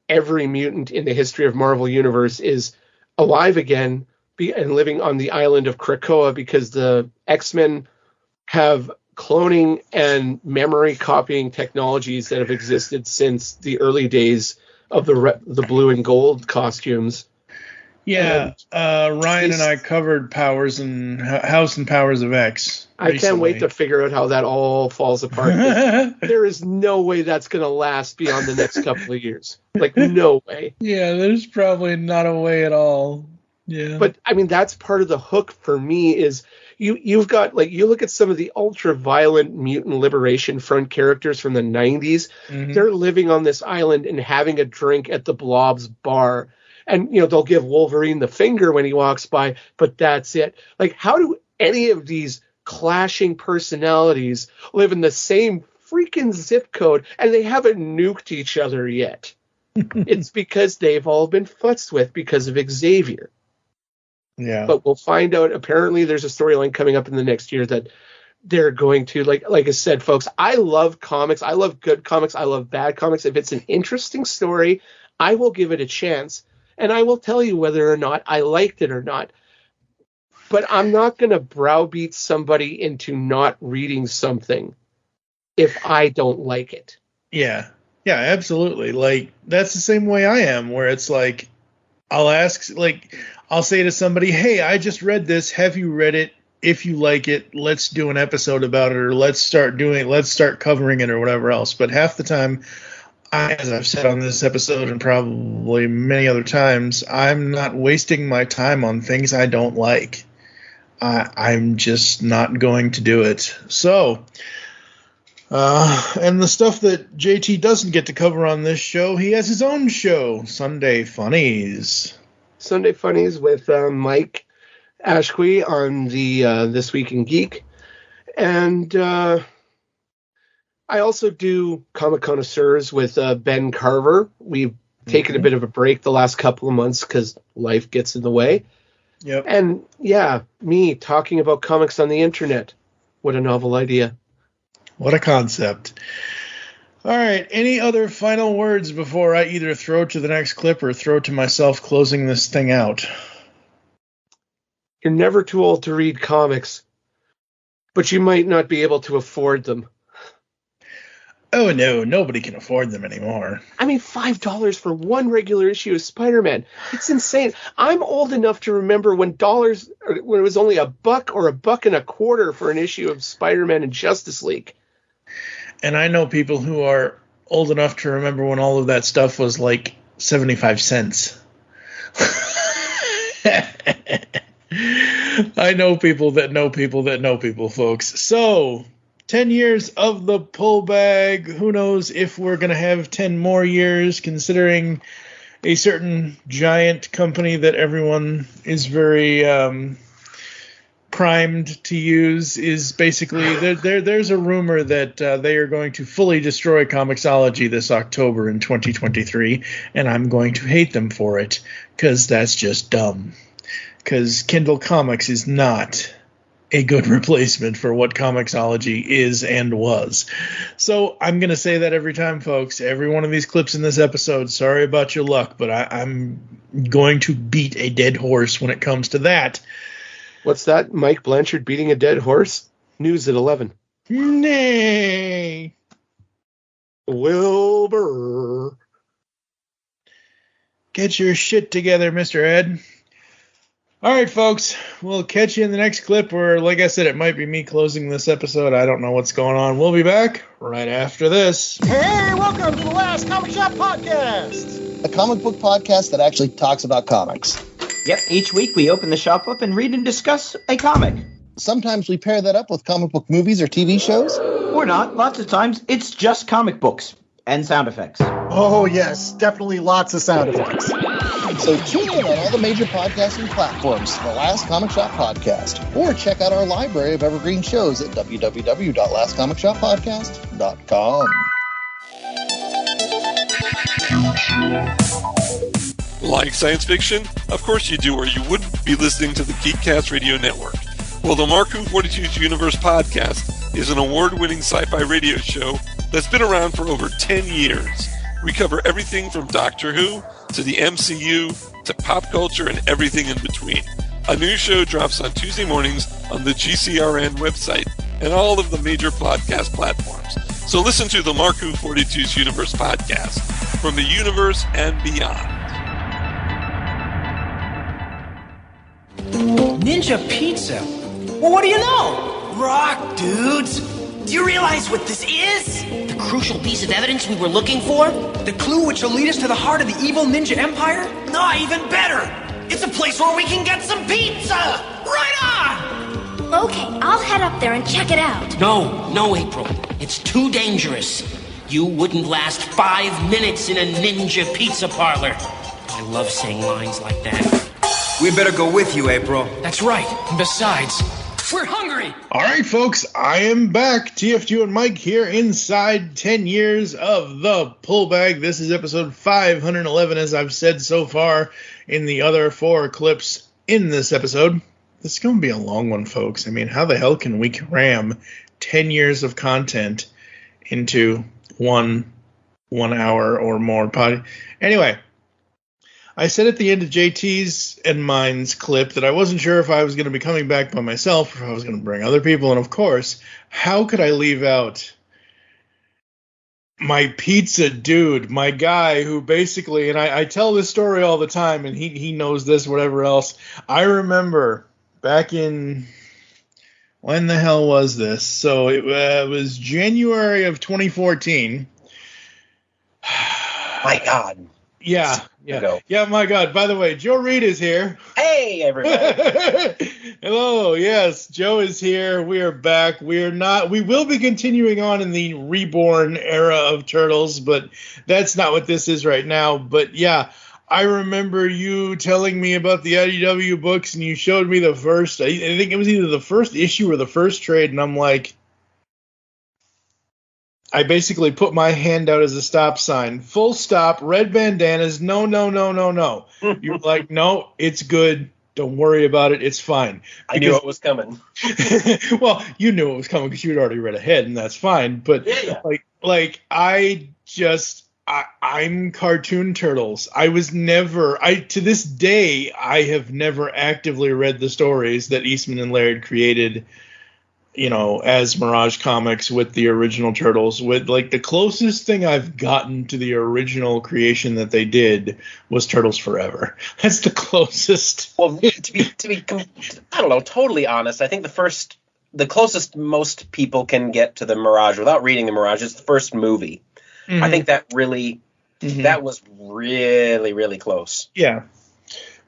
every mutant in the history of Marvel Universe is alive again and living on the island of Krakoa, because the X-Men have cloning and memory copying technologies that have existed since the early days of the blue and gold costumes. Yeah, Ryan and I covered Powers and House and Powers of X recently. I can't wait to figure out how that all falls apart. There is no way that's going to last beyond the next couple of years. Like, no way. Yeah, there's probably not a way at all. Yeah. But, I mean, that's part of the hook for me is you've got, like, you look at some of the ultra-violent Mutant Liberation Front characters from the 90s. Mm-hmm. They're living on this island and having a drink at the Blob's bar. And, you know, they'll give Wolverine the finger when he walks by, but that's it. Like, how do any of these clashing personalities live in the same freaking zip code and they haven't nuked each other yet? It's because they've all been futzed with because of Xavier. Yeah. But we'll find out. Apparently, there's a storyline coming up in the next year that they're going to, like I said, folks, I love comics. I love good comics. I love bad comics. If it's an interesting story, I will give it a chance. And I will tell you whether or not I liked it or not. But I'm not going to browbeat somebody into not reading something if I don't like it. Yeah. Yeah, absolutely. Like, that's the same way I am, where it's like, I'll say to somebody, hey, I just read this. Have you read it? If you like it, let's do an episode about it, or let's start covering it or whatever else. But half the time, as I've said on this episode and probably many other times, I'm not wasting my time on things I don't like. I'm just not going to do it. So, and the stuff that JT doesn't get to cover on this show, he has his own show, Sunday Funnies. Sunday Funnies with Mike Ashqui on the This Week in Geek. And I also do Comic Connoisseurs with Ben Carver. We've taken a bit of a break the last couple of months because life gets in the way. Yep. And yeah, me talking about comics on the internet. What a novel idea. What a concept. All right. Any other final words before I either throw to the next clip or throw to myself closing this thing out? You're never too old to read comics, but you might not be able to afford them. Oh, no, nobody can afford them anymore. I mean, $5 for one regular issue of Spider-Man. It's insane. I'm old enough to remember when it was only $1 or $1.25 for an issue of Spider-Man and Justice League. And I know people who are old enough to remember when all of that stuff was like 75 cents. I know people that know people that know people, folks. So, 10 years of the pull bag. Who knows if we're going to have 10 more years, considering a certain giant company that everyone is very primed to use is basically there's a rumor that they are going to fully destroy Comixology this October in 2023, and I'm going to hate them for it because that's just dumb. Because Kindle Comics is not a good replacement for what Comixology is and was. So I'm going to say that every time, folks. Every one of these clips in this episode, sorry about your luck, but I'm going to beat a dead horse when it comes to that. What's that? Mike Blanchard beating a dead horse? News at 11. Nay. Wilbur. Get your shit together, Mr. Ed. All right, folks, we'll catch you in the next clip where, like I said, it might be me closing this episode. I don't know what's going on. We'll be back right after this. Hey, welcome to the Last Comic Shop Podcast. A comic book podcast that actually talks about comics. Yep, each week we open the shop up and read and discuss a comic. Sometimes we pair that up with comic book movies or TV shows. Or not. Lots of times it's just comic books and sound effects. Oh, yes, definitely lots of sound effects. So tune in on all the major podcasting platforms for the Last Comic Shop Podcast. Or check out our library of evergreen shows at www.lastcomicshoppodcast.com. Like science fiction? Of course you do, or you wouldn't be listening to the Geekcast Radio Network. Well, the Marku 42's Universe Podcast is an award-winning sci-fi radio show that's been around for over 10 years. We cover everything from Doctor Who to the MCU to pop culture and everything in between. A new show drops on Tuesday mornings on the GCRN website and all of the major podcast platforms. So listen to the Marku 42's Universe Podcast from the universe and beyond. Ninja pizza? Well, what do you know? Rock, dudes. Do you realize what this is? The crucial piece of evidence we were looking for? The clue which will lead us to the heart of the evil ninja empire? No, even better. It's a place where we can get some pizza. Right on! Okay, I'll head up there and check it out. No, April. It's too dangerous. You wouldn't last 5 minutes in a ninja pizza parlor. I love saying lines like that. We better go with you, April. That's right. And besides, we're hungry. All right, folks, I am back. TFG and Mike here inside 10 years of the pull bag. This is episode 511, as I've said so far in the other 4 clips in this episode. This is going to be a long one, folks. I mean, how the hell can we cram 10 years of content into one hour or more pod? Anyway, I said at the end of JT's and mine's clip that I wasn't sure if I was going to be coming back by myself or if I was going to bring other people. And of course, how could I leave out my pizza dude, my guy who basically, and I tell this story all the time, and he knows this, whatever else. I remember back in, when the hell was this? So it was January of 2014. My God. Yeah, my God. By the way, Joe Reed is here. Hey, everybody. Hello, yes, Joe is here. We are back. We will be continuing on in the reborn era of Turtles, but that's not what this is right now. But yeah, I remember you telling me about the IDW books, and you showed me the first, I think it was either the first issue or the first trade, and I'm like, I basically put my hand out as a stop sign. Full stop, red bandanas, no. You're like, no, it's good. Don't worry about it. It's fine. I knew it was coming. Well, you knew it was coming because you'd already read ahead, and that's fine. But yeah. I'm Cartoon Turtles. To this day, I have never actively read the stories that Eastman and Laird created, as Mirage Comics with the original Turtles. With the closest thing I've gotten to the original creation that they did was Turtles Forever. That's the closest. Well, to be I don't know, totally honest, I think the closest most people can get to the Mirage without reading the Mirage is the first movie. Mm-hmm. I think that really, that was really, really close. Yeah.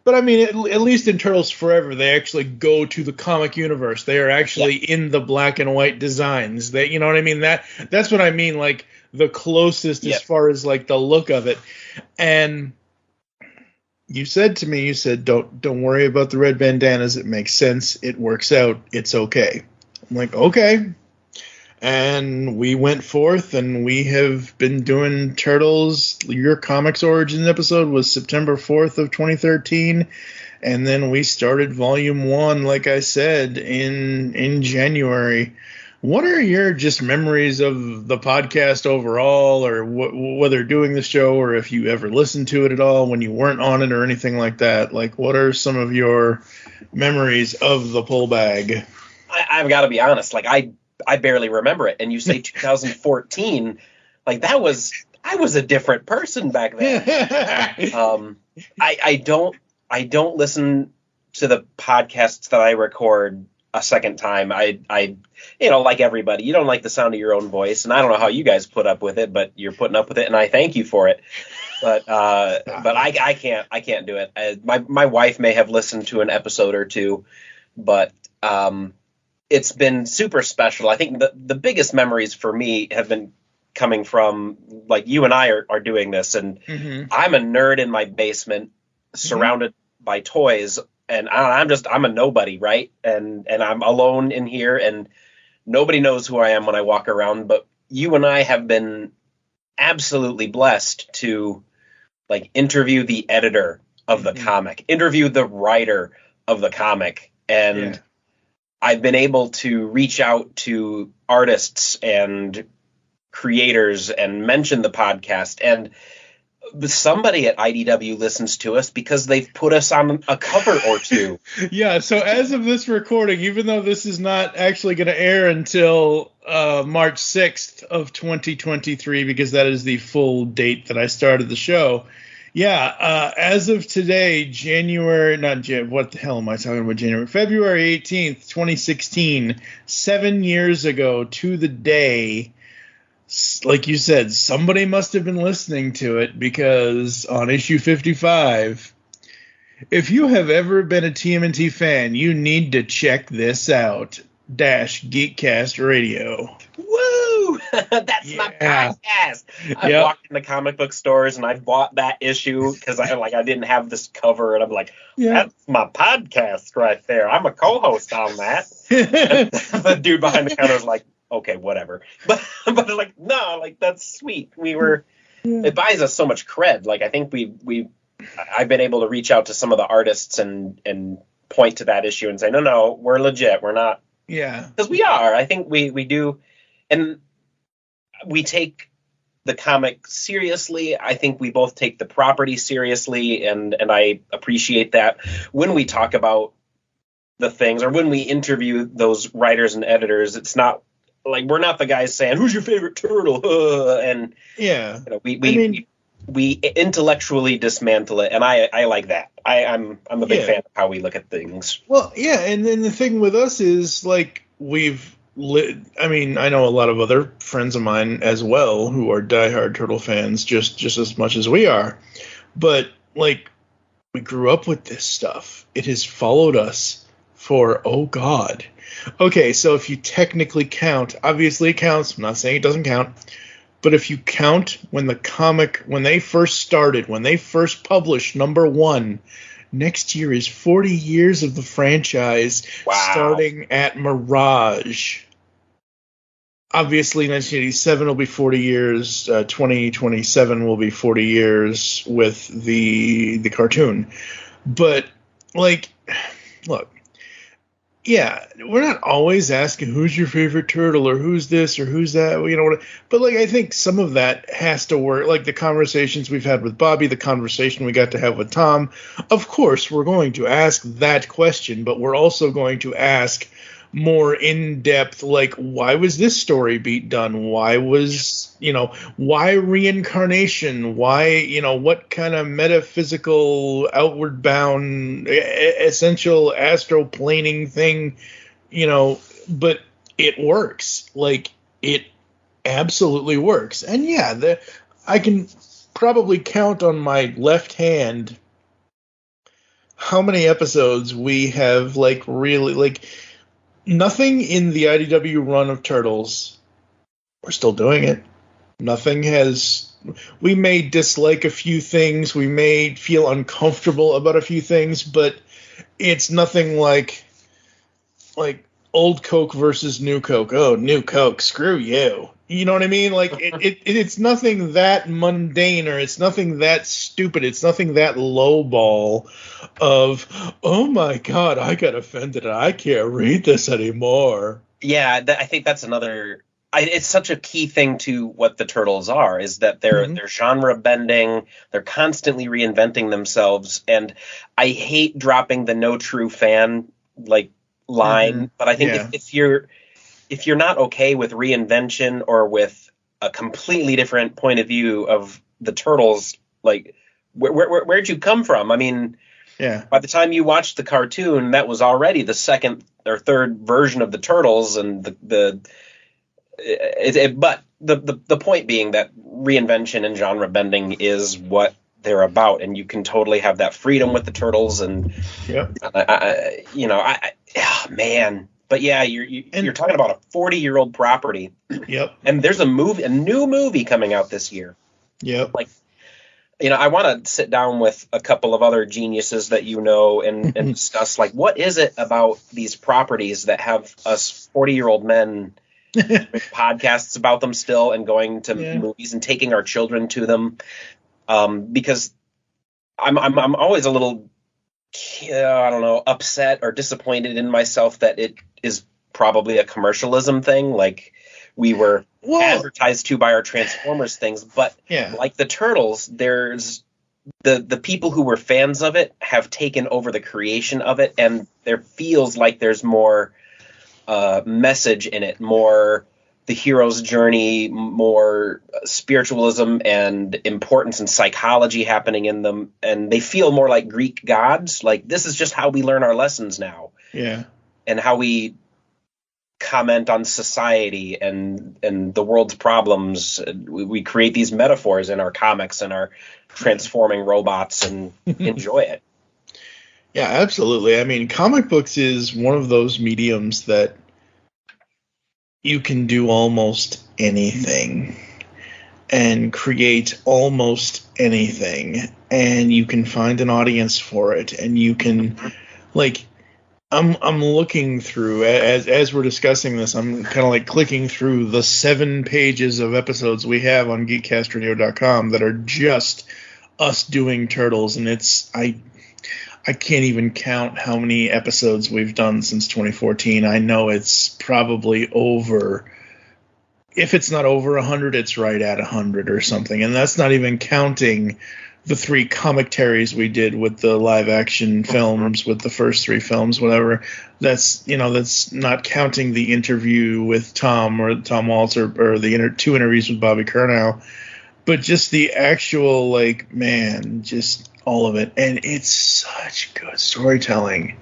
But I mean, at least in Turtles Forever, they actually go to the comic universe. They are actually in the black and white designs. They, you know what I mean? That's what I mean, like the closest as far as like the look of it. And you said to me, don't worry about the red bandanas. It makes sense. It works out. It's okay. I'm like, okay. And we went forth, and we have been doing Turtles. Your Comics Origins episode was September 4th of 2013, and then we started Volume 1, like I said, in January. What are your just memories of the podcast overall, or whether doing the show, or if you ever listened to it at all when you weren't on it or anything like that? Like, what are some of your memories of the Pull Bag? I've got to be honest, like I barely remember it. And you say 2014, like I was a different person back then. I don't listen to the podcasts that I record a second time. I like everybody, you don't like the sound of your own voice, and I don't know how you guys put up with it, but you're putting up with it, and I thank you for it. But I can't do it. My wife may have listened to an episode or two, but it's been super special. I think the biggest memories for me have been coming from, like, you and I are doing this, and I'm a nerd in my basement surrounded by toys, and I'm a nobody, right? And I'm alone in here, and nobody knows who I am when I walk around, but you and I have been absolutely blessed to, like, interview the editor of the comic, interview the writer of the comic, and I've been able to reach out to artists and creators and mention the podcast, and somebody at IDW listens to us because they've put us on a cover or two. Yeah, so as of this recording, even though this is not actually going to air until March 6th of 2023, because that is the full date that I started the show. Yeah, as of today, February 18th, 2016, 7 years ago to the day, like you said, somebody must have been listening to it, because on issue 55, if you have ever been a TMNT fan, you need to check this out. Geekcast Radio. Woo! That's my podcast. I've walked into comic book stores and I've bought that issue because I didn't have this cover, and I'm like, that's my podcast right there. I'm a co-host on that. The dude behind the counter is like, okay, whatever. But like, no, like, that's sweet. It buys us so much cred. Like, I think I've been able to reach out to some of the artists and point to that issue and say, no, we're legit. We're not. Yeah. Because we are. I think we do. And we take the comic seriously. I think we both take the property seriously. And I appreciate that when we talk about the things, or when we interview those writers and editors, it's not like, we're not the guys saying, who's your favorite turtle? And we intellectually dismantle it, and I like that. I'm a big fan of how we look at things. Well, yeah, and then the thing with us is, like, I know a lot of other friends of mine as well who are diehard Turtle fans, just as much as we are. But, like, we grew up with this stuff. It has followed us for, oh God. Okay, so if you technically count, obviously it counts. I'm not saying it doesn't count. But if you count when they first started, when they first published number 1, next year is 40 years of the franchise, starting at Mirage. Obviously, 1987 will be 40 years. 2027 will be 40 years with the cartoon. But, like, look. Yeah, we're not always asking who's your favorite turtle or who's this or who's that, but, like, I think some of that has to work, like the conversations we've had with Bobby, the conversation we got to have with Tom. Of course, we're going to ask that question, but we're also going to ask more in-depth, like, why was this story beat done? Why was, why reincarnation? Why, what kind of metaphysical, outward bound, essential astroplaning thing, but it works. Like, it absolutely works. And yeah, I can probably count on my left hand how many episodes we have, like, really, like, nothing in the IDW run of Turtles, we're still doing it. Nothing has, we may dislike a few things, we may feel uncomfortable about a few things, but it's nothing like old Coke versus new Coke. Oh, new Coke, screw you. You know what I mean? Like, it's nothing that mundane, or it's nothing that stupid. It's nothing that lowball of, oh my God, I got offended. I can't read this anymore. Yeah, I think that's another. It's such a key thing to what the Turtles are, is that they're genre bending. They're constantly reinventing themselves, and I hate dropping the no true fan line, but I think if you're not okay with reinvention or with a completely different point of view of the Turtles, like, where'd you come from? I mean, by the time you watched the cartoon, that was already the second or third version of the Turtles, and but the point being that reinvention and genre bending is what they're about, and you can totally have that freedom with the Turtles, and man. But yeah, you're talking about a 40-year-old property. Yep. And there's a new movie coming out this year. Yep. Like, I want to sit down with a couple of other geniuses that and discuss, like, what is it about these properties that have us 40-year-old men with podcasts about them still, and going to movies and taking our children to them, because I'm always a little, I don't know, upset or disappointed in myself that it is probably a commercialism thing, like we were advertised to by our Transformers things. But like the Turtles, there's the people who were fans of it have taken over the creation of it, and there feels like there's more message in it, more the hero's journey, more spiritualism and importance and psychology happening in them, and they feel more like Greek gods. Like, this is just how we learn our lessons now. Yeah. And how we comment on society and the world's problems. We create these metaphors in our comics and our transforming robots and enjoy it. Yeah, absolutely. I mean, comic books is one of those mediums that you can do almost anything and create almost anything, and you can find an audience for it, and you can, like, I'm looking through, as we're discussing this, I'm kind of like clicking through the 7 pages of episodes we have on geekcastradio.com that are just us doing Turtles, and I can't even count how many episodes we've done since 2014. I know it's probably over. If it's not over 100, it's right at 100 or something. And that's not even counting the 3 commentaries we did with the live action films, with the first 3 films, whatever. That's not counting the interview with Tom Waltz or the 2 interviews with Bobby Curnow. But just the actual, like, man, just all of it. And it's such good storytelling.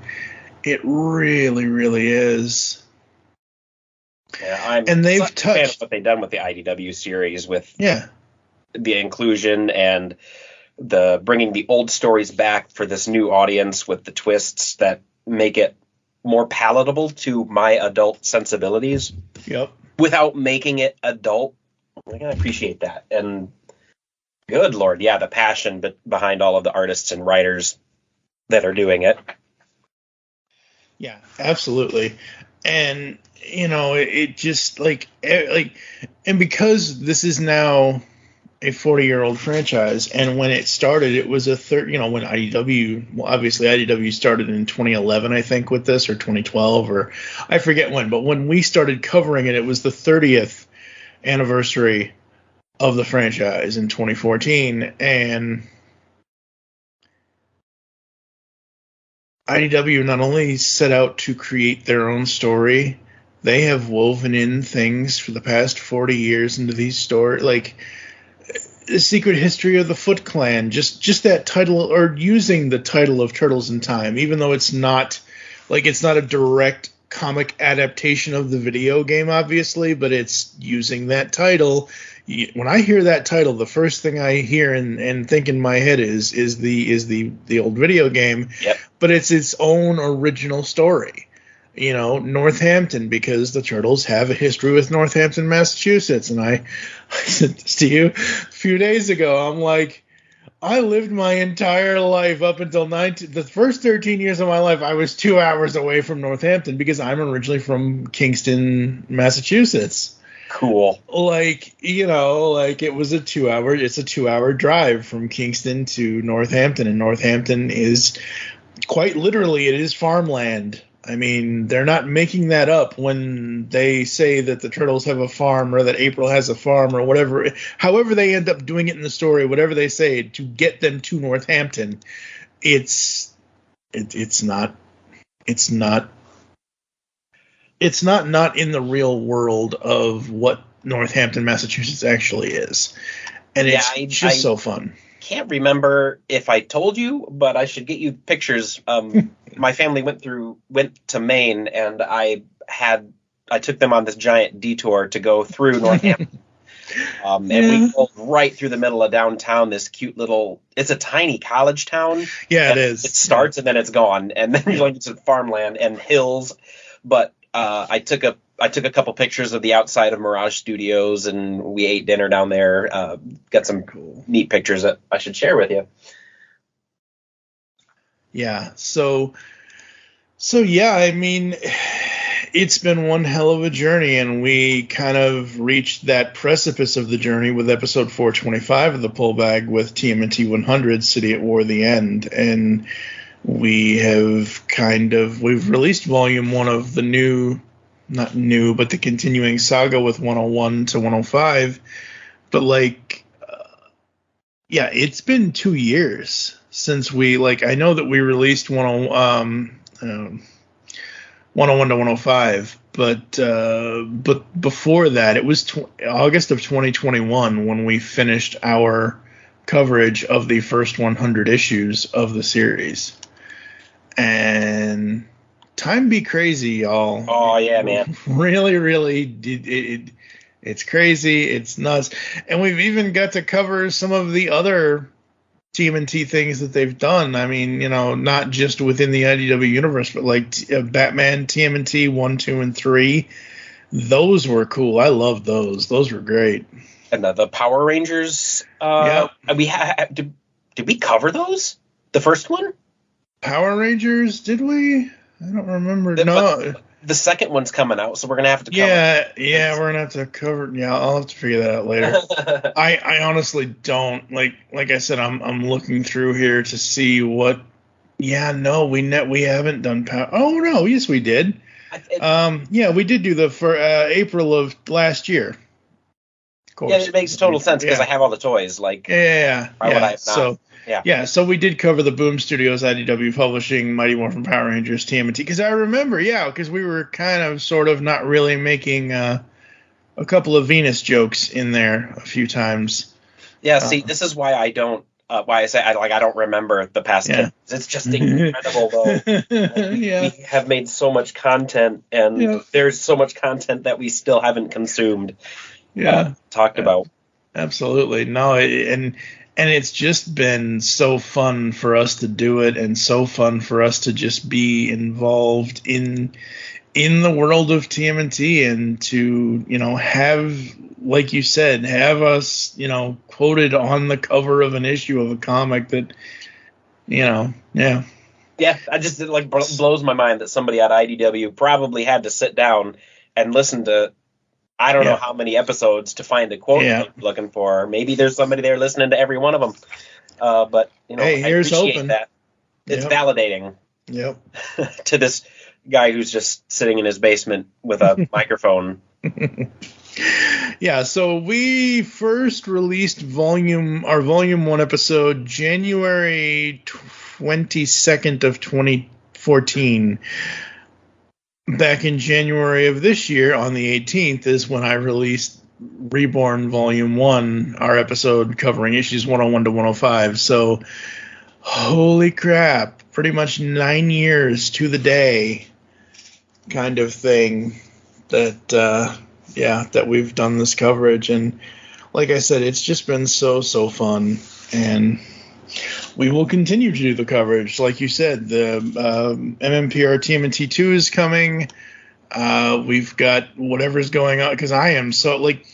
It really, really is. Yeah, and they've touched a fan of what they've done with the IDW series, with the inclusion and the bringing the old stories back for this new audience with the twists that make it more palatable to my adult sensibilities. Yep. Without making it adult. I can appreciate that. And good Lord, yeah, the passion behind all of the artists and writers that are doing it. Yeah, absolutely. And, it just, and because this is now a 40-year-old franchise, and when it started, it was when IDW started in 2011, I think, with this, or 2012, or I forget when, but when we started covering it, it was the 30th anniversary of the franchise in 2014, and IDW not only set out to create their own story, they have woven in things for the past 40 years into these stories, like The Secret History of the Foot Clan, just that title, or using the title of Turtles in Time, even though it's not a direct comic adaptation of the video game, obviously, but it's using that title. When I hear that title, the first thing I hear and think in my head is the old video game. Yep. But it's its own original story. You know, Northampton, because the Turtles have a history with Northampton, Massachusetts. And I said this to you a few days ago. I'm like, I lived my entire life up until the first 13 years of my life, I was 2 hours away from Northampton because I'm originally from Kingston, Massachusetts. Cool. Like, you know, like it's a 2-hour drive from Kingston to Northampton, and Northampton is quite literally, it is farmland. I mean, they're not making that up when they say that the Turtles have a farm or that April has a farm or whatever. However they end up doing it in the story, whatever they say to get them to Northampton, it's not in the real world of what Northampton, Massachusetts actually is. And it's just so fun. Can't remember if I told you, but I should get you pictures. My family went to Maine, and I took them on this giant detour to go through Northampton. And we go right through the middle of downtown, this cute little, it's a tiny college town. Yeah, it is. It starts and then it's gone. And then you're going to farmland and hills. But I took a couple pictures of the outside of Mirage Studios, and we ate dinner down there. Got some neat pictures that I should share with you. Yeah. So yeah, I mean, it's been one hell of a journey, and we kind of reached that precipice of the journey with episode 425 of the Pull Bag with TMNT 100, City at War: The End, and we've released volume 1 of the but the continuing saga with 101 to 105. But it's been 2 years since I know that we released 101 to 105, but before that, it was August of 2021 when we finished our coverage of the first 100 issues of the series. And time be crazy, y'all. Oh, yeah, man. Really, it's crazy. It's nuts. And we've even got to cover some of the other TMNT things that they've done. I mean, you know, not just within the IDW universe, but like Batman TMNT 1, 2, and 3. Those were cool. I loved those. Those were great. And the Power Rangers. Did we cover those? The first one? Power Rangers? Did we? I don't remember. No. The second one's coming out, so we're gonna have to cover it. Yeah, we're gonna have to cover it. Yeah, I'll have to figure that out later. I honestly don't like I said. I'm looking through here to see what. Yeah, no, we haven't done Power. Oh no, yes we did. We did do for April of last year. Of course. Yeah, it makes total sense because I have all the toys. Like, why would I have not? So we did cover the Boom Studios, IDW Publishing, Mighty Morphin Power Rangers, TMNT. Because I remember, because we were kind of sort of not really making a couple of Venus jokes in there a few times. Yeah, see, this is why I don't. Why I say I don't remember the past 10. It's just incredible, though. We have made so much content, and there's so much content that we still haven't consumed. Talked about. Absolutely, no, and it's just been so fun for us to do it, and so fun for us to just be involved in the world of TMNT, and to, have, like you said, have us, quoted on the cover of an issue of a comic that, Yeah, I just, it blows my mind that somebody at IDW probably had to sit down and listen to I don't know how many episodes to find a quote I'm looking for. Maybe there's somebody there listening to every one of them. But, hey, I appreciate that. It's validating to this guy who's just sitting in his basement with a microphone. So we first released volume 1 episode January 22nd of 2014. Back in January of this year, on the 18th, is when I released Reborn Volume 1, our episode covering issues 101 to 105. So, holy crap, pretty much 9 years to the day kind of thing that that we've done this coverage. And like I said, it's just been so fun, and we will continue to do the coverage. Like you said, the MMPR TMNT 2 is coming. We've got whatever's going on, because I am so, like,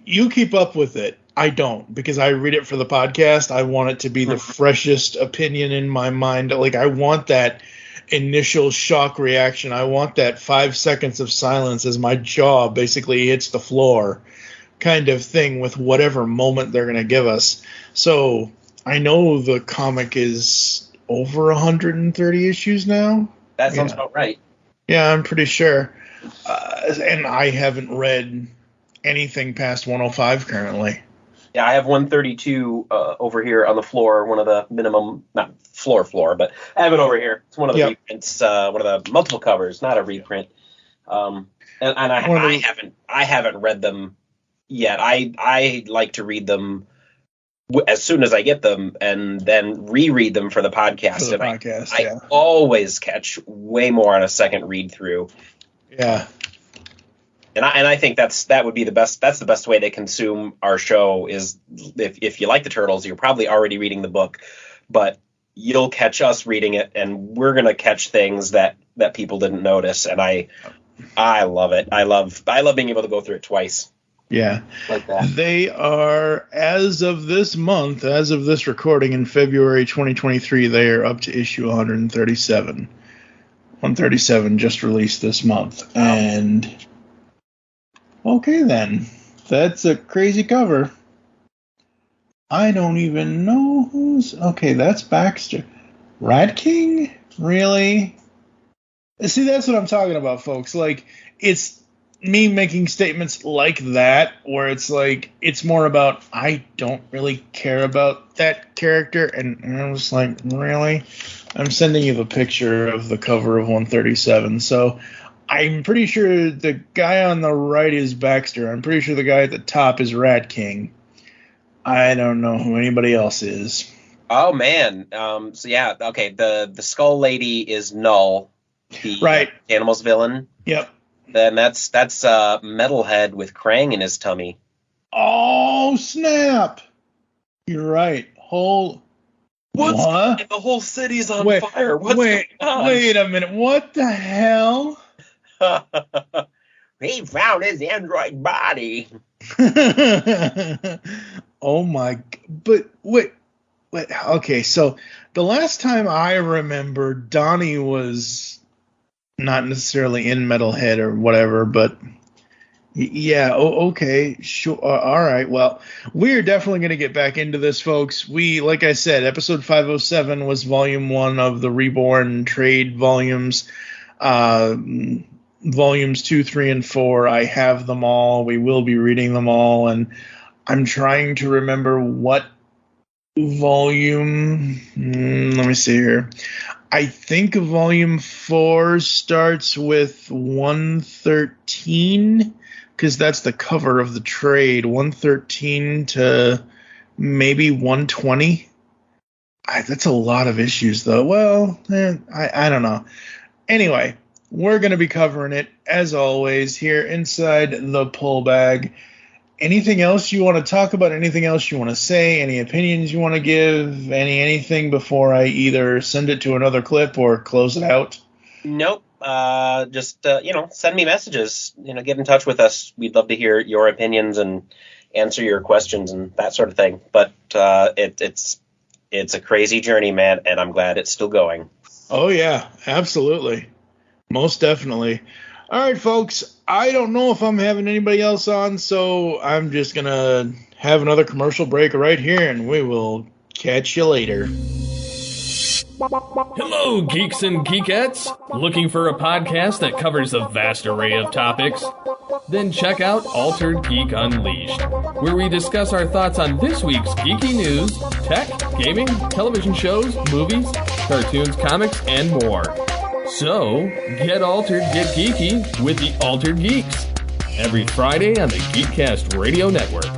you keep up with it. I don't, because I read it for the podcast. I want it to be the freshest opinion in my mind. Like, I want that initial shock reaction. I want that 5 seconds of silence as my jaw basically hits the floor kind of thing with whatever moment they're going to give us. So I know the comic is over 130 issues now. That sounds about right. Yeah, I'm pretty sure. And I haven't read anything past 105 currently. Yeah, I have 132 over here on the floor, one of the minimum, not floor, but I have it over here. It's one of the reprints, one of the multiple covers, not a reprint. And I haven't read them yet. I like to read them as soon as I get them, and then reread them for the podcast. I always catch way more on a second read through. Yeah. And I think that would be the best. That's the best way to consume our show, is if you like the Turtles, you're probably already reading the book, but you'll catch us reading it, and we're gonna catch things that people didn't notice. And I love it. I love being able to go through it twice. Yeah. Like that. They are, as of this month, as of this recording in February 2023, they are up to issue 137. 137 just released this month. Wow. And okay, then. That's a crazy cover. I don't even know who's... Okay, that's Baxter. Rat King? Really? See, that's what I'm talking about, folks. Like, it's me making statements like that, where it's like, it's more about, I don't really care about that character, and I was like, really? I'm sending you the picture of the cover of 137, so I'm pretty sure the guy on the right is Baxter. I'm pretty sure the guy at the top is Rat King. I don't know who anybody else is. Oh, man. So, yeah, okay, the Skull Lady is Null, the Animals villain. Yep. Then that's Metalhead with Krang in his tummy. Oh, snap! You're right. What? The whole city's on fire. What's going on? Wait a minute. What the hell? He found his android body. Oh my! But wait. Okay, so the last time I remember, Donnie was not necessarily in Metalhead or whatever, but yeah, okay, sure, all right. Well, we're definitely going to get back into this, folks. Like I said, episode 507 was volume 1 of the Reborn trade volumes. Volumes 2, 3, and 4, I have them all. We will be reading them all, and I'm trying to remember what volume. Let me see here. I think volume 4 starts with 113, because that's the cover of the trade. 113 to maybe 120. That's a lot of issues, though. Well, I don't know. Anyway, we're going to be covering it, as always, here inside the Pull Bag. Anything else you want to talk about? Anything else you want to say? Any opinions you want to give? Anything before I either send it to another clip or close it out? Nope. Just send me messages. Get in touch with us. We'd love to hear your opinions and answer your questions and that sort of thing. But it's a crazy journey, man, and I'm glad it's still going. Oh yeah, absolutely, most definitely. All right, folks, I don't know if I'm having anybody else on, so I'm just going to have another commercial break right here, and we will catch you later. Hello, geeks and geekettes! Looking for a podcast that covers a vast array of topics? Then check out Altered Geek Unleashed, where we discuss our thoughts on this week's geeky news, tech, gaming, television shows, movies, cartoons, comics, and more. So, get altered, get geeky with the Altered Geeks. Every Friday on the Geekcast Radio Network.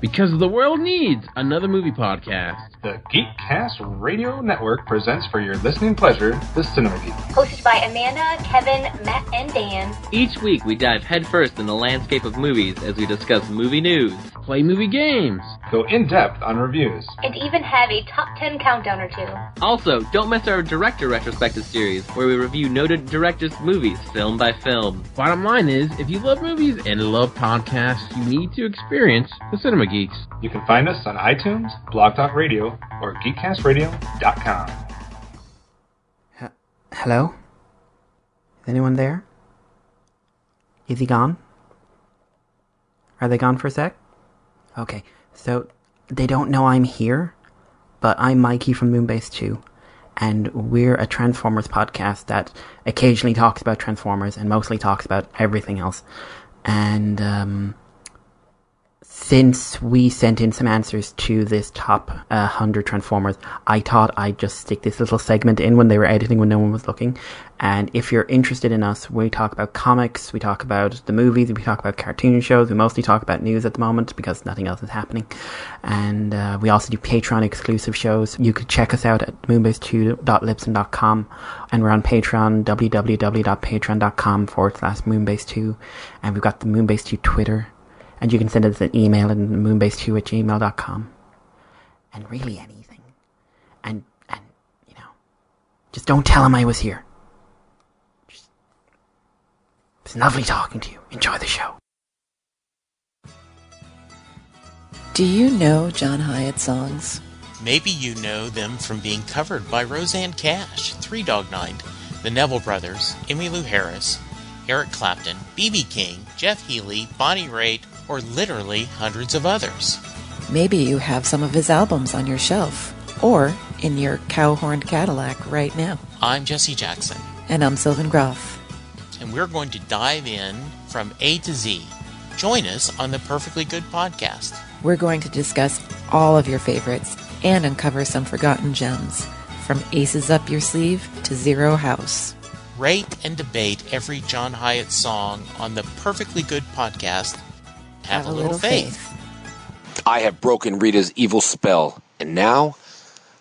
Because the world needs another movie podcast. The Geekcast Radio Network presents for your listening pleasure The Cinema Geek. Hosted by Amanda, Kevin, Matt, and Dan. Each week we dive headfirst in the landscape of movies as we discuss movie news, play movie games, go in-depth on reviews, and even have a top 10 countdown or two. Also, don't miss our director retrospective series where we review noted directors' movies film by film. Bottom line is, if you love movies and love podcasts, you need to experience The Cinema Geeks. You can find us on iTunes, Blog Talk Radio, or geekcastradio.com. Hello? Is anyone there? Is he gone? Are they gone for a sec? Okay, so they don't know I'm here, but I'm Mikey from Moonbase 2, and we're a Transformers podcast that occasionally talks about Transformers and mostly talks about everything else. And since we sent in some answers to this top 100 Transformers, I thought I'd just stick this little segment in when they were editing when no one was looking. And if you're interested in us, we talk about comics, we talk about the movies, we talk about cartoon shows, we mostly talk about news at the moment because nothing else is happening. And we also do Patreon exclusive shows. You could check us out at moonbase2.libsyn.com, and we're on Patreon, www.patreon.com/moonbase2, and we've got the Moonbase2 Twitter. And you can send us an email at moonbase2@gmail.com. And really anything. And you know, just don't tell him I was here. It's lovely talking to you. Enjoy the show. Do you know John Hyatt songs? Maybe you know them from being covered by Roseanne Cash, Three Dog Night, the Neville Brothers, Emmylou Harris, Eric Clapton, B.B. King, Jeff Healey, Bonnie Raitt, or literally hundreds of others. Maybe you have some of his albums on your shelf, or in your cow-horned Cadillac right now. I'm Jesse Jackson. And I'm Sylvan Groff. And we're going to dive in from A to Z. Join us on the Perfectly Good Podcast. We're going to discuss all of your favorites and uncover some forgotten gems, from Aces Up Your Sleeve to Zero House. Rate and debate every John Hyatt song on the Perfectly Good Podcast. Have a little faith. I have broken Rita's evil spell, and now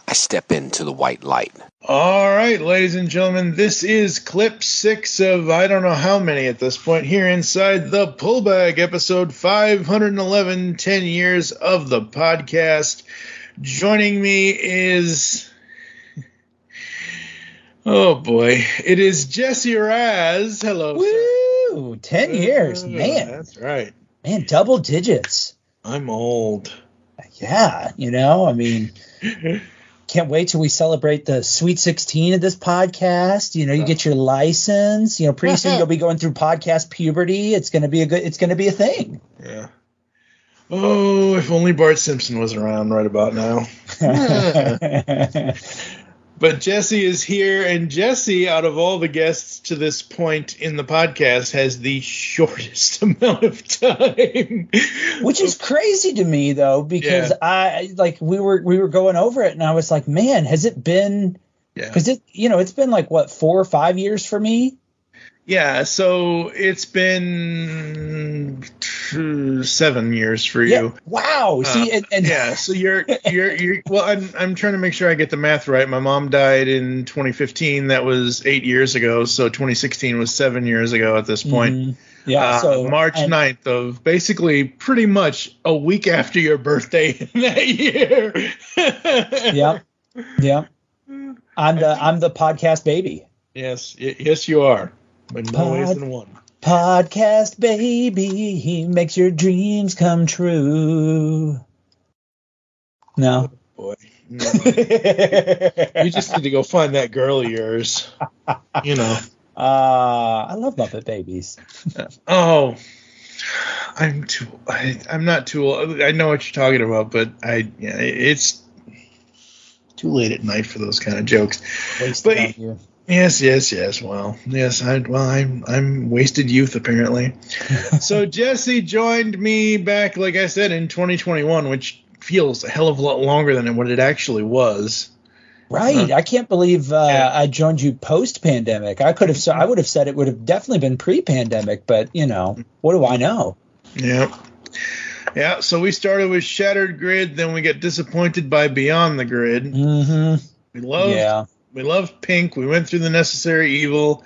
I step into the white light. All right, ladies and gentlemen, this is clip 6 of I don't know how many at this point here inside the Pullbag, episode 511, 10 years of the podcast. Joining me is... oh, boy. It is Jesse Ras. Hello, Woo! 10 years, man. That's right. Man, double digits. I'm old. Yeah, you know, I mean, can't wait till we celebrate the Sweet 16 of this podcast. You know, you get your license. You know, pretty soon you'll be going through podcast puberty. It's gonna be a thing. Yeah. Oh, if only Bart Simpson was around right about now. But Jesse is here, and Jesse, out of all the guests to this point in the podcast, has the shortest amount of time. Which is crazy to me, though, because we were going over it, and I was like, man, has it been? Because it's been like what, 4 or 5 years for me. Yeah, so it's been 7 years for you. Yeah. Wow. See, yeah. So you're well. I'm trying to make sure I get the math right. My mom died in 2015. That was 8 years ago. So 2016 was 7 years ago at this point. Mm-hmm. Yeah. So March 9th of basically pretty much a week after your birthday that year. Yeah. Yeah. I'm the podcast baby. Yes, you are. But no ways than one. Podcast baby, he makes your dreams come true. No. Oh, boy. No. You just need to go find that girl of yours. You know. I love Muppet Babies. I'm not too old. I know what you're talking about, but it's too late at night for those kind of jokes. But yes. Well, yes. I'm wasted youth apparently. So Jesse joined me back, like I said, in 2021, which feels a hell of a lot longer than what it actually was. Right. I can't believe I joined you post-pandemic. I would have said it would have definitely been pre-pandemic, but what do I know? Yeah. Yeah, so we started with Shattered Grid, then we got disappointed by Beyond the Grid. Mm-hmm. We loved Pink. We went through the Necessary Evil,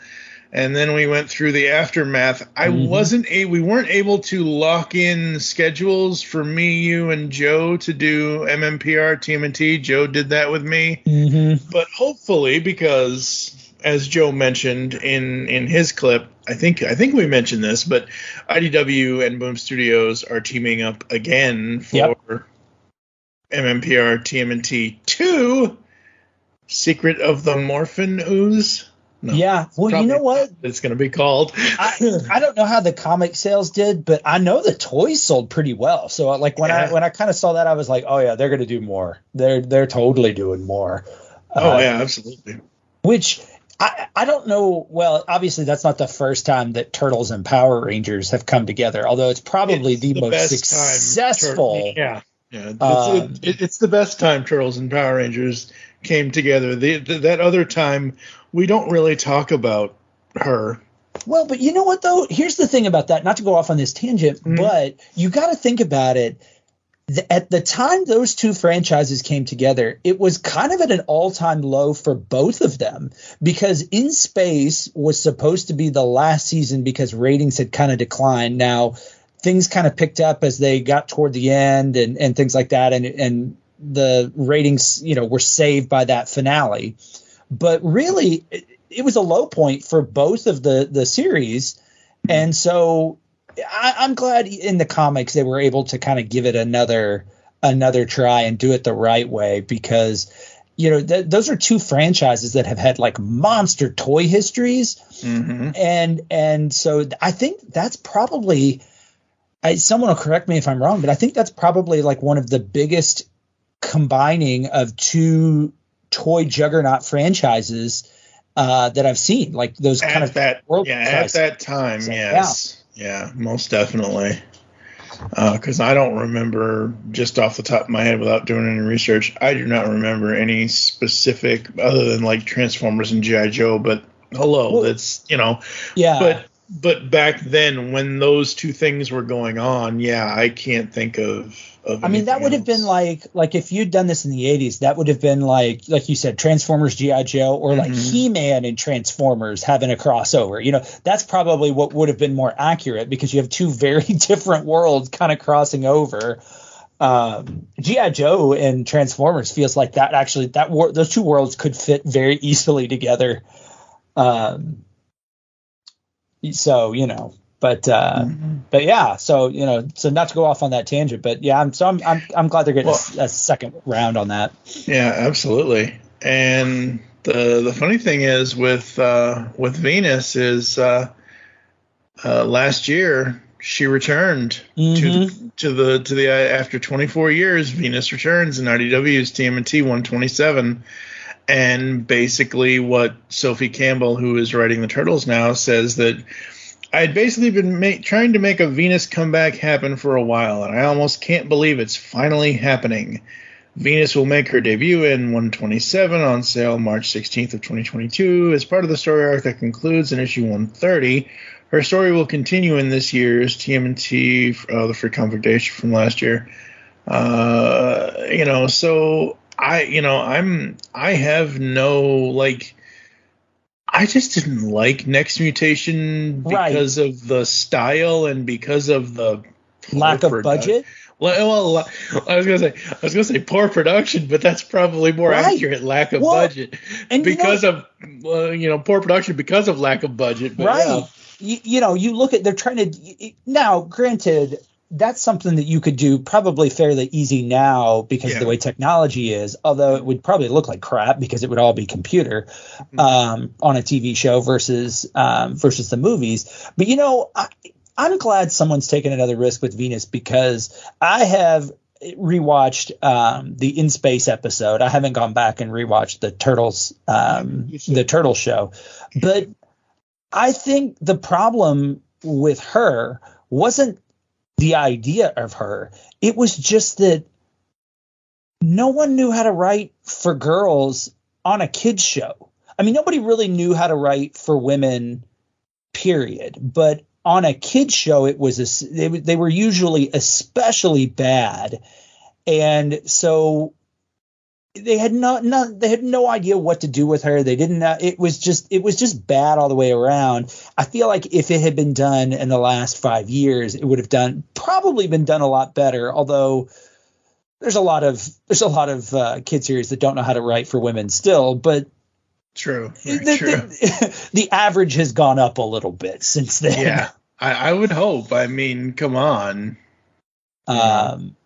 and then we went through the Aftermath. We weren't able to lock in schedules for me, you, and Joe to do MMPR TMNT. Joe did that with me. Mm-hmm. But hopefully, because as Joe mentioned in his clip, I think we mentioned this, but IDW and Boom Studios are teaming up again for MMPR TMNT 2, Secret of the Morphin Ooze. No, yeah, well, you know what it's going to be called. I don't know how the comic sales did, but I know the toys sold pretty well. So like when I kind of saw that, I was like, oh yeah, they're going to do more. They're totally doing more. Yeah, absolutely. Which I don't know. Well, obviously that's not the first time that Turtles and Power Rangers have come together, although it's probably the most successful. It's the best time Turtles and Power Rangers came together. That other time, we don't really talk about her. Well, but you know what, though? Here's the thing about that, not to go off on this tangent, but you got to think about it. At the time those two franchises came together, it was kind of at an all-time low for both of them, because In Space was supposed to be the last season because ratings had kind of declined. Now, things kind of picked up as they got toward the end and things like that, and the ratings, were saved by that finale. But really, it was a low point for both of the series, and so I'm glad in the comics they were able to kind of give it another try and do it the right way, because those are two franchises that have had like monster toy histories, and so I think that's probably, someone will correct me if I'm wrong, but I think that's probably like one of the biggest combining of two toy juggernaut franchises that I've seen, like those kind of world at that time. So, yes. Yeah, most definitely. Because I don't remember, just off the top of my head without doing any research, I do not remember any specific other than like Transformers and G.I. Joe. But that's yeah. But back then, when those two things were going on, I can't think of. I mean, that would have been like if you'd done this in the 80s, that would have been like you said, Transformers, G.I. Joe, or like He-Man and Transformers having a crossover. That's probably what would have been more accurate, because you have two very different worlds kind of crossing over. G.I. Joe and Transformers feels like that actually those two worlds could fit very easily together. So, but yeah, so, so not to go off on that tangent, but yeah, I'm glad they're getting a second round on that. Yeah, absolutely. And the funny thing is with Venus is, last year she returned to the after 24 years, Venus returns in IDW's TMNT 127. And basically what Sophie Campbell, who is writing the Turtles now, says that I had basically been trying to make a Venus comeback happen for a while, and I almost can't believe it's finally happening. Venus will make her debut in 127 on sale March 16th of 2022 as part of the story arc that concludes in issue 130. Her story will continue in this year's TMNT, the Free Comic Day from last year. So I have no, I just didn't like Next Mutation because of the style and because of the lack of budget. Well, I was gonna say poor production, but that's probably more accurate. Lack of budget, and because of poor production because of lack of budget. But you look at, they're trying to now. Granted, that's something that you could do probably fairly easy now because of the way technology is, although it would probably look like crap because it would all be computer on a TV show versus the movies. But, I'm glad someone's taken another risk with Venus, because I have rewatched the In Space episode. I haven't gone back and rewatched the Turtles, the Turtle show. But I think the problem with her wasn't the idea of her. It was just that no one knew how to write for girls on a kids show. I mean, nobody really knew how to write for women, period. But on a kid's show, they were usually especially bad, and so they had no idea what to do with her. They didn't. It was just bad all the way around. I feel like if it had been done in the last 5 years, it would have probably been done a lot better. Although there's a lot of kid series that don't know how to write for women still, but true. The average has gone up a little bit since then. Yeah, I would hope. I mean, come on.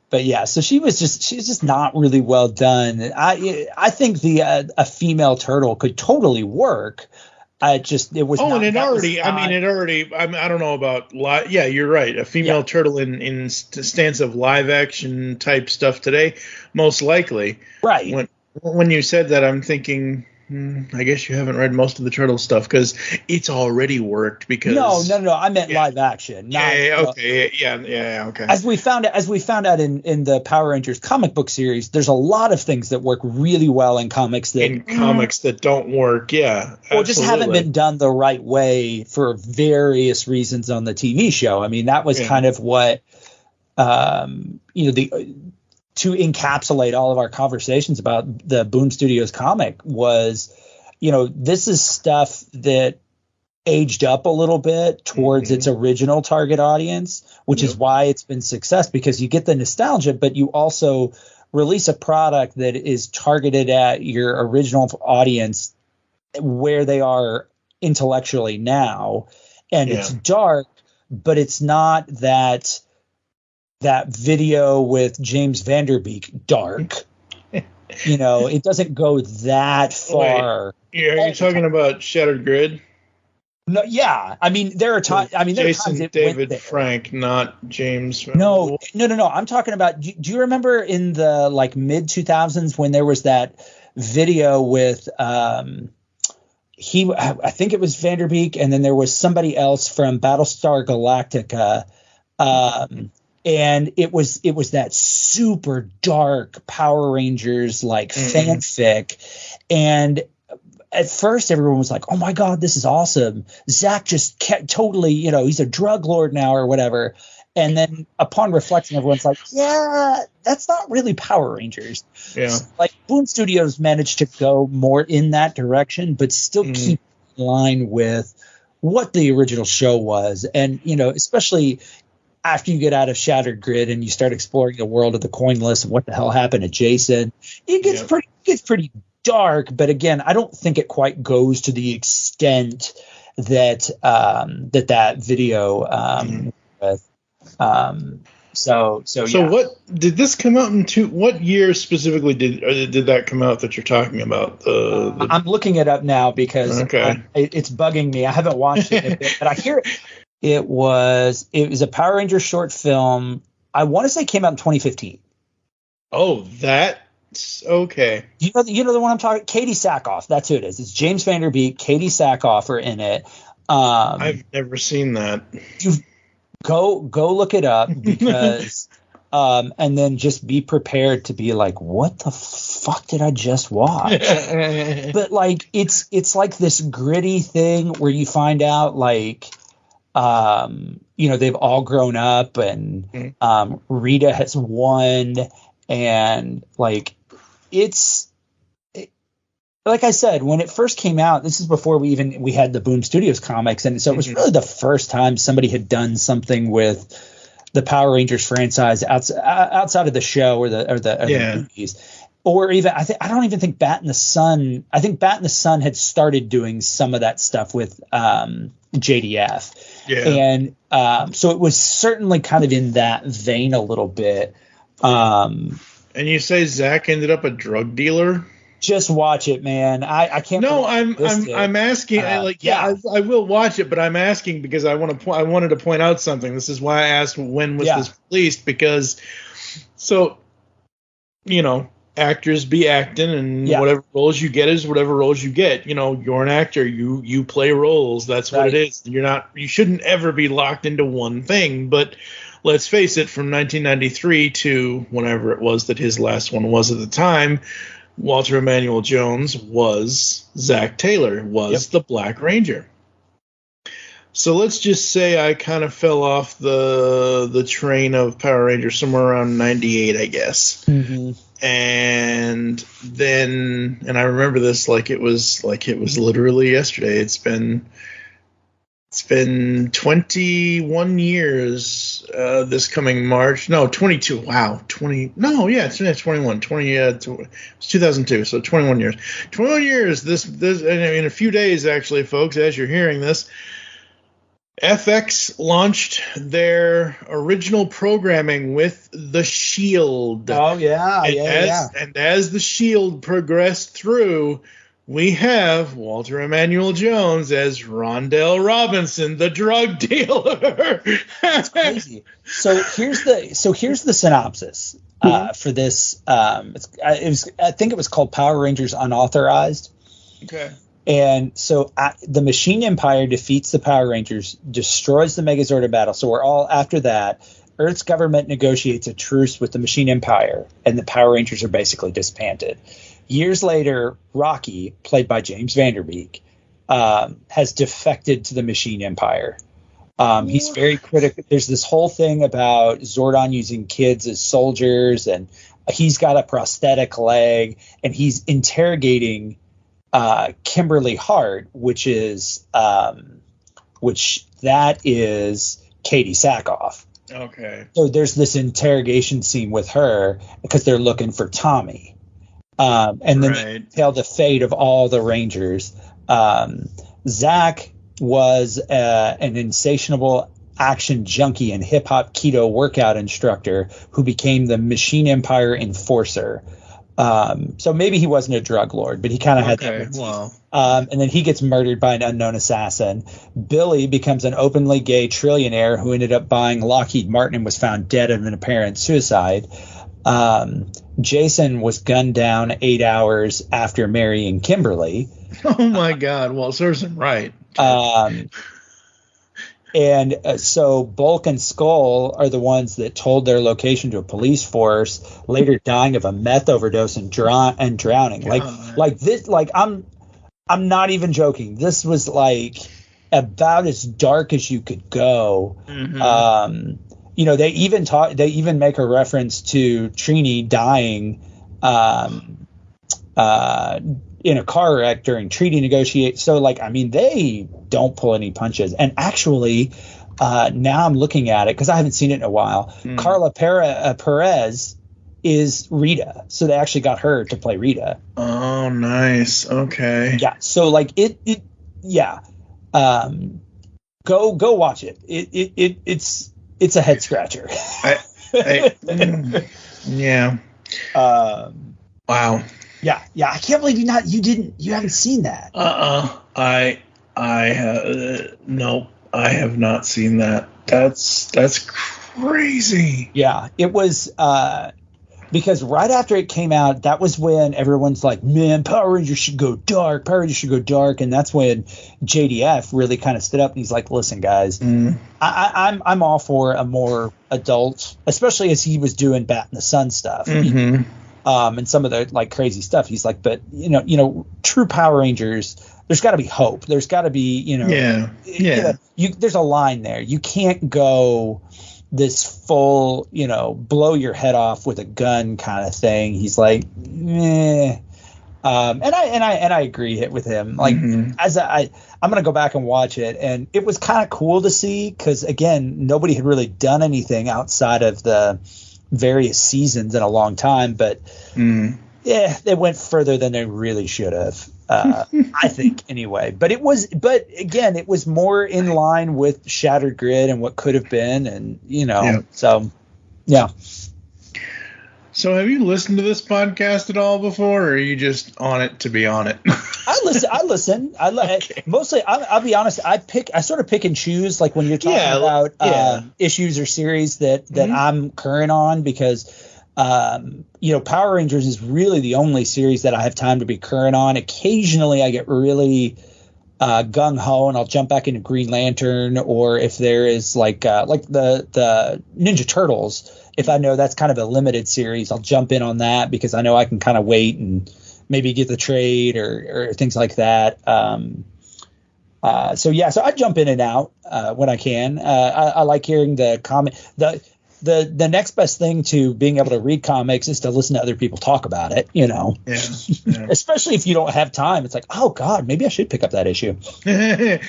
But yeah, so she's just not really well done. I think a female turtle could totally work. I don't know about yeah, you're right. A female turtle in stance of live action type stuff today, most likely. Right. When you said that, I'm thinking, I guess you haven't read most of the turtle stuff because it's already worked. Because no, I meant live action. Okay. As we found out in the Power Rangers comic book series, there's a lot of things that work really well in comics that don't work. Yeah, or just haven't been done the right way for various reasons on the TV show. I mean, that was kind of what to encapsulate all of our conversations about the Boom Studios comic was, this is stuff that aged up a little bit towards its original target audience, which is why it's been success, because you get the nostalgia, but you also release a product that is targeted at your original audience where they are intellectually now. And it's dark, but it's not that video with James Vanderbeek dark. It doesn't go that far. Wait, are you talking about Shattered Grid? No, yeah. I mean, there are times. Jason David Frank, not James. No. I'm talking about. Do you remember in the mid 2000s when there was that video with I think it was Vanderbeek, and then there was somebody else from Battlestar Galactica. And it was that super dark Power Rangers fanfic, and at first everyone was like, "Oh my god, this is awesome!" Zach just totally, he's a drug lord now or whatever. And then upon reflection, everyone's like, "Yeah, that's not really Power Rangers." Yeah, Boom Studios managed to go more in that direction, but still keep in line with what the original show was, and especially after you get out of Shattered Grid and you start exploring the world of the Coinless and what the hell happened to Jason, it gets pretty dark. But again, I don't think it quite goes to the extent that that video So what did this come out in? What year specifically did that come out that you're talking about? I'm looking it up now because it's bugging me. I haven't watched it in a bit, but I hear it. It was a Power Ranger short film. I want to say it came out in 2015. Oh, that's okay. You know the one I'm talking. Katie Sackhoff. That's who it is. It's James Vanderbeek. Katie Sackhoff are in it. I've never seen that. Go look it up because, and then just be prepared to be like, what the fuck did I just watch? But it's like this gritty thing where you find out they've all grown up and Rita has won, and it's like I said, when it first came out, this is before we had the Boom Studios comics, and so it was really the first time somebody had done something with the Power Rangers franchise outside of the show or the movies. Or even I don't even think Bat in the Sun. I think Bat in the Sun had started doing some of that stuff with JDF. Yeah. And so it was certainly kind of in that vein a little bit. And you say Zach ended up a drug dealer? Just watch it, man. I can't. No, I'm asking. I will watch it, but I'm asking because I wanted to point out something. This is why I asked when was this released, because actors be acting, and whatever roles you get is whatever roles you get. You're an actor. You play roles. That's what it is. You shouldn't ever be locked into one thing. But let's face it, from 1993 to whenever it was that his last one was at the time, Walter Emmanuel Jones was Zach Taylor, was the Black Ranger. So let's just say I kind of fell off the train of Power Rangers somewhere around 98, I guess. Mm-hmm. And then, and I remember this like it was literally yesterday. It's been 21 years this coming March. No, 22. Wow. 20. No, yeah, it's 21. 20 it's 2002, so 21 years. 21 years this in a few days actually, folks, as you're hearing this. FX launched their original programming with The Shield. Oh, yeah. And as The Shield progressed through, we have Walter Emmanuel Jones as Rondell Robinson, the drug dealer. That's crazy. So here's the synopsis for this. I think it was called Power Rangers Unauthorized. Okay. And so the Machine Empire defeats the Power Rangers, destroys the Megazord in battle. So we're all after that. Earth's government negotiates a truce with the Machine Empire, and the Power Rangers are basically disbanded. Years later, Rocky, played by James Van Der Beek, has defected to the Machine Empire. He's very critical. There's this whole thing about Zordon using kids as soldiers, and he's got a prosthetic leg, and he's interrogating Kimberly Hart, which is Katie Sackhoff. Okay. So there's this interrogation scene with her because they're looking for Tommy. And then they tell the fate of all the Rangers. Zach was an insatiable action junkie and hip hop keto workout instructor who became the Machine Empire enforcer. So maybe he wasn't a drug lord, but he kind of had that. Wow. And then he gets murdered by an unknown assassin. Billy becomes an openly gay trillionaire who ended up buying Lockheed Martin and was found dead of an apparent suicide. Jason was gunned down 8 hours after marrying Kimberly. Oh my God! Well, serves him right. So Bulk and Skull are the ones that told their location to a police force, later dying of a meth overdose and drowning. Like this. Like I'm not even joking. This was like about as dark as you could go. Mm-hmm. They even make a reference to Trini dying in a car wreck during treaty negotiations. So they don't pull any punches. And actually, now I'm looking at it because I haven't seen it in a while. Carla Perez is Rita. So they actually got her to play Rita. Oh, nice. Okay. Yeah. So go watch it. It's a head scratcher. Yeah. Wow. Yeah. I can't believe you haven't seen that. Nope. I have not seen that. That's crazy. Yeah. It was because right after it came out, that was when everyone's like, man, Power Rangers should go dark. And that's when JDF really kind of stood up and he's like, listen, guys, I'm all for a more adult, especially as he was doing Bat in the Sun stuff. Mm-hmm. And some of the crazy stuff. He's like, but true Power Rangers, there's got to be hope. There's got to be, there's a line there. You can't go this full, blow your head off with a gun kind of thing. He's like, meh. And I agree with him. I'm going to go back and watch it, and it was kind of cool to see because again, nobody had really done anything outside of the various seasons in a long time, but they went further than they really should have. I think anyway, but again, it was more in line with Shattered Grid and what could have been. And, so yeah. So have you listened to this podcast at all before, or are you just on it to be on it? I listen. Okay. Mostly, I'll be honest. I sort of pick and choose, like when you're talking about issues or series that I'm current on, because Power Rangers is really the only series that I have time to be current on. Occasionally, I get really gung ho and I'll jump back into Green Lantern, or if there is like the Ninja Turtles. If I know that's kind of a limited series, I'll jump in on that because I know I can kind of wait and maybe get the trade or things like that. So I jump in and out when I can. I like hearing the comment. The next best thing to being able to read comics is to listen to other people talk about it, Yeah. Especially if you don't have time. It's like, oh God, maybe I should pick up that issue. Yeah,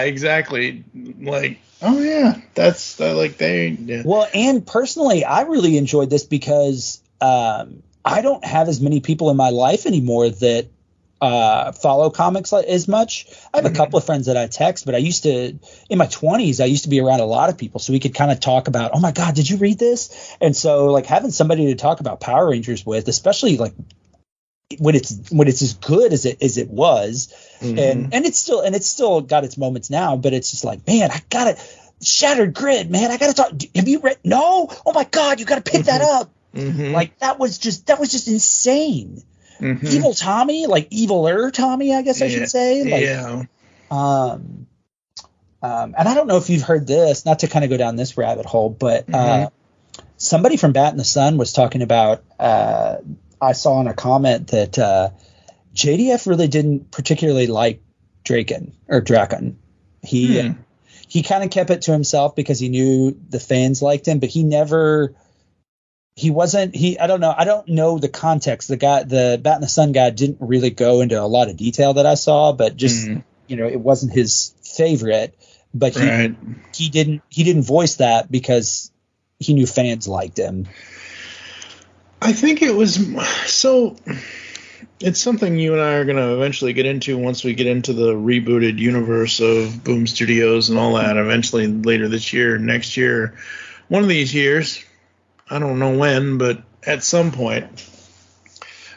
exactly. Like, oh yeah, that's like they. Yeah. Well, and personally, I really enjoyed this because I don't have as many people in my life anymore that follow comics as much. I have a couple of friends that I text, but I used to, in my 20s, I used to be around a lot of people, so we could kind of talk about, oh my God, did you read this? And so like having somebody to talk about Power Rangers with, especially like when it's as good as it was, and it's still got its moments now, but it's just like, man, I got it. Shattered Grid, man, I got to talk. Have you read? No? Oh my God, you got to pick that up. Like that was just insane. Evil Tommy, like eviler Tommy, I guess I should say. Like, yeah. And I don't know if you've heard this, not to kind of go down this rabbit hole, but somebody from Bat in the Sun was talking about, I saw in a comment that JDF really didn't particularly like Draken. He kind of kept it to himself because he knew the fans liked him, but I don't know the context. The Bat in the Sun guy didn't really go into a lot of detail that I saw, but just, it wasn't his favorite, but he didn't voice that because he knew fans liked him. I think it was, so it's something you and I are going to eventually get into once we get into the rebooted universe of Boom Studios and all that, eventually later this year, next year, one of these years. I don't know when, but at some point.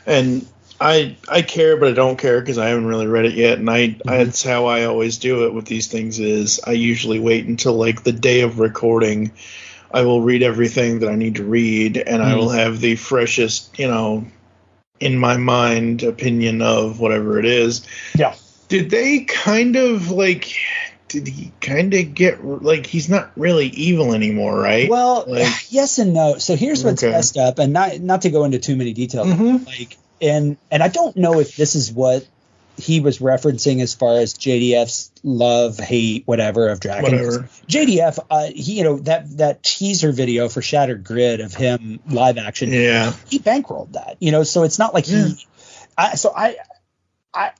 And I care, but I don't care because I haven't really read it yet. And that's how I always do it with these things is I usually wait until like the day of recording. I will read everything that I need to read, and I will have the freshest, in my mind opinion of whatever it is. Yeah. Did they kind of like... Did he kind of get like he's not really evil anymore, right? Well, yes and no. So here's what's messed up, and not to go into too many details. Like, and I don't know if this is what he was referencing as far as JDF's love, hate, whatever of Draken. Whatever. JDF, he that teaser video for Shattered Grid of him live action. Yeah, he bankrolled that. So it's not like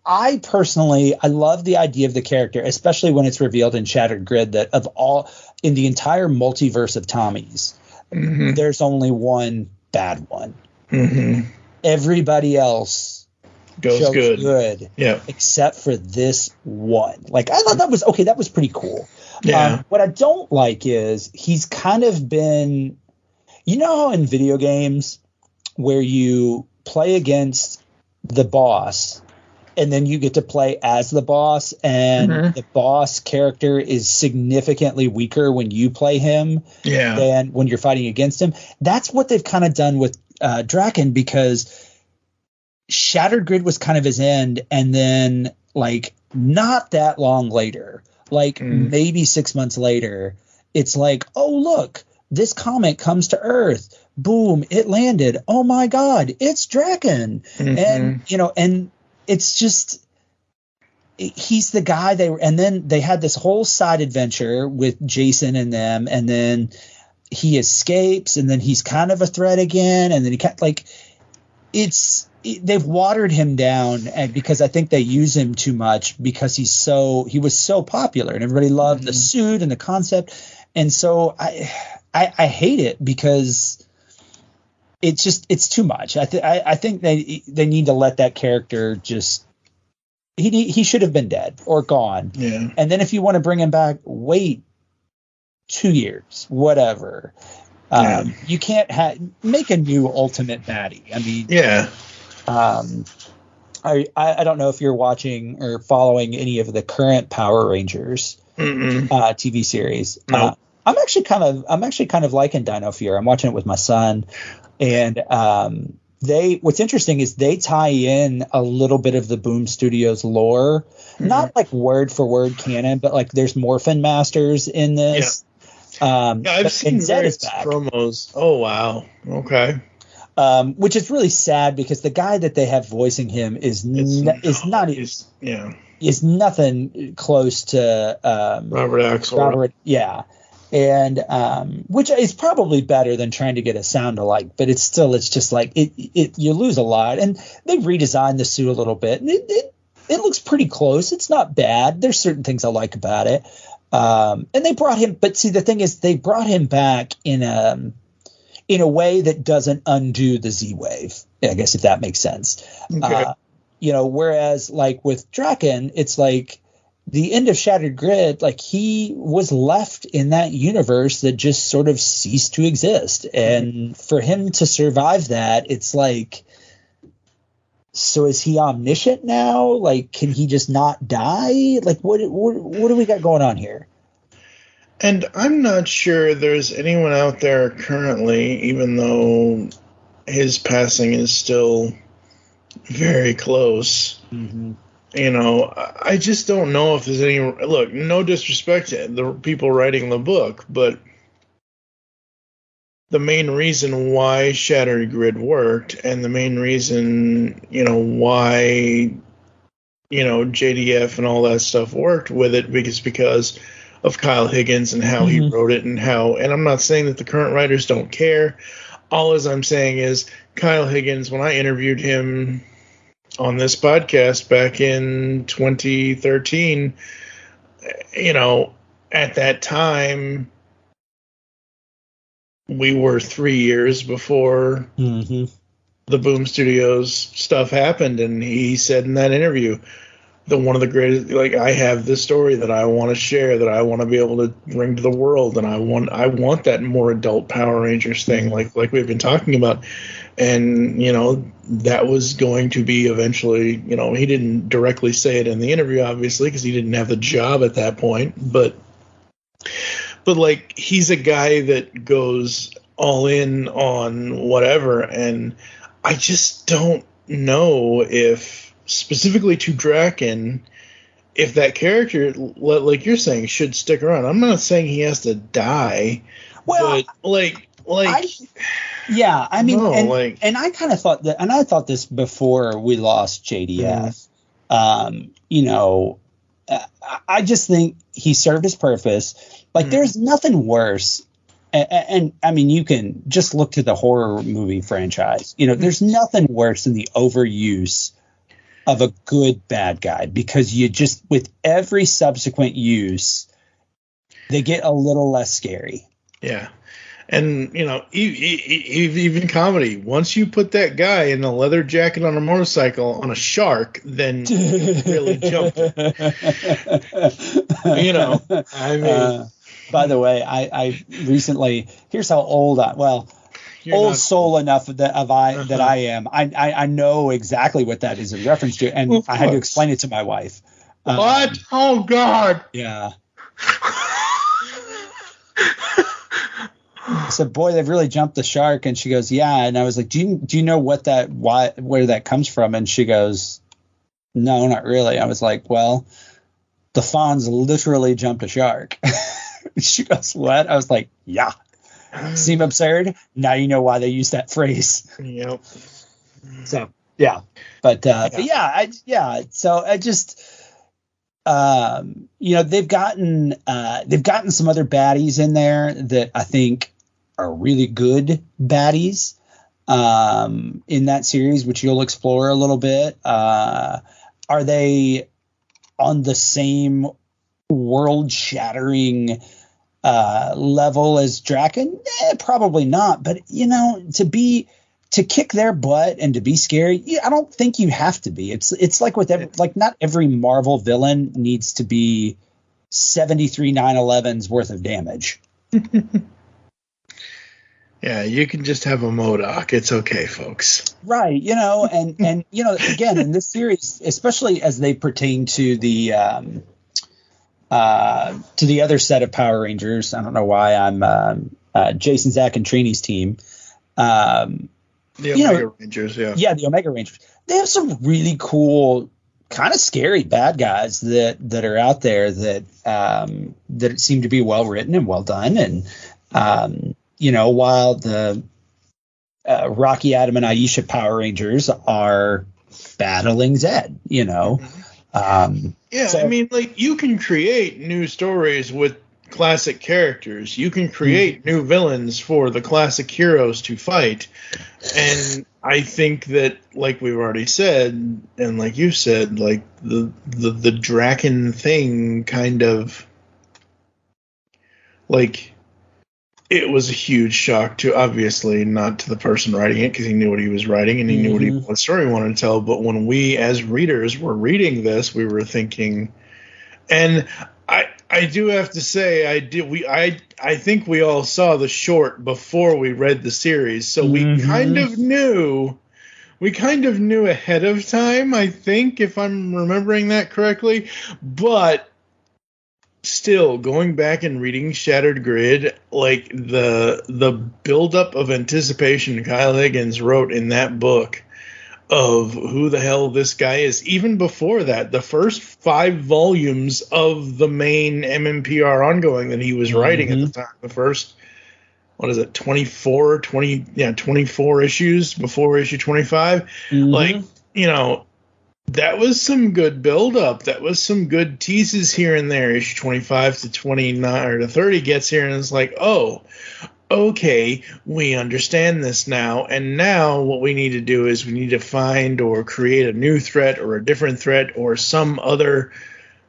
I personally, I love the idea of the character, especially when it's revealed in Shattered Grid that in the entire multiverse of Tommies, there's only one bad one. Everybody else goes good. Yeah. Except for this one. Like, I thought that was pretty cool. Yeah. What I don't like is he's kind of been, how in video games where you play against the boss, and then you get to play as the boss, and the boss character is significantly weaker when you play him than when you're fighting against him. That's what they've kind of done with Draken, because Shattered Grid was kind of his end, and then like not that long later, like maybe 6 months later, it's like, oh look, this comet comes to Earth. Boom, it landed. Oh my God, it's Draken. And and it's just, he's the guy and then they had this whole side adventure with Jason and them, and then he escapes, and then he's kind of a threat again, and then they've watered him down, and because I think they use him too much because he was so popular and everybody loved the suit and the concept, and so I hate it because it's too much. I think they need to let that character just, he should have been dead or gone. Yeah. And then if you want to bring him back, wait 2 years, whatever. You can't make a new ultimate baddie. I mean, I don't know if you're watching or following any of the current Power Rangers TV series. No. I'm actually kind of liking Dino Fury. I'm watching it with my son, and what's interesting is they tie in a little bit of the Boom Studios lore, not like word for word canon, but like there's Morphin Masters in this. I've seen various promos. Oh wow, okay. Which is really sad because the guy that they have voicing him is not. is nothing close to Robert Axelrod. Yeah. And which is probably better than trying to get a sound alike, but it's just like you lose a lot. And they redesigned the suit a little bit, and it looks pretty close. It's not bad. There's certain things I like about it. And they brought him, but see, the thing is, they brought him back in a way that doesn't undo the Z-Wave, I guess, if that makes sense. Okay. Whereas like with Draken, it's like the end of Shattered Grid, like he was left in that universe that just sort of ceased to exist. And for him to survive that, it's like, so is he omniscient now? Like, can he just not die? Like, what do we got going on here? And I'm not sure there's anyone out there currently, even though his passing is still very close. Mm-hmm. I just don't know if there's any. Look, no disrespect to the people writing the book, but the main reason why Shattered Grid worked, and the main reason, why, JDF and all that stuff worked with it, because of Kyle Higgins and how he wrote it, and I'm not saying that the current writers don't care. All as I'm saying is Kyle Higgins, when I interviewed him on this podcast back in 2013, at that time, we were 3 years before the Boom Studios stuff happened, and he said in that interview that one of the greatest, like, I have this story that I want to share, that I want to be able to bring to the world, and I want that more adult Power Rangers thing, like we've been talking about. And, that was going to be eventually, he didn't directly say it in the interview, obviously, because he didn't have the job at that point. But like, he's a guy that goes all in on whatever. And I just don't know if, specifically to Draken, if that character, like you're saying, should stick around. I'm not saying he has to die. Well, but yeah, I mean, and I kind of thought that, and I thought this before we lost JDF. I just think he served his purpose. Like, there's nothing worse. And I mean, you can just look to the horror movie franchise. There's nothing worse than the overuse of a good bad guy, because you just, with every subsequent use, they get a little less scary. Yeah. And, even comedy, once you put that guy in a leather jacket on a motorcycle on a shark, then you really jumped it. I mean. By the way, I recently, here's how old soul enough that I am. I know exactly what that is in reference to, and I had to explain it to my wife. What? Oh, God. Yeah. I said, boy, they've really jumped the shark. And she goes, yeah. And I was like, do you know where that comes from? And she goes, no, not really. I was like, well, the Fonz literally jumped a shark. She goes, what? I was like, yeah. Seem absurd? Now you know why they use that phrase. Yep. So, yeah. But yeah. So I just, they've gotten some other baddies in there that I think are really good baddies in that series, which you'll explore a little bit. Are they on the same world-shattering level as Draken? Probably not. But to kick their butt and to be scary, I don't think you have to be. It's like with not every Marvel villain needs to be 73 9/11s worth of damage. Yeah, you can just have a MODOK. It's okay, folks. Right, and again, in this series, especially as they pertain to the other set of Power Rangers. I don't know why I'm Jason, Zach, and Trini's team. The Omega Rangers, yeah. Yeah, the Omega Rangers. They have some really cool, kind of scary bad guys that are out there that seem to be well written and well done. And while the Rocky, Adam, and Aisha Power Rangers are battling Zed, I mean, like, you can create new stories with classic characters. You can create new villains for the classic heroes to fight. And I think that, like we've already said, and like you said, like the Draken thing kind of, like, it was a huge shock to, obviously, not to the person writing it, because he knew what he was writing and he knew what story he wanted to tell. But when we, as readers, were reading this, we were thinking, and I do have to say, I think we all saw the short before we read the series, so we kind of knew ahead of time, I think, if I'm remembering that correctly. But still, going back and reading Shattered Grid, like the buildup of anticipation Kyle Higgins wrote in that book of who the hell this guy is, even before that, the first 5 volumes of the main MMPR ongoing that he was writing at the time, the first, 24 issues before issue 25, like, you know, that was some good build-up. That was some good teases here and there. Issue 25 to 29 or to 30 gets here, and it's like, oh, okay, we understand this now. And now what we need to do is we need to find or create a new threat or a different threat or some other,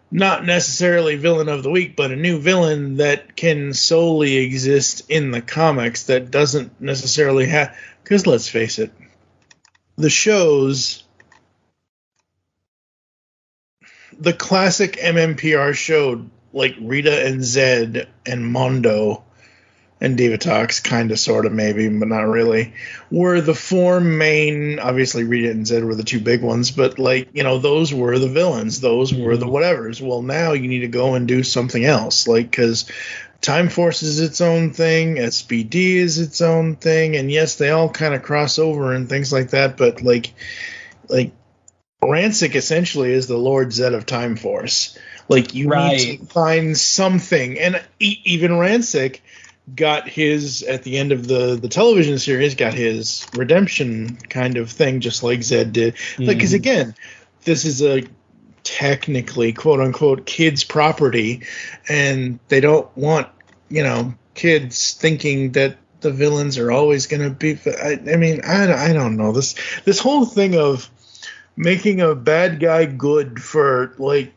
not necessarily villain of the week, but a new villain that can solely exist in the comics that doesn't necessarily have... Because let's face it, the shows... The classic MMPR show, like Rita and Zed and Mondo and Divatox, kind of, sort of, maybe, but not really, were the 4 main... Obviously, Rita and Zed were the 2 big ones, but, like, you know, those were the villains. Those were the whatevers. Well, now you need to go and do something else, like, because Time Force is its own thing, SBD is its own thing, and yes, they all kind of cross over and things like that, but, like Rancic essentially is the Lord Zed of Time Force. Like, you need to find something. And even Rancic got his, at the end of the television series, got his redemption kind of thing, just like Zed did. Like, because, again, this is a technically, quote-unquote, kids' property, and they don't want, you know, kids thinking that the villains are always going to be... I mean, I don't know. This whole thing of making a bad guy good for, like,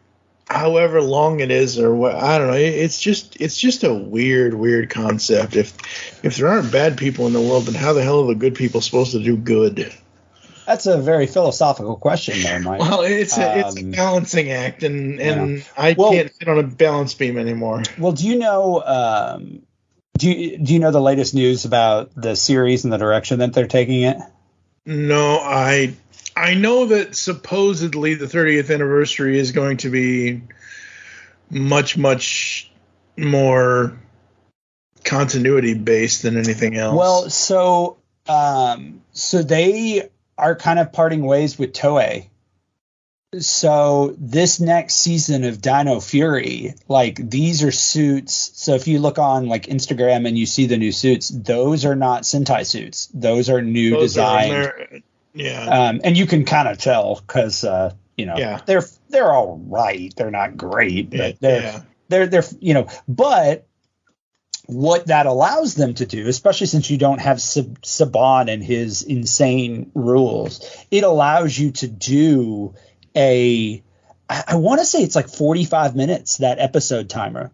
however long it is, or what, I don't know. It's just a weird concept. If there aren't bad people in the world, then how the hell are the good people supposed to do good? That's a very philosophical question, there, Mike. Well, it's a balancing act, and I can't sit on a balance beam anymore. Well, do you know? Do you know the latest news about the series and the direction that they're taking it? No, I know that supposedly the 30th anniversary is going to be much more continuity based than anything else. Well, so they are kind of parting ways with Toei. So this next season of Dino Fury, like, these are suits. So if you look on, like, Instagram and you see the new suits, those are not Sentai suits. Those are new designs. And you can kind of tell because you know, they're all right. They're not great, but they're you know. But what that allows them to do, especially since you don't have Saban and his insane rules, it allows you to do I want to say it's like 45 minutes, that episode timer.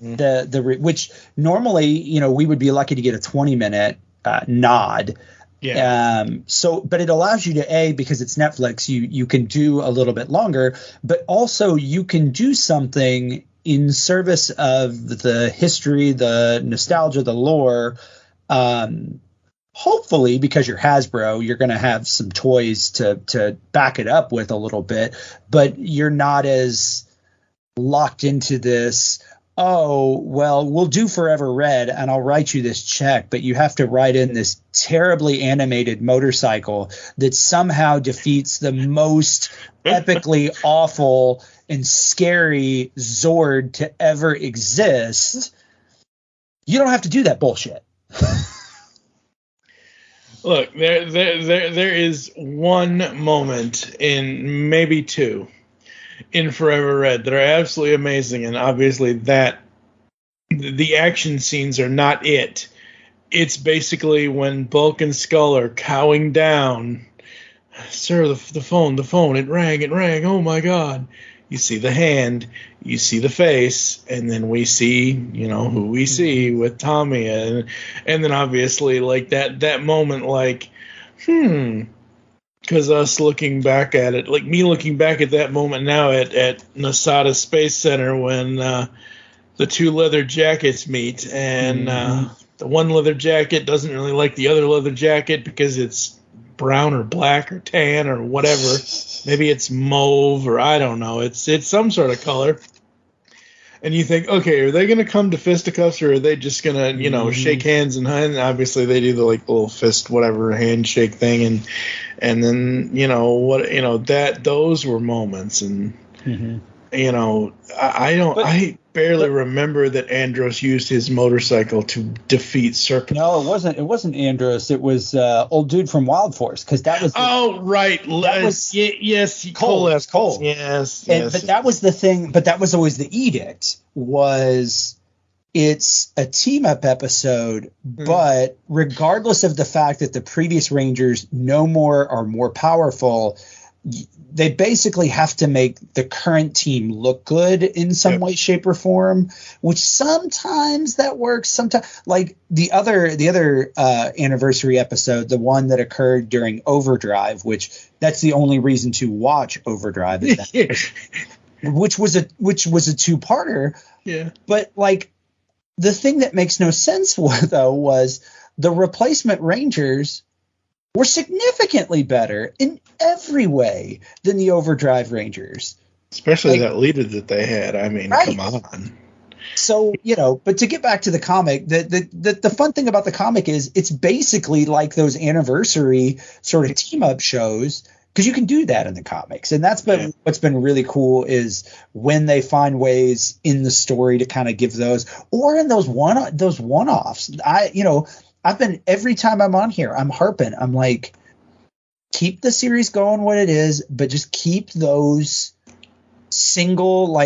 Which normally, you know, we would be lucky to get a 20-minute nod. But it allows you to, because it's Netflix, you can do a little bit longer, but also you can do something in service of the history, the nostalgia, the lore. Hopefully, because you're Hasbro, you're going to have some toys to back it up with a little bit, but you're not as locked into this. Oh, well, we'll do Forever Red, and I'll write you this check, but you have to write in this terribly animated motorcycle that somehow defeats the most epically awful and scary Zord to ever exist. You don't have to do that bullshit. Look, there is one moment in maybe 2 in Forever Red that are absolutely amazing, and obviously that the action scenes are not it. It's basically when Bulk and Skull are cowing down. Sir, the phone, it rang, oh my God. You see the hand, you see the face, and then we see, who we see with Tommy. And then obviously, like, that moment, like, because us looking back at it, like me looking back at that moment now at Nasada Space Center when the two leather jackets meet, and the one leather jacket doesn't really like the other leather jacket because it's brown or black or tan or whatever. Maybe it's mauve or I don't know. It's some sort of color. And you think, okay, are they going to come to fisticuffs or are they just going to, shake hands and obviously they do the little fist whatever handshake thing and then those were moments and I barely remember that Andros used his motorcycle to defeat Serpent. No, it wasn't Andros. It was old dude from Wild Force, because that was. Right. That was yes. Cole. Yes. But that was the thing. But that was always the edict. It's a team up episode, but regardless of the fact that the previous Rangers are more powerful. They basically have to make the current team look good in some way, shape, or form, which sometimes that works. Sometimes, like the other anniversary episode, the one that occurred during Overdrive, which that's the only reason to watch Overdrive, is that, which was a two-parter. Yeah. But like the thing that makes no sense was the replacement Rangers were significantly better in every way than the Overdrive Rangers. Especially that leader that they had. I mean, come on. So, but to get back to the comic, the fun thing about the comic is it's basically like those anniversary sort of team-up shows, because you can do that in the comics. And that's been what's been really cool is when they find ways in the story to kind of give those, or in those one-offs. I've been, every time I'm on here, I'm harping. I'm like, keep the series going what it is, but just keep those single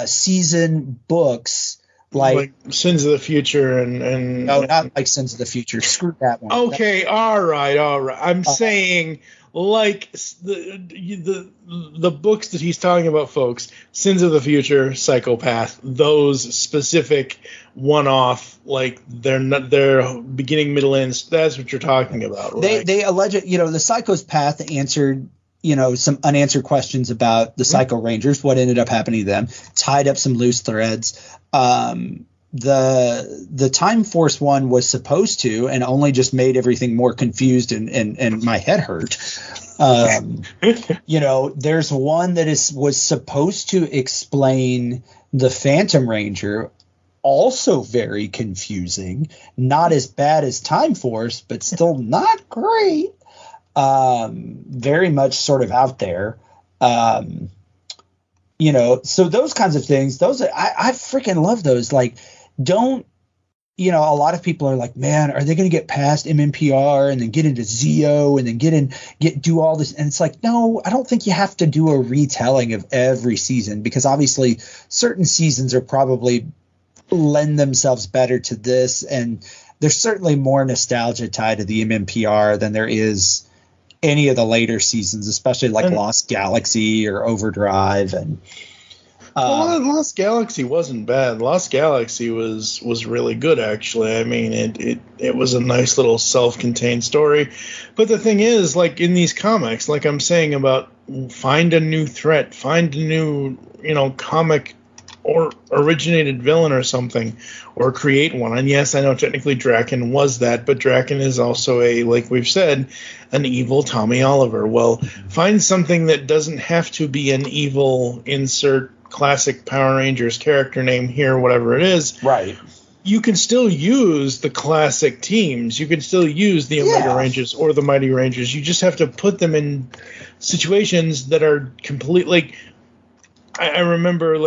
season books like Sins of the Future and no, not like Sins of the Future. Screw that one. Okay, all right. I'm saying like the books that he's talking about, folks. Sins of the Future, Psychopath. Those specific one-off, like they're beginning, middle, ends. That's what you're talking about, right? They allege it. The Psychopath answered some unanswered questions about the Psycho Rangers, what ended up happening to them, tied up some loose threads. The Time Force one was supposed to, and only just made everything more confused and my head hurt. There's one that was supposed to explain the Phantom Ranger, also very confusing, not as bad as Time Force, but still not great. Very much sort of out there. So those kinds of things, I freaking love those. Like, a lot of people are like, man, are they going to get past MMPR and then get into Zeo and then do all this? And it's like, no, I don't think you have to do a retelling of every season, because obviously certain seasons are probably lend themselves better to this. And there's certainly more nostalgia tied to the MMPR than there is any of the later seasons, especially like Lost Galaxy or Overdrive. And Lost Galaxy wasn't bad. Lost Galaxy was really good, actually. I mean, it was a nice little self-contained story. But the thing is, like in these comics, like I'm saying about find a new threat, find a new, comic or originated villain or something, or create one. And yes, I know technically Draken was that, but Draken is also like we've said, an evil Tommy Oliver. Well, find something that doesn't have to be an evil insert classic Power Rangers character name here, whatever it is. Right. You can still use the classic teams. You can still use the Omega Rangers or the Mighty Rangers. You just have to put them in situations that are completely. I remember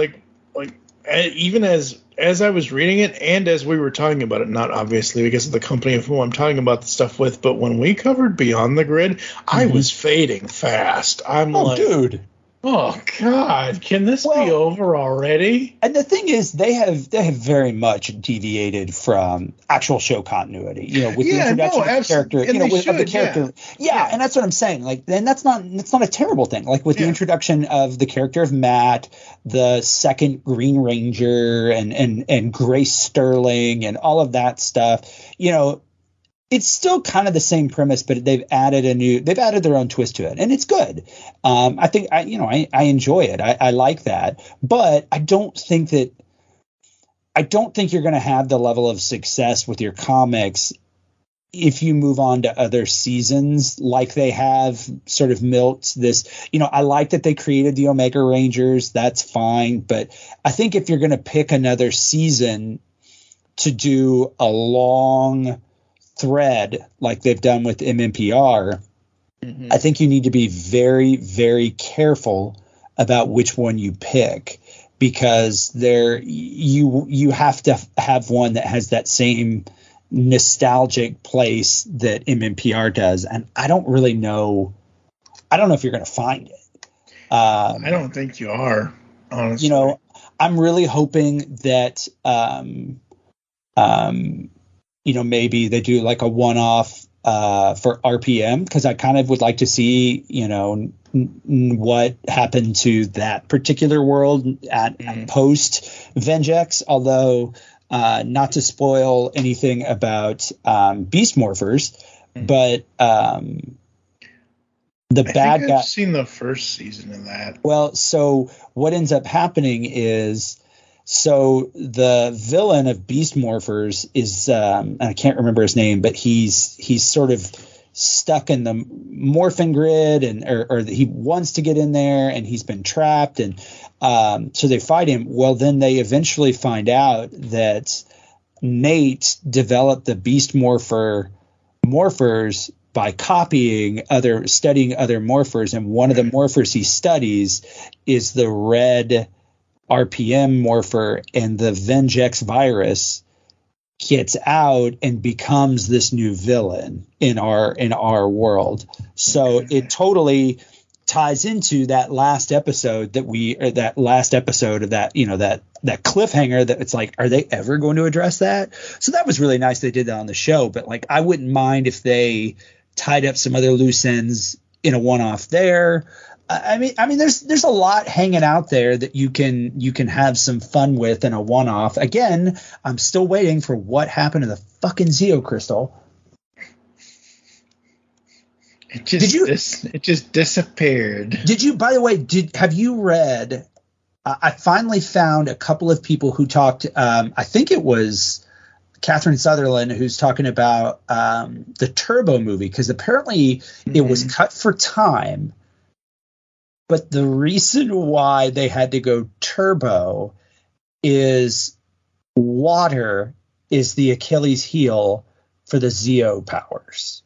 even as I was reading it and as we were talking about it, not obviously because of the company of who I'm talking about the stuff with, but when we covered Beyond the Grid, I was fading fast. I'm dude. Oh God! Can this be over already? And the thing is, they have very much deviated from actual show continuity. You know, with the introduction of the character. You know, of the character. Yeah, and that's what I'm saying. Like, and that's not a terrible thing. Like with the introduction of the character of Matt, the second Green Ranger, and Grace Sterling, and all of that stuff. You know, it's still kind of the same premise, but they've added their own twist to it, and it's good. I think I enjoy it. I like that, but I don't think you're going to have the level of success with your comics if you move on to other seasons like they have sort of milked this. You know, I like that they created the Omega Rangers. That's fine, but I think if you're going to pick another season to do a long thread like they've done with MMPR, I think you need to be very, very careful about which one you pick, because you have to have one that has that same nostalgic place that MMPR does, and I don't really know. I don't know if you're going to find it. I don't think you are, honestly. You know, I'm really hoping that you know, maybe they do like a one-off for RPM, because I kind of would like to see, you know, what happened to that particular world at post Vengex. Although, not to spoil anything about Beast Morphers, but the bad guy. I've seen the first season of that. Well, so what ends up happening is, so the villain of Beast Morphers is, I can't remember his name, but he's sort of stuck in the morphin grid, or he wants to get in there, and he's been trapped, and so they fight him. Well, then they eventually find out that Nate developed the Beast Morphers by studying other morphers, and one of the morphers he studies is the red RPM morpher, and the Vengex virus gets out and becomes this new villain in our world. So it totally ties into that last episode of that, you know, that cliffhanger that it's like, are they ever going to address that? So that was really nice they did that on the show, but like, I wouldn't mind if they tied up some other loose ends in a one-off there. I mean, there's a lot hanging out there that you can have some fun with in a one-off. Again, I'm still waiting for what happened to the fucking Zeo Crystal. It just disappeared. Did you? By the way, have you read? I finally found a couple of people who talked. I think it was Catherine Sutherland who's talking about the Turbo movie, because apparently it was cut for time. But the reason why they had to go turbo is water is the Achilles heel for the Zeo powers.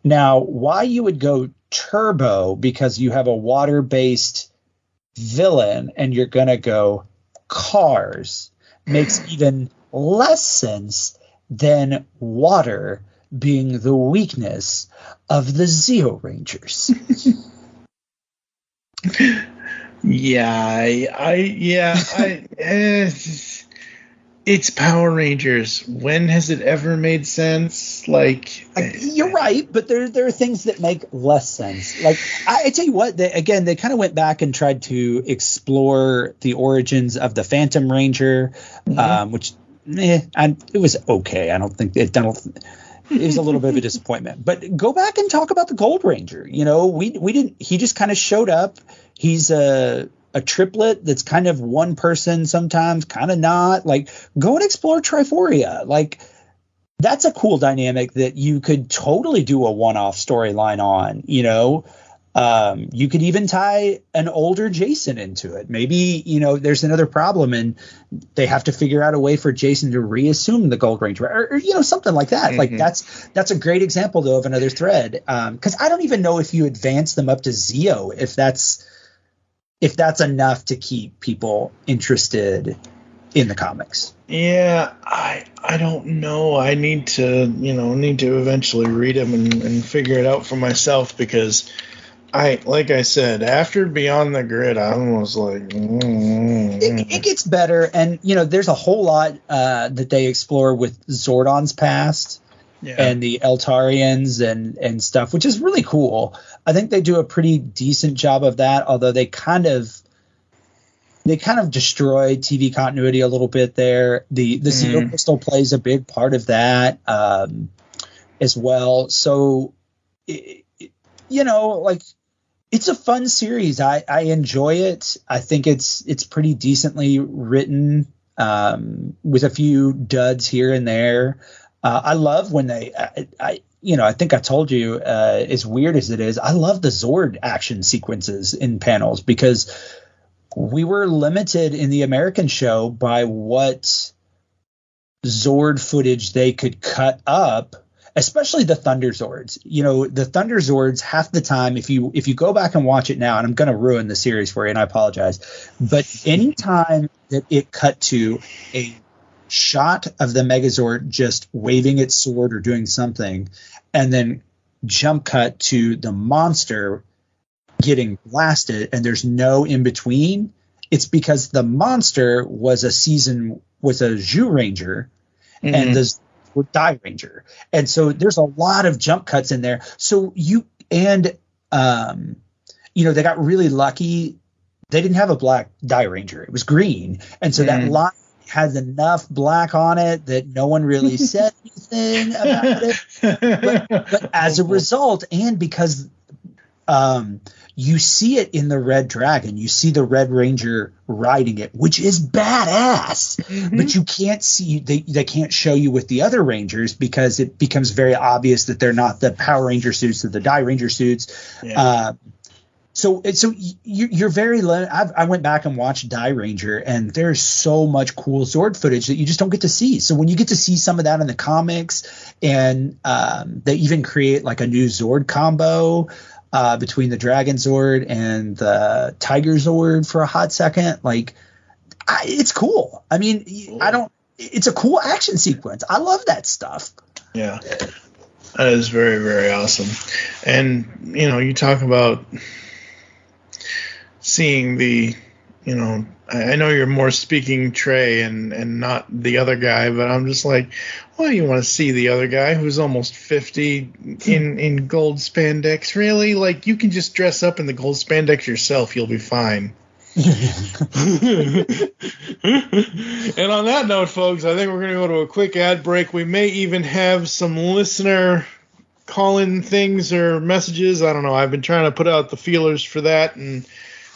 Now, why you would go turbo because you have a water-based villain and you're going to go cars makes even less sense than water being the weakness of the Zeo Rangers. It's Power Rangers. When has it ever made sense? Like, you're right, but there are things that make less sense. Like, I tell you what, they kind of went back and tried to explore the origins of the Phantom Ranger, which it was okay. I don't think it was a little bit of a disappointment. But go back and talk about the Gold Ranger. You know, we didn't. He just kind of showed up. He's a triplet that's kind of one person sometimes, kind of not. Like, go and explore Triforia. Like, that's a cool dynamic that you could totally do a one-off storyline on. You know, you could even tie an older Jason into it. Maybe, you know, there's another problem and they have to figure out a way for Jason to reassume the Gold Ranger, or you know, something like that. Like, that's a great example though of another thread. Because I don't even know if you advance them up to Zeo, if that's enough to keep people interested in the comics. Yeah, I don't know. I need to eventually read them and figure it out for myself, because like I said, after Beyond the Grid, I was like, it gets better, and there's a whole lot that they explore with Zordon's past and the Eltarians and stuff, which is really cool. I think they do a pretty decent job of that, although they kind of destroy TV continuity a little bit there. The Zero Crystal plays a big part of that as well. So, it's a fun series. I enjoy it. I think it's pretty decently written with a few duds here and there. I love when I think I told you, as weird as it is, I love the Zord action sequences in panels because we were limited in the American show by what Zord footage they could cut up. Especially the Thunder Zords. The Thunder Zords, half the time, if you go back and watch it now, and I'm going to ruin the series for you, and I apologize, but any time that it cut to a shot of the Megazord just waving its sword or doing something, and then jump cut to the monster getting blasted, and there's no in between, it's because the monster was a Zhu Ranger, and the were Die Ranger. And so there's a lot of jump cuts in there. So they got really lucky. They didn't have a black Die Ranger. It was green. And so that line has enough black on it that no one really said anything about it. But as a result, and because you see it in the Red Dragon, you see the Red Ranger riding it, which is badass, but you can't see, they can't show you with the other Rangers because it becomes very obvious that they're not the Power Ranger suits or the Die Ranger suits. So you're very I went back and watched Die Ranger, and there's so much cool Zord footage that you just don't get to see. So when you get to see some of that in the comics, and they even create like a new Zord combo between the Dragon Zord and the Tiger Zord for a hot second, it's cool. I mean, it's a cool action sequence. I love that stuff. Yeah, that is very, very awesome. And you talk about seeing the, I know you're more speaking Trey and not the other guy, but I'm just like, why do you want to see the other guy who's almost 50 in gold spandex? Really? Like, you can just dress up in the gold spandex yourself. You'll be fine. And on that note, folks, I think we're going to go to a quick ad break. We may even have some listener call-in things or messages. I don't know. I've been trying to put out the feelers for that and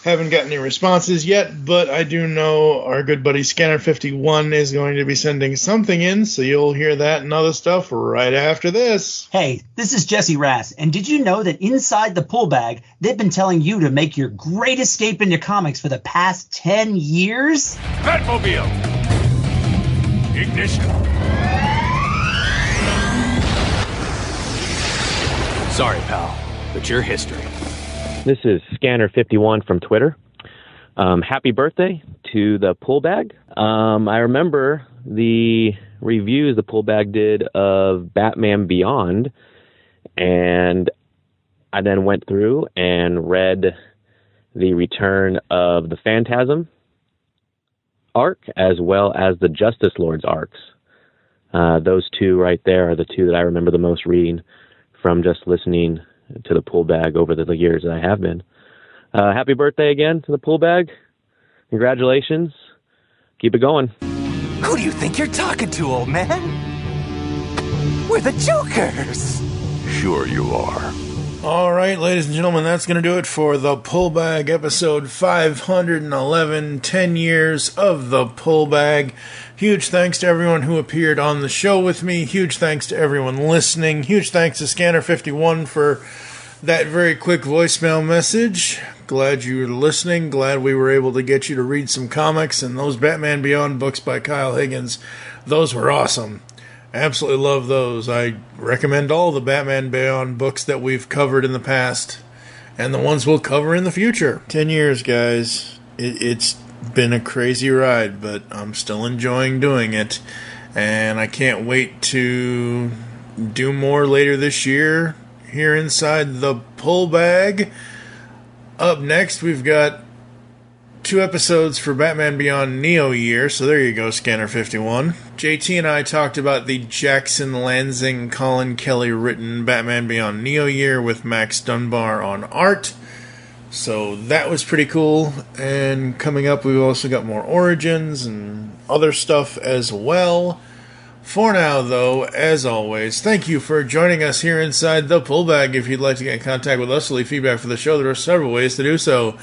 haven't gotten any responses yet, but I do know our good buddy Scanner51 is going to be sending something in, so you'll hear that and other stuff right after this. Hey, this is Jesse Ras, and did you know that inside the pull bag, they've been telling you to make your great escape into comics for the past 10 years? Batmobile! Ignition! Sorry, pal, but your history. This is Scanner51 from Twitter. Happy birthday to the pull bag. I remember the reviews the pull bag did of Batman Beyond, and I then went through and read the return of the Phantasm arc as well as the Justice Lord's arcs. Those two right there are the two that I remember the most reading from just listening to the pull bag over the years that I have been. Happy birthday again to the pull bag. Congratulations. Keep it going. Who do you think you're talking to, old man? We're the Jokers. Sure you are. All right, ladies and gentlemen, that's going to do it for the Pull Bag episode 511, 10 years of the Pull Bag. Huge thanks to everyone who appeared on the show with me. Huge thanks to everyone listening. Huge thanks to Scanner51 for that very quick voicemail message. Glad you were listening. Glad we were able to get you to read some comics, and those Batman Beyond books by Kyle Higgins, those were awesome. Absolutely love those. I recommend all the Batman Beyond books that we've covered in the past and the ones we'll cover in the future. 10 years, guys. It's been a crazy ride, but I'm still enjoying doing it. And I can't wait to do more later this year here inside the Pull Bag. Up next, we've got 2 episodes for Batman Beyond Neo Year, so there you go, Scanner 51. JT and I talked about the Jackson Lansing, Colin Kelly written Batman Beyond Neo Year with Max Dunbar on art. So that was pretty cool. And coming up, we've also got more Origins and other stuff as well. For now, though, as always, thank you for joining us here inside the Pullbag. If you'd like to get in contact with us to leave feedback for the show, there are several ways to do so.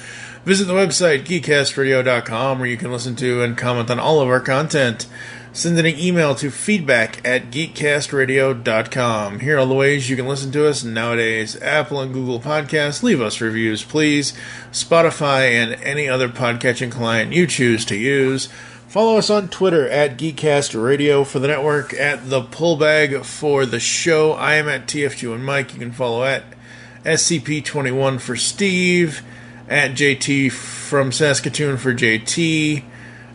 Visit the website, geekcastradio.com, where you can listen to and comment on all of our content. Send an email to feedback@geekcastradio.com. Here are all the ways you can listen to us nowadays. Apple and Google Podcasts. Leave us reviews, please. Spotify and any other podcatching client you choose to use. Follow us on Twitter at GeekCastRadio for the network, at The Pullbag for the show. I am at TF2 and Mike. You can follow at SCP21 for Steve, at JT from Saskatoon for JT,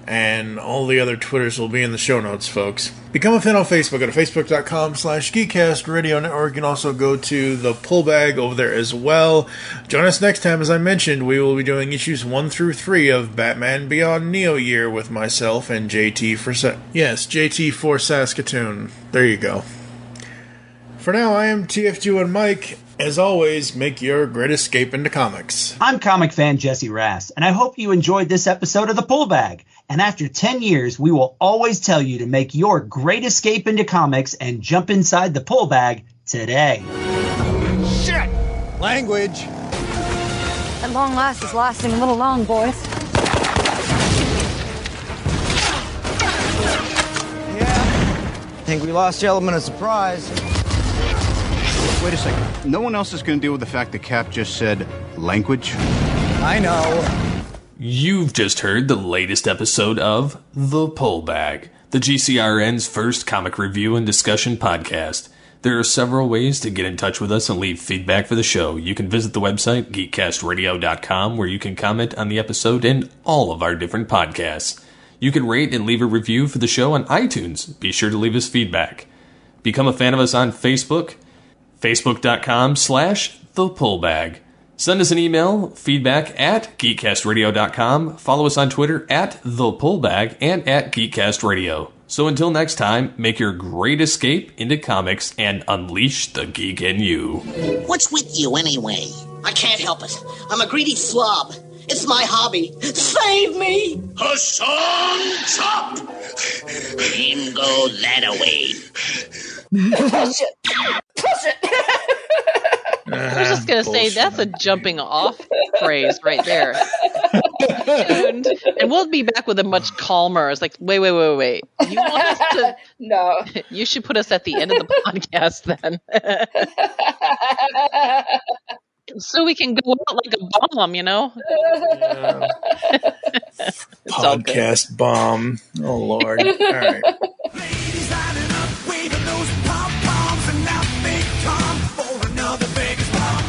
and all the other Twitters will be in the show notes, folks. Become a fan on Facebook. Go to facebook.com/GeekCastRadio Network. You can also go to the Pullbag over there as well. Join us next time. As I mentioned, we will be doing issues 1 through 3 of Batman Beyond Neo Year with myself and JT for JT for Saskatoon. There you go. For now, I am TF2 and Mike. As always, make your great escape into comics. I'm comic fan Jesse Ras, and I hope you enjoyed this episode of The Pullbag. And after 10 years, we will always tell you to make your great escape into comics and jump inside the Pullbag today. Shit! Language! At long last is lasting a little long, boys. Yeah. I think we lost the element of surprise. Wait a second. No one else is going to deal with the fact that Cap just said language? I know. You've just heard the latest episode of The Pullbag, the GCRN's first comic review and discussion podcast. There are several ways to get in touch with us and leave feedback for the show. You can visit the website, geekcastradio.com, where you can comment on the episode and all of our different podcasts. You can rate and leave a review for the show on iTunes. Be sure to leave us feedback. Become a fan of us on Facebook, facebook.com/thepullbag. Send us an email, feedback@geekcastradio.com. Follow us on Twitter @thepullbag and @geekcastradio. So until next time, make your great escape into comics and unleash the geek in you. What's with you anyway? I can't help it. I'm a greedy slob. It's my hobby. Save me! Hassan Chop! Him go that away. Push it! Push it! I was just going to say, that's a jumping off phrase right there. And we'll be back with a much calmer. It's like, wait. You want us to... No. You should put us at the end of the podcast then. So we can go out like a bomb, you know? Yeah. Podcast bomb. Oh, Lord. All right. Ladies lining up, waving those pom-poms, and now they come for another Vegas bomb.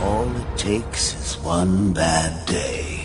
All it takes is one bad day.